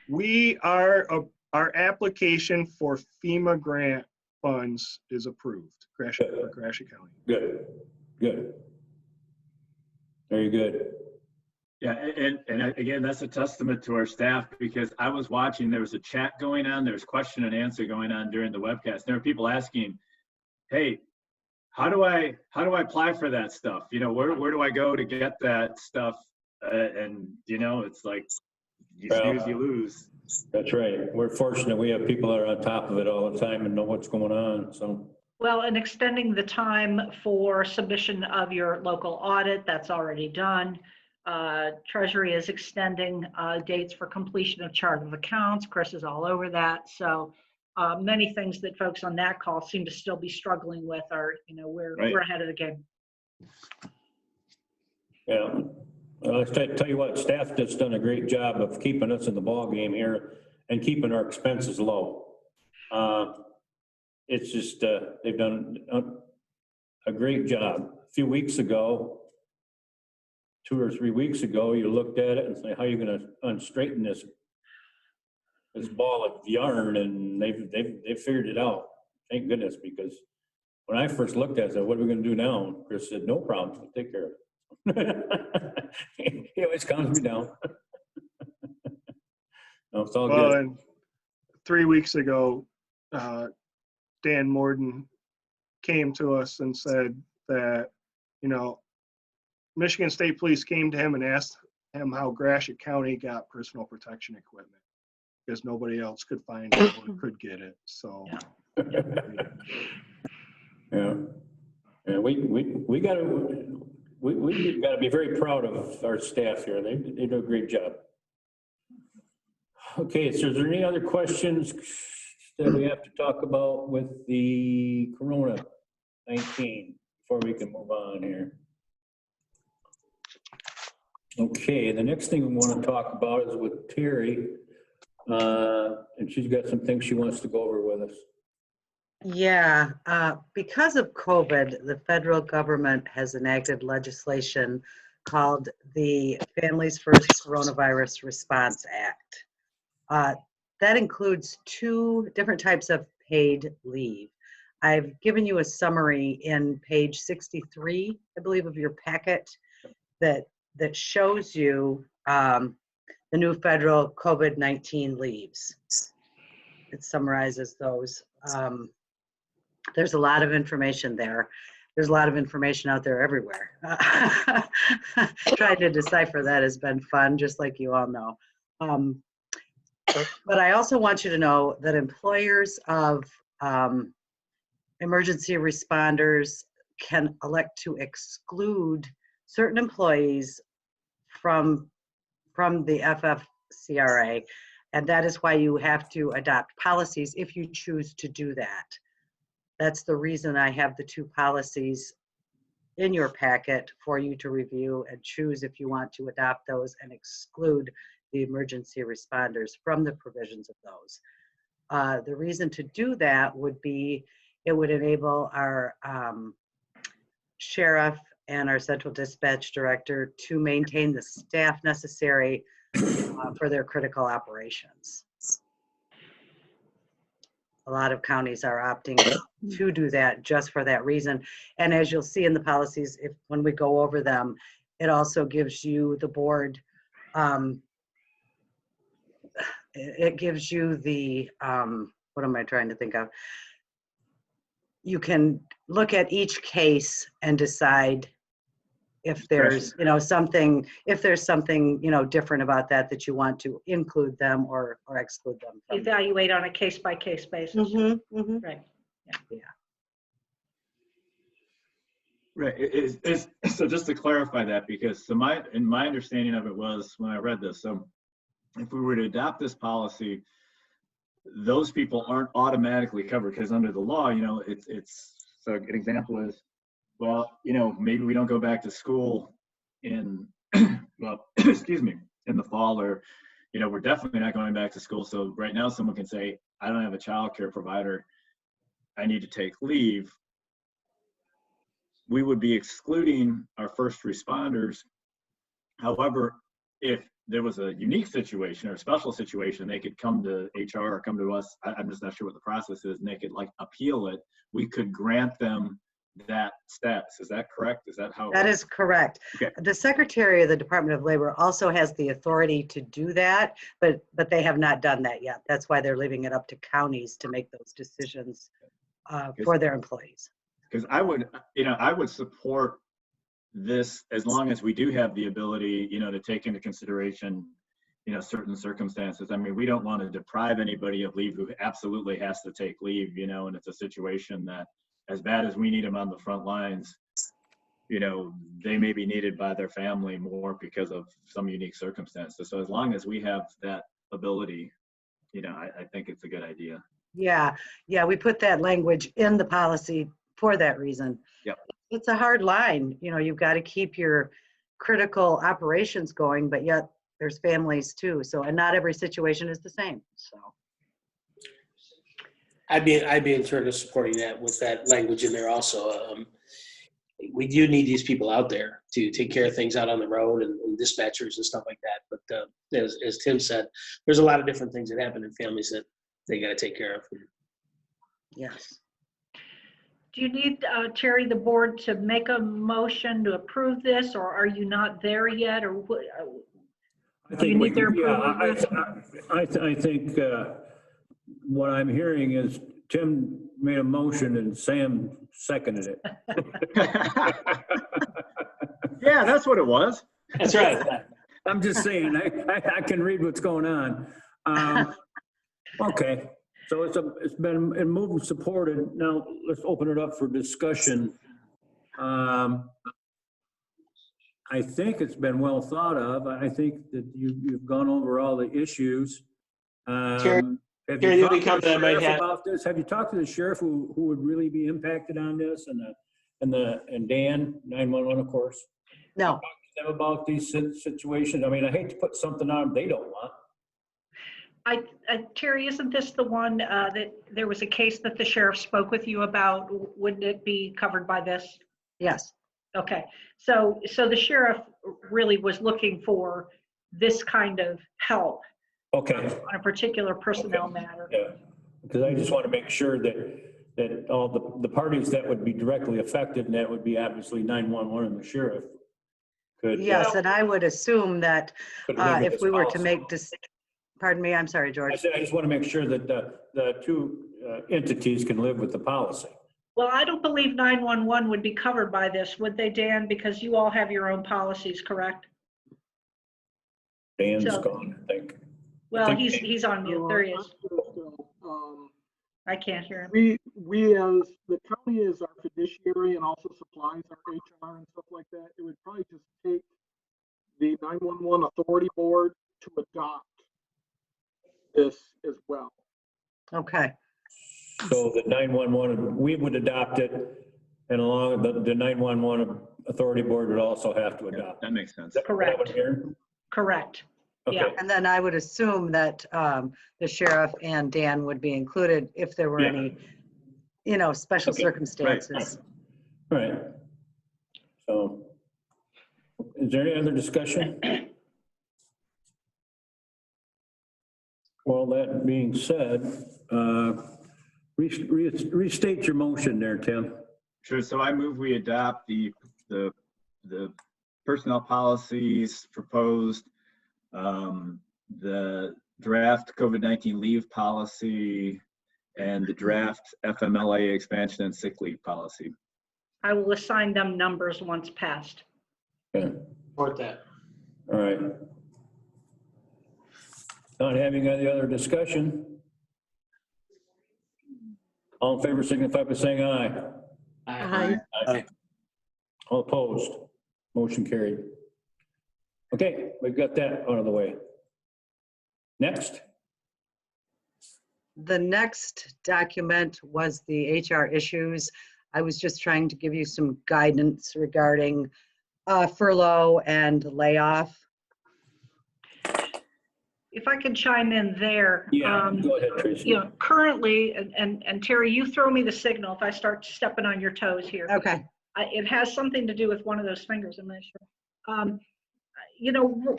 Speaker 10: We are, our application for FEMA grant funds is approved, for Gratiot County.
Speaker 1: Good. Very good.
Speaker 5: Yeah, and again, that's a testament to our staff, because I was watching, there was a chat going on, there was question and answer going on during the webcast. There were people asking, hey, how do I apply for that stuff? Where do I go to get that stuff? And it's like, you snooze, you lose.
Speaker 1: That's right. We're fortunate we have people that are on top of it all the time and know what's going on, so.
Speaker 6: Well, and extending the time for submission of your local audit, that's already done. Treasury is extending dates for completion of chart of accounts. Chris is all over that. So many things that folks on that call seem to still be struggling with are, we're ahead of the game.
Speaker 1: Yeah. Well, I tell you what, staff just done a great job of keeping us in the ball game here and keeping our expenses low. It's just, they've done a great job. A few weeks ago, 2 or 3 weeks ago, you looked at it and say, how are you gonna unstraighten this ball of yarn? And they've figured it out. Thank goodness, because when I first looked at it, I said, what are we gonna do now? And Chris said, no problem, we'll take care of it. He always calms me down. No, it's all
Speaker 10: Well,
Speaker 1: good.
Speaker 10: and 3 weeks ago, Dan Morden came to us and said that, you know, Michigan State Police came to him and asked him how Gratiot County got personal protection equipment because nobody else could find it or could get it. So,
Speaker 1: Yeah, yeah, we gotta be very proud of our staff here. They do a great job. Okay, so is there any other questions that we have to talk about with the Corona-19 before we can move on here? Okay, the next thing we want to talk about is with Terry, and she's got some things she wants to go over with us.
Speaker 11: Yeah, because of COVID, the federal government has enacted legislation called the Families First Coronavirus Response Act. That includes 2 different types of paid leave. I've given you a summary in page 63, I believe, of your packet that shows you the new federal COVID-19 leaves. It summarizes those. There's a lot of information there. There's a lot of information out there everywhere. Trying to decipher that has been fun, just like you all know. But I also want you to know that employers of emergency responders can elect to exclude certain employees from the FFCRA, and that is why you have to adopt policies if you choose to do that. That's the reason I have the 2 policies in your packet for you to review and choose if you want to adopt those and exclude the emergency responders from the provisions of those. The reason to do that would be it would enable our sheriff and our central dispatch director to maintain the staff necessary for their critical operations. A lot of counties are opting to do that just for that reason. And as you'll see in the policies, when we go over them, it also gives you, the board, it gives you the, what am I trying to think of? You can look at each case and decide if there's, something, different about that you want to include them or exclude them from.
Speaker 6: Evaluate on a case-by-case basis. Right.
Speaker 11: Yeah.
Speaker 5: Right. So just to clarify that, because my understanding of it was when I read this, so if we were to adopt this policy, those people aren't automatically covered because under the law, it's so an example is, well, maybe we don't go back to school in, well, excuse me, in the fall, or, we're definitely not going back to school. So right now someone can say, I don't have a childcare provider, I need to take leave. We would be excluding our first responders. However, if there was a unique situation or a special situation, they could come to HR or come to us. I'm just not sure what the process is, and they could appeal it. We could grant them that status. Is that correct? Is that how?
Speaker 11: That is correct.
Speaker 5: Okay.
Speaker 11: The Secretary of the Department of Labor also has the authority to do that, but they have not done that yet. That's why they're leaving it up to counties to make those decisions for their employees.
Speaker 5: Because I would support this as long as we do have the ability, to take into consideration, certain circumstances. I mean, we don't want to deprive anybody of leave who absolutely has to take leave, and it's a situation that, as bad as we need them on the front lines, they may be needed by their family more because of some unique circumstances. So as long as we have that ability, I think it's a good idea.
Speaker 11: Yeah, we put that language in the policy for that reason.
Speaker 5: Yep.
Speaker 11: It's a hard line. You've got to keep your critical operations going, but yet there's families too. So, and not every situation is the same. So.
Speaker 3: I'd be in turn of supporting that with that language in there also. we do need these people out there to take care of things out on the road and dispatchers and stuff like that. But as Tim said, there's a lot of different things that happen in families that they got to take care of.
Speaker 11: Yes.
Speaker 6: Do you need, Terry, the board to make a motion to approve this, or are you not there yet, or what? Do you need their approval of this?
Speaker 1: I think what I'm hearing is Tim made a motion and Sam seconded it.
Speaker 5: Yeah, that's what it was.
Speaker 3: That's right.
Speaker 1: I'm just saying, I can read what's going on. Okay, so it's been moved and supported. Now let's open it up for discussion. I think it's been well thought of. I think that you've gone over all the issues.
Speaker 3: Terry,
Speaker 1: Have
Speaker 3: Terry,
Speaker 1: you
Speaker 3: the only
Speaker 1: talked to the
Speaker 3: comment I might
Speaker 1: sheriff
Speaker 3: have-
Speaker 1: about this? Have you talked to the sheriff who would really be impacted on this, and Dan, 911, of course?
Speaker 11: No,
Speaker 1: Talk to them about these situations. I mean, I hate to put something on them they don't want.
Speaker 6: Terry, isn't this the one that there was a case that the sheriff spoke with you about? Wouldn't it be covered by this?
Speaker 11: yes,
Speaker 6: Okay, so the sheriff really was looking for this kind of help
Speaker 1: Okay.
Speaker 6: on a particular personnel matter.
Speaker 1: Yeah, because I just want to make sure that all the parties that would be directly affected, and that would be obviously 911 and the sheriff, could.
Speaker 11: yes, and I would assume that
Speaker 1: could live with
Speaker 11: if
Speaker 1: this
Speaker 11: we were to
Speaker 1: policy.
Speaker 11: make pardon me, I'm sorry,
Speaker 1: I
Speaker 11: George.
Speaker 1: said, I just want to make sure that the two entities can live with the policy.
Speaker 6: Well, I don't believe 911 would be covered by this, would they, Dan? Because you all have your own policies, correct?
Speaker 1: Dan's
Speaker 6: So-
Speaker 1: gone, I think.
Speaker 6: Well,
Speaker 1: think-
Speaker 6: he's on mute. There he is.
Speaker 9: So,
Speaker 6: I can't hear him.
Speaker 9: we as the county is our fiduciary and also supplies our HR and stuff like that. It would probably just take the 911 authority board to adopt this as well.
Speaker 11: Okay,
Speaker 1: So the 911, we would adopt it, and along the 911 authority board would also have to adopt.
Speaker 5: That makes sense.
Speaker 1: Is that what
Speaker 6: Correct.
Speaker 1: I'm hearing?
Speaker 6: Correct. Yeah.
Speaker 1: Okay.
Speaker 11: and then I would assume that the sheriff and Dan would be included if there were
Speaker 1: Yeah.
Speaker 11: any, special
Speaker 1: Okay,
Speaker 11: circumstances.
Speaker 1: All right. So, is there any other discussion? Well, that being said, restate your motion there, Tim.
Speaker 5: Sure, so I move we adopt the personnel policies proposed, the draft COVID-19 leave policy, and the draft FMLA expansion and sick leave policy.
Speaker 6: I will assign them numbers once passed.
Speaker 1: Okay.
Speaker 3: Support that.
Speaker 1: All right. Not having any other discussion. All in favor signify by saying aye.
Speaker 4: Aye.
Speaker 1: Aye. All opposed? Motion carried. Okay, we've got that out of the way. Next.
Speaker 11: The next document was the HR issues. I was just trying to give you some guidance regarding furlough and layoff.
Speaker 6: If I could chime in there.
Speaker 1: Yeah, go ahead, Tracy.
Speaker 6: Currently, and Terry, you throw me the signal if I start stepping on your toes here.
Speaker 11: Okay,
Speaker 6: It has something to do with one of those fingers, I'm not sure.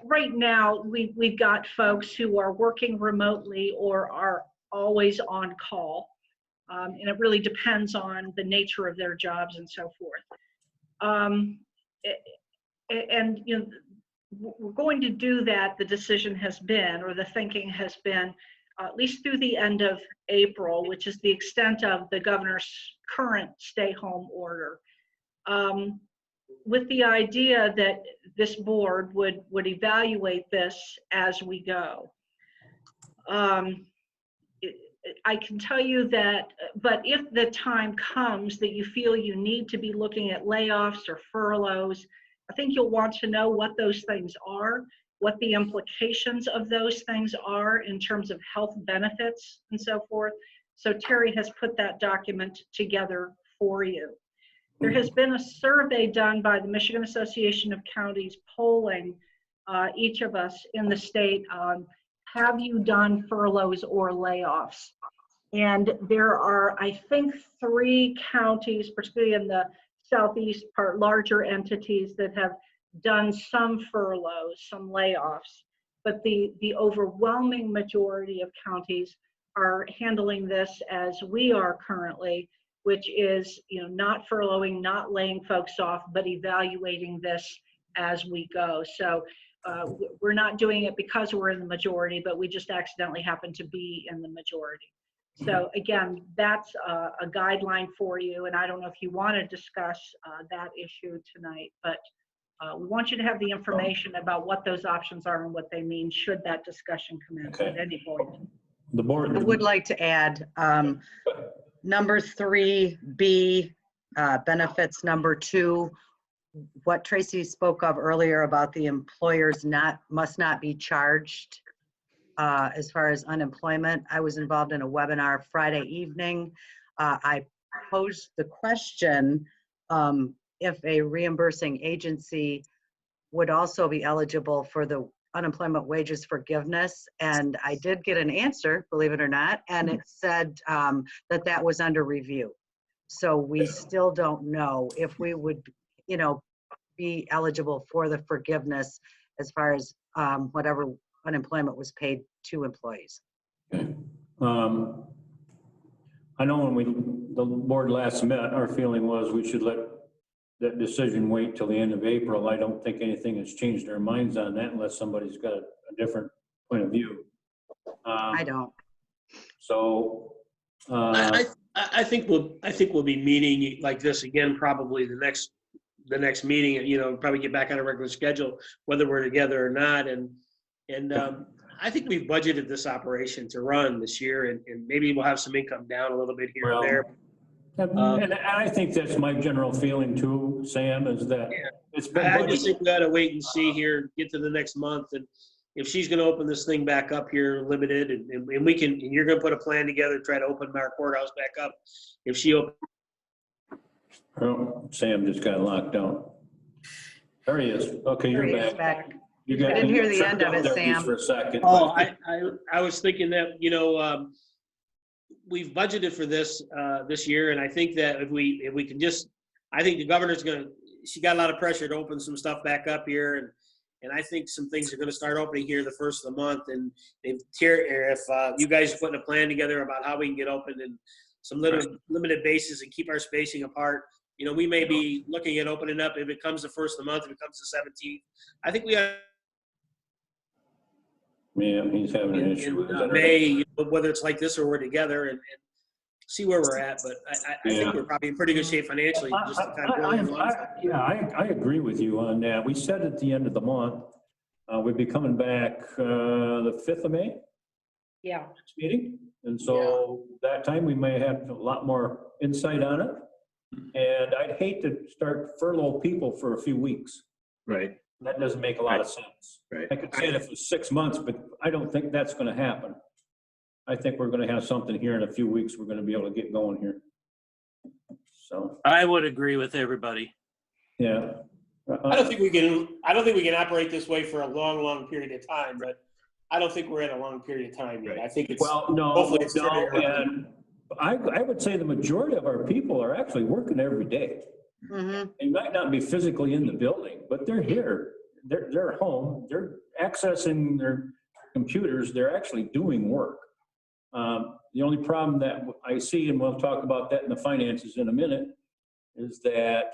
Speaker 6: Right now, we've got folks who are working remotely or are always on call. And it really depends on the nature of their jobs and so forth. We're going to do that. The decision has been, or the thinking has been, at least through the end of April, which is the extent of the governor's current stay-home order, with the idea that this board would evaluate this as we go. I can tell you that, but if the time comes that you feel you need to be looking at layoffs or furloughs, I think you'll want to know what those things are, what the implications of those things are in terms of health benefits and so forth. So Terry has put that document together for you. There has been a survey done by the Michigan Association of Counties polling each of us in the state on, have you done furloughs or layoffs? And there are, I think, 3 counties, particularly in the southeast part, larger entities that have done some furloughs, some layoffs, but the overwhelming majority of counties are handling this as we are currently, which is, not furloughing, not laying folks off, but evaluating this as we go. So we're not doing it because we're in the majority, but we just accidentally happen to be in the majority. So again, that's a guideline for you. And I don't know if you want to discuss that issue tonight, but we want you to have the information about what those options are and what they mean should that discussion commence at any point.
Speaker 1: The board.
Speaker 11: I would like to add, number 3B, benefits number 2, what Tracy spoke of earlier about the employers must not be charged as far as unemployment. I was involved in a webinar Friday evening. I posed the question if a reimbursing agency would also be eligible for the unemployment wages forgiveness, and I did get an answer, believe it or not, and it said that was under review. So we still don't know if we would, be eligible for the forgiveness as far as whatever unemployment was paid to employees.
Speaker 1: Okay. I know when the board last met, our feeling was we should let that decision wait till the end of April. I don't think anything has changed their minds on that unless somebody's got a different point of view.
Speaker 11: I don't.
Speaker 1: So.
Speaker 3: I think we'll be meeting like this again, probably the next meeting, probably get back on a regular schedule, whether we're together or not. And I think we've budgeted this operation to run this year, and maybe we'll have some income down a little bit here and there.
Speaker 1: And I think that's my general feeling too, Sam, is that it's been.
Speaker 3: I just think we got to wait and see here, get to the next month, and if she's going to open this thing back up here, limited, and we can, and you're going to put a plan together, try to open our courthouse back up. If she opens.
Speaker 1: Oh, Sam just got locked down. There he is. Okay, you're back.
Speaker 11: I didn't hear the end of it, Sam.
Speaker 1: For a second.
Speaker 3: Oh, I was thinking that, we've budgeted for this this year, and I think that if we can just, I think the governor's she got a lot of pressure to open some stuff back up here, and I think some things are going to start opening here the first of the month, and if you guys are putting a plan together about how we can get open in some limited basis and keep our spacing apart, we may be looking at opening up if it comes the first of the month, if it comes the 17th. I think we have.
Speaker 1: Yeah, he's having an issue with his
Speaker 3: May, whether it's like this or we're together, and see where we're at. But I think we're probably in pretty good shape financially. Just to kind of
Speaker 1: I agree with you on that. We said at the end of the month, we'd be coming back the 5th of May.
Speaker 6: Yeah.
Speaker 1: Next meeting. And so that time we may have a lot more insight on it. And I'd hate to start furlough people for a few weeks.
Speaker 5: Right.
Speaker 1: That doesn't make a lot of sense.
Speaker 5: Right.
Speaker 1: I could say it for 6 months, but I don't think that's going to happen. I think we're going to have something here in a few weeks. We're going to be able to get going here. So
Speaker 7: I would agree with everybody.
Speaker 1: yeah.
Speaker 3: I don't think we can operate this way for a long period of time. But I don't think we're at a long period of time yet. I think it's hopefully it's
Speaker 1: and I would say the majority of our people are actually working every day.
Speaker 11: Mm-hmm.
Speaker 1: They might not be physically in the building, but they're here. They're at home. They're accessing their computers. They're actually doing work. The only problem that I see, and we'll talk about that in the finances in a minute, is that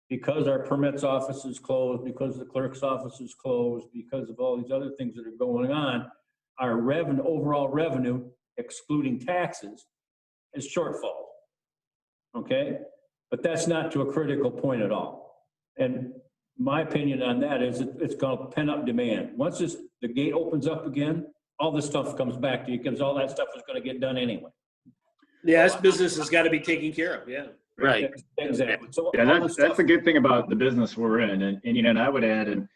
Speaker 1: because our permits office is closed, because the clerk's office is closed, because of all these other things that are going on, our overall revenue, excluding taxes, is shortfall. Okay? But that's not to a critical point at all. And my opinion on that is it's going to pent up demand. Once the gate opens up again, all this stuff comes back to you because all that stuff is going to get done anyway.
Speaker 3: Yeah, this business has got to be taken care of. Yeah.
Speaker 7: Right.
Speaker 1: Exactly. So
Speaker 5: Yeah, that's a good thing about the business we're in. And I would add, and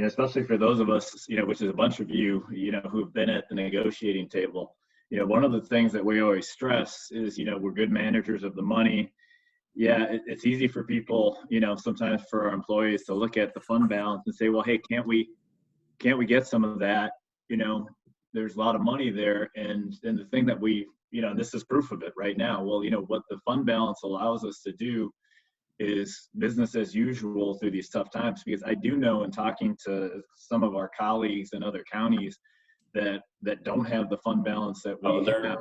Speaker 5: especially for those of us, which is a bunch of you, who've been at the negotiating table, one of the things that we always stress is, we're good managers of the money. Yeah, it's easy for people, sometimes for our employees to look at the fund balance and say, well, hey, can't we get some of that? There's a lot of money there. And the thing that this is proof of it right now. Well, what the fund balance allows us to do is business as usual through these tough times, because I do know in talking to some of our colleagues in other counties that don't have the fund balance that we have.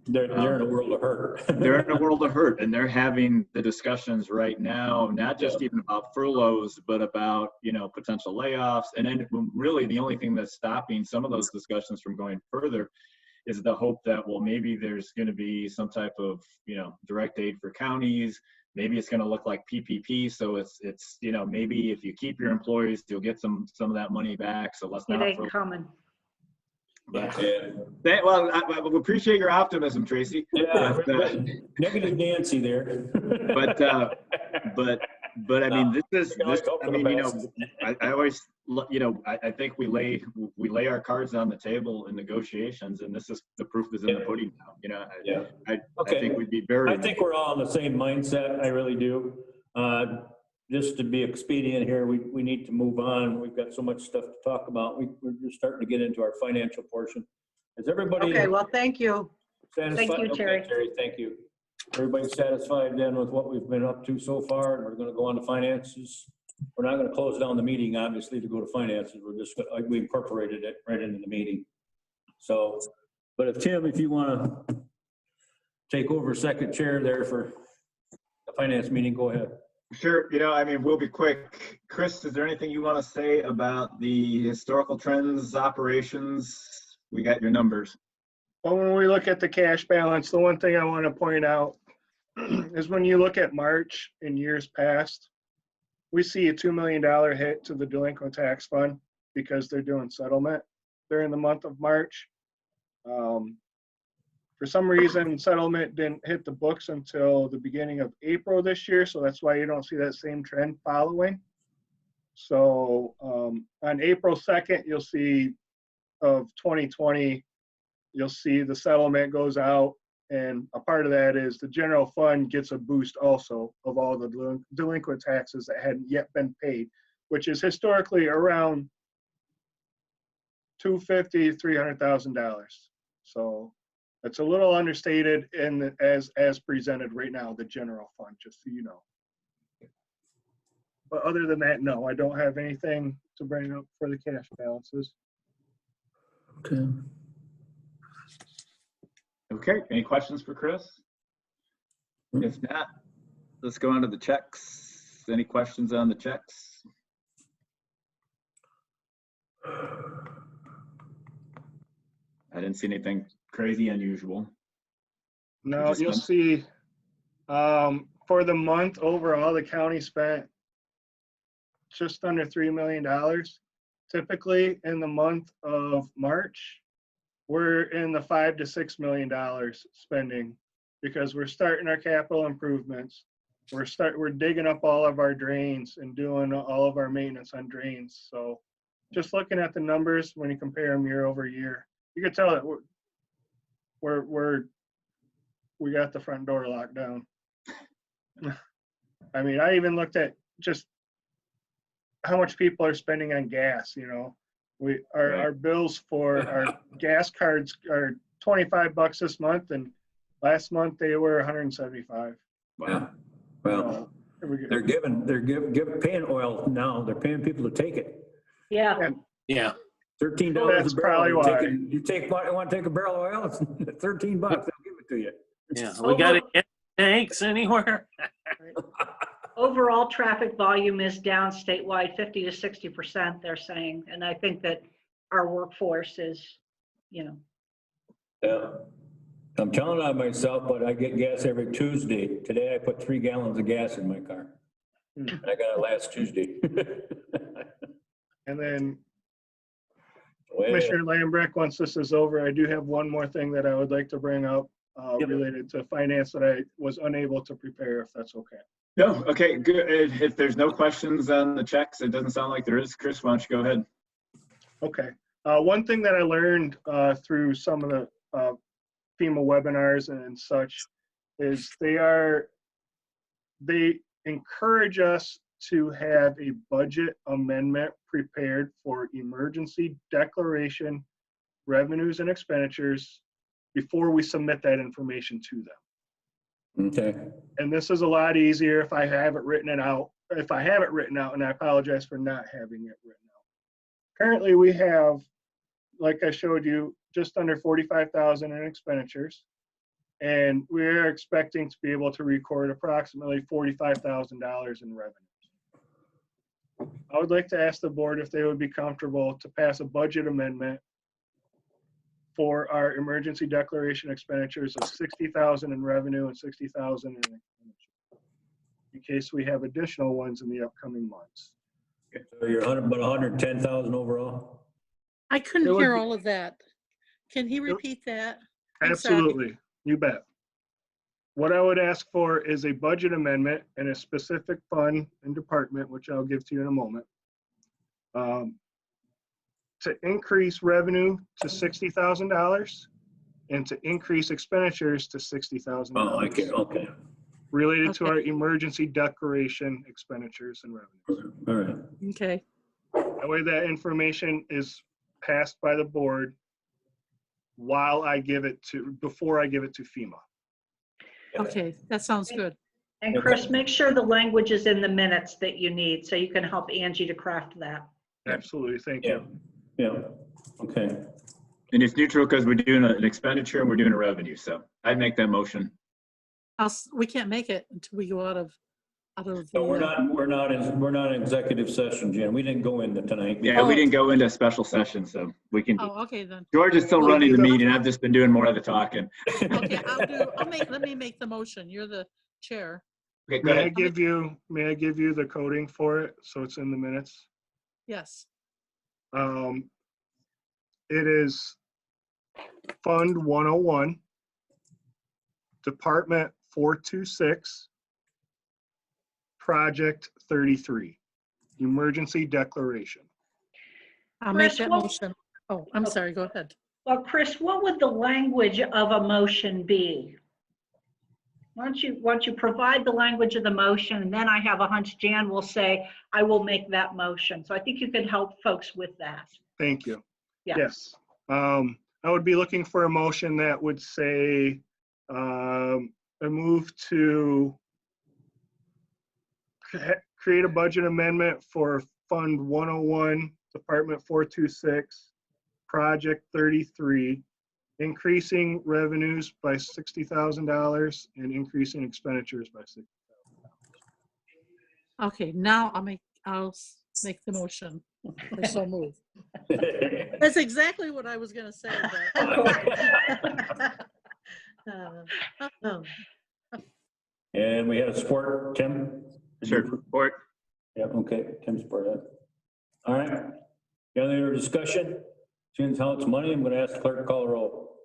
Speaker 1: They're in a world of hurt.
Speaker 5: They're in a world of hurt, and they're having the discussions right now, not just even about furloughs, but about, potential layoffs. And then really the only thing that's stopping some of those discussions from going further is the hope that, well, maybe there's going to be some type of, direct aid for counties. Maybe it's going to look like PPP. So it's maybe if you keep your employees, you'll get some of that money back. So let's
Speaker 6: It
Speaker 5: not.
Speaker 6: ain't coming.
Speaker 5: But, well, I appreciate your optimism, Tracy.
Speaker 1: Yeah,
Speaker 5: But,
Speaker 1: negative Nancy there.
Speaker 5: but I mean, this. I mean, I always, I think we lay our cards on the table in negotiations, and the proof is in the pudding now. I think we'd be very.
Speaker 1: I think we're all in the same mindset. I really do. Just to be expedient here, we need to move on. We've got so much stuff to talk about. We're just starting to get into our financial portion. Is everybody
Speaker 11: Okay, well, thank you.
Speaker 1: satisfied?
Speaker 2: Thank you, Terry.
Speaker 1: Okay, Terry, thank you. Everybody satisfied then with what we've been up to so far? And we're going to go on to finances. We're not going to close down the meeting, obviously, to go to finances. We're just, we incorporated it right into the meeting. So, but if Tim, if you want to take over second chair there for the finance meeting, go ahead.
Speaker 5: Sure. I mean, we'll be quick. Chris, is there anything you want to say about the historical trends, operations? We got your numbers.
Speaker 10: Well, when we look at the cash balance, the one thing I want to point out is when you look at March in years past, we see a $2 million hit to the delinquent tax fund because they're doing settlement during the month of March. For some reason, settlement didn't hit the books until the beginning of April this year, so that's why you don't see that same trend following. So on April 2nd, you'll see of 2020, you'll see the settlement goes out, and a part of that is the general fund gets a boost also of all the delinquent taxes that hadn't yet been paid, which is historically around $250,000, $300,000. So it's a little understated as presented right now, the general fund, just so you know. But other than that, no, I don't have anything to bring up for the cash balances.
Speaker 1: Okay.
Speaker 5: Okay. Any questions for Chris? If not, let's go on to the checks. Any questions on the checks? I didn't see anything crazy unusual.
Speaker 10: No, you'll see for the month overall, the county spent just under $3 million. Typically in the month of March, we're in the $5 to $6 million spending because we're starting our capital improvements. We're digging up all of our drains and doing all of our maintenance on drains. So just looking at the numbers, when you compare them year over year, you can tell that we got the front door locked down. I mean, I even looked at just how much people are spending on gas. Our bills for our gas cards are $25 this month, and last month they were $175.
Speaker 1: Wow. Well, they're paying oil now. They're paying people to take it.
Speaker 6: Yeah.
Speaker 7: Yeah.
Speaker 1: $13
Speaker 10: That's
Speaker 1: a barrel.
Speaker 10: probably why.
Speaker 1: You want to take a barrel of oil? It's $13. They'll give it to you.
Speaker 7: Yeah. We got to get tanks anywhere.
Speaker 6: Overall traffic volume is down statewide 50 to 60%, they're saying. And I think that our workforce is,
Speaker 1: Yeah. I'm telling on myself, but I get gas every Tuesday. Today I put 3 gallons of gas in my car. I got it last Tuesday.
Speaker 10: And then Commissioner Lambrecht, once this is over, I do have one more thing that I would like to bring up related to finance that I was unable to prepare, if that's okay.
Speaker 5: No, okay, good. If there's no questions on the checks, it doesn't sound like there is. Chris, why don't you go ahead? Okay.
Speaker 10: One thing that I learned through some of the FEMA webinars and such is they encourage us to have a budget amendment prepared for emergency declaration revenues and expenditures before we submit that information to them.
Speaker 1: Okay.
Speaker 10: And this is a lot easier if I have it written out, and I apologize for not having it written out. Currently, we have, like I showed you, just under 45,000 in expenditures. And we're expecting to be able to record approximately $45,000 in revenue. I would like to ask the board if they would be comfortable to pass a budget amendment for our emergency declaration expenditures of 60,000 in revenue and 60,000 in expenditure, in case we have additional ones in the upcoming months.
Speaker 1: So you're about 110,000 overall?
Speaker 4: I
Speaker 10: It
Speaker 4: couldn't
Speaker 10: would
Speaker 4: hear
Speaker 10: be-
Speaker 4: all of that. Can he repeat that? I'm sorry.
Speaker 10: Absolutely, you bet. What I would ask for is a budget amendment and a specific fund and department, which I'll give to you in a moment, to increase revenue to $60,000 and to increase expenditures to $60,000.
Speaker 1: Oh, okay.
Speaker 10: Related to
Speaker 4: Okay.
Speaker 10: our emergency declaration expenditures and revenues.
Speaker 1: All right.
Speaker 4: Okay,
Speaker 10: That way that information is passed by the board before I give it to FEMA.
Speaker 4: okay, that sounds good.
Speaker 6: And Chris, make sure the language is in the minutes that you need, so you can help Angie to craft that.
Speaker 10: Absolutely, thank
Speaker 1: Yeah,
Speaker 10: you.
Speaker 1: yeah, okay.
Speaker 5: And it's neutral because we're doing an expenditure and we're doing a revenue. So I'd make that motion.
Speaker 4: We can't make it until we go out of
Speaker 1: So we're
Speaker 4: the,
Speaker 1: not in executive session, Jen. We didn't go into tonight.
Speaker 5: Yeah, we
Speaker 4: Oh.
Speaker 5: didn't go into a special session, so we can.
Speaker 4: oh, okay then.
Speaker 5: George is still
Speaker 10: We'll
Speaker 5: running
Speaker 10: do
Speaker 5: the
Speaker 10: the-
Speaker 5: meeting. I've just been doing more of the talking.
Speaker 4: Okay, let me make the motion. You're the chair.
Speaker 5: Okay, go
Speaker 10: May I
Speaker 5: ahead.
Speaker 10: give you the coding for it so it's in the minutes?
Speaker 4: Yes.
Speaker 10: It is Fund 101, Department 426, Project 33, Emergency Declaration.
Speaker 4: I'll make
Speaker 6: Chris,
Speaker 4: that
Speaker 6: what-
Speaker 4: motion. Oh, I'm sorry, go ahead.
Speaker 6: Well, Chris, what would the language of a motion be? Why don't you provide the language of the motion, and then I have a hunch Jan will say, I will make that motion. So I think you could help folks with that.
Speaker 10: Thank you.
Speaker 6: Yeah.
Speaker 10: Yes. I would be looking for a motion that would say, a move to create a budget amendment for Fund 101, Department 426, Project 33, increasing revenues by $60,000 and increasing expenditures by $60,000.
Speaker 4: Okay, now I'll make the motion. Or so move. That's exactly what I was gonna say, but
Speaker 1: And we had a support, Tim?
Speaker 5: Sure. Support.
Speaker 1: Yeah, okay, Tim supported that. All right. Any other discussion? Seeing how it's money, I'm gonna ask the clerk to call the roll.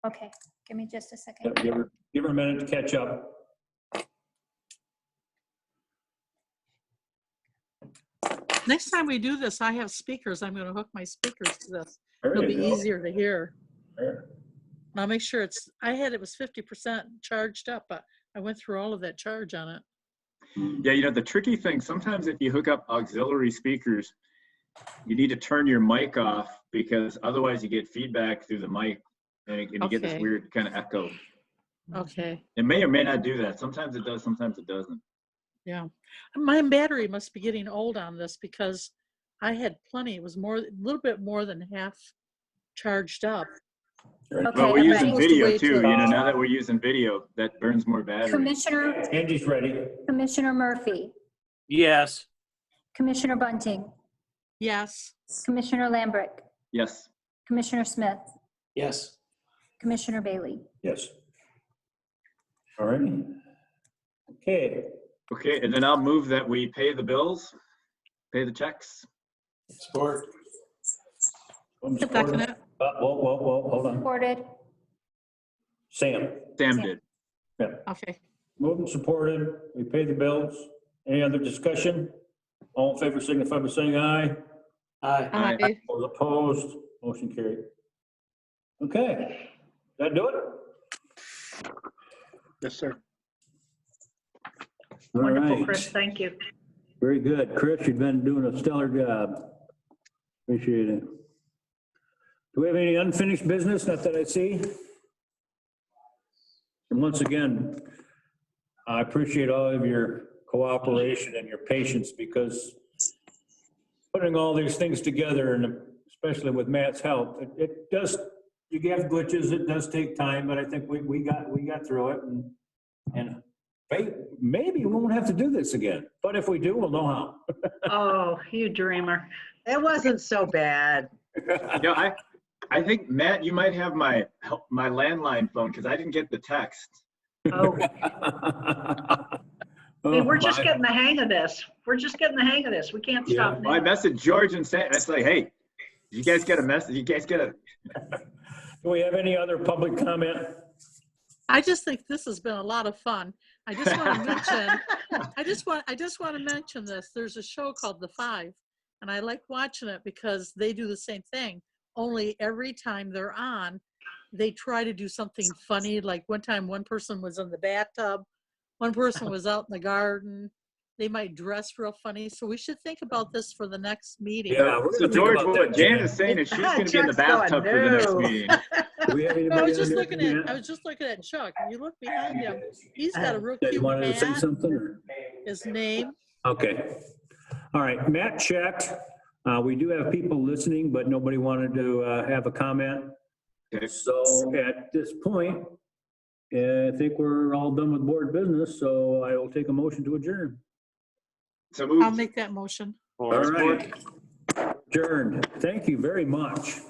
Speaker 2: Okay, give me just a second.
Speaker 1: Yep, give her a minute to catch up.
Speaker 4: next time we do this, I have speakers. I'm gonna hook my speakers to this.
Speaker 1: There
Speaker 4: It'll
Speaker 1: you
Speaker 4: be
Speaker 1: go.
Speaker 4: easier to hear.
Speaker 1: There.
Speaker 4: I'll make sure it was 50% charged up, but I went through all of that charge on it.
Speaker 5: Yeah, you know, the tricky thing, sometimes if you hook up auxiliary speakers, you need to turn your mic off because otherwise you get feedback through the mic and you get this
Speaker 4: Okay.
Speaker 5: weird kind of echo.
Speaker 4: Okay,
Speaker 5: It may or may not do that. Sometimes it does, sometimes it doesn't.
Speaker 4: yeah. My battery must be getting old on this because I had plenty. It was a little bit more than half charged up.
Speaker 2: Okay,
Speaker 5: Well, we're
Speaker 2: I'm
Speaker 5: using
Speaker 2: ready.
Speaker 5: video
Speaker 4: wait
Speaker 5: too,
Speaker 4: till-
Speaker 5: you know, now that we're using video, that burns more battery.
Speaker 2: Commissioner
Speaker 1: Angie's ready.
Speaker 2: Murphy,
Speaker 7: Yes.
Speaker 2: Commissioner Bunting,
Speaker 4: Yes.
Speaker 2: Commissioner Lambrick,
Speaker 5: Yes.
Speaker 2: Commissioner Smith,
Speaker 3: Yes.
Speaker 2: Commissioner Bailey.
Speaker 1: Yes. All right. Okay.
Speaker 5: Okay, and then I'll move that we pay the bills, pay the checks.
Speaker 3: Support.
Speaker 1: I'm
Speaker 4: Second
Speaker 1: supporting.
Speaker 4: it.
Speaker 1: Whoa, hold on.
Speaker 2: Supported.
Speaker 1: Sam,
Speaker 5: Sam
Speaker 2: Sam.
Speaker 5: did.
Speaker 4: Okay.
Speaker 1: moved and supported. We pay the bills. Any other discussion? All in favor signify by saying aye.
Speaker 3: Aye.
Speaker 4: Aye.
Speaker 1: All opposed, motion carried. Okay, that do it?
Speaker 10: Yes, sir.
Speaker 1: All
Speaker 6: Wonderful,
Speaker 1: right.
Speaker 6: Chris, thank you.
Speaker 1: Very good. Chris, you've been doing a stellar job. Appreciate it. Do we have any unfinished business? Not that I see. And once again, I appreciate all of your cooperation and your patience, because putting all these things together, and especially with Matt's help, it does, you have glitches, it does take time, but I think we got through it, and maybe we won't have to do this again, but if we do, we'll know how.
Speaker 6: Oh, you dreamer.
Speaker 11: It wasn't so bad.
Speaker 5: You know, I think, Matt, you might have my landline phone, because I didn't get the text.
Speaker 6: Oh, hey, we're just
Speaker 1: my-
Speaker 6: getting the hang of this. We're just getting the hang of this. We can't
Speaker 1: Yeah.
Speaker 6: stop
Speaker 5: I
Speaker 6: now.
Speaker 5: messaged George and said, it's like, hey, did you guys get a message? You guys get a,
Speaker 1: Do we have any other public comment?
Speaker 4: I just think this has been a lot of fun. I just want to mention, I just want to mention this. There's a show called The Five, and I like watching it because they do the same thing. Only every time they're on, they try to do something funny. Like one time, one person was in the bathtub, one person was out in the garden. They might dress real funny. So we should think about this for the next meeting.
Speaker 1: Yeah, we're
Speaker 5: so
Speaker 1: gonna think
Speaker 5: George,
Speaker 1: about
Speaker 5: what
Speaker 1: that,
Speaker 5: Jan
Speaker 1: Jan.
Speaker 5: is saying is she's going to be in the
Speaker 11: Chuck's going,
Speaker 5: bathtub for the next
Speaker 11: "No."
Speaker 5: meeting.
Speaker 1: Do we have
Speaker 4: No, I
Speaker 1: anybody
Speaker 4: was just
Speaker 1: on there?
Speaker 4: looking at, I was just looking at Chuck. You look behind him. He's got a real
Speaker 1: Yeah, you
Speaker 4: cute
Speaker 1: wanted to say
Speaker 4: hat.
Speaker 1: something, or?
Speaker 4: His name.
Speaker 1: Okay. All right, Matt checked. We do have people listening, but nobody wanted to have a comment.
Speaker 5: Okay.
Speaker 1: So at this point, I think we're all done with board business, so I will take a motion to adjourn.
Speaker 5: So
Speaker 4: I'll
Speaker 5: moved.
Speaker 4: make that motion.
Speaker 1: All right. Adjourned. Thank you very much.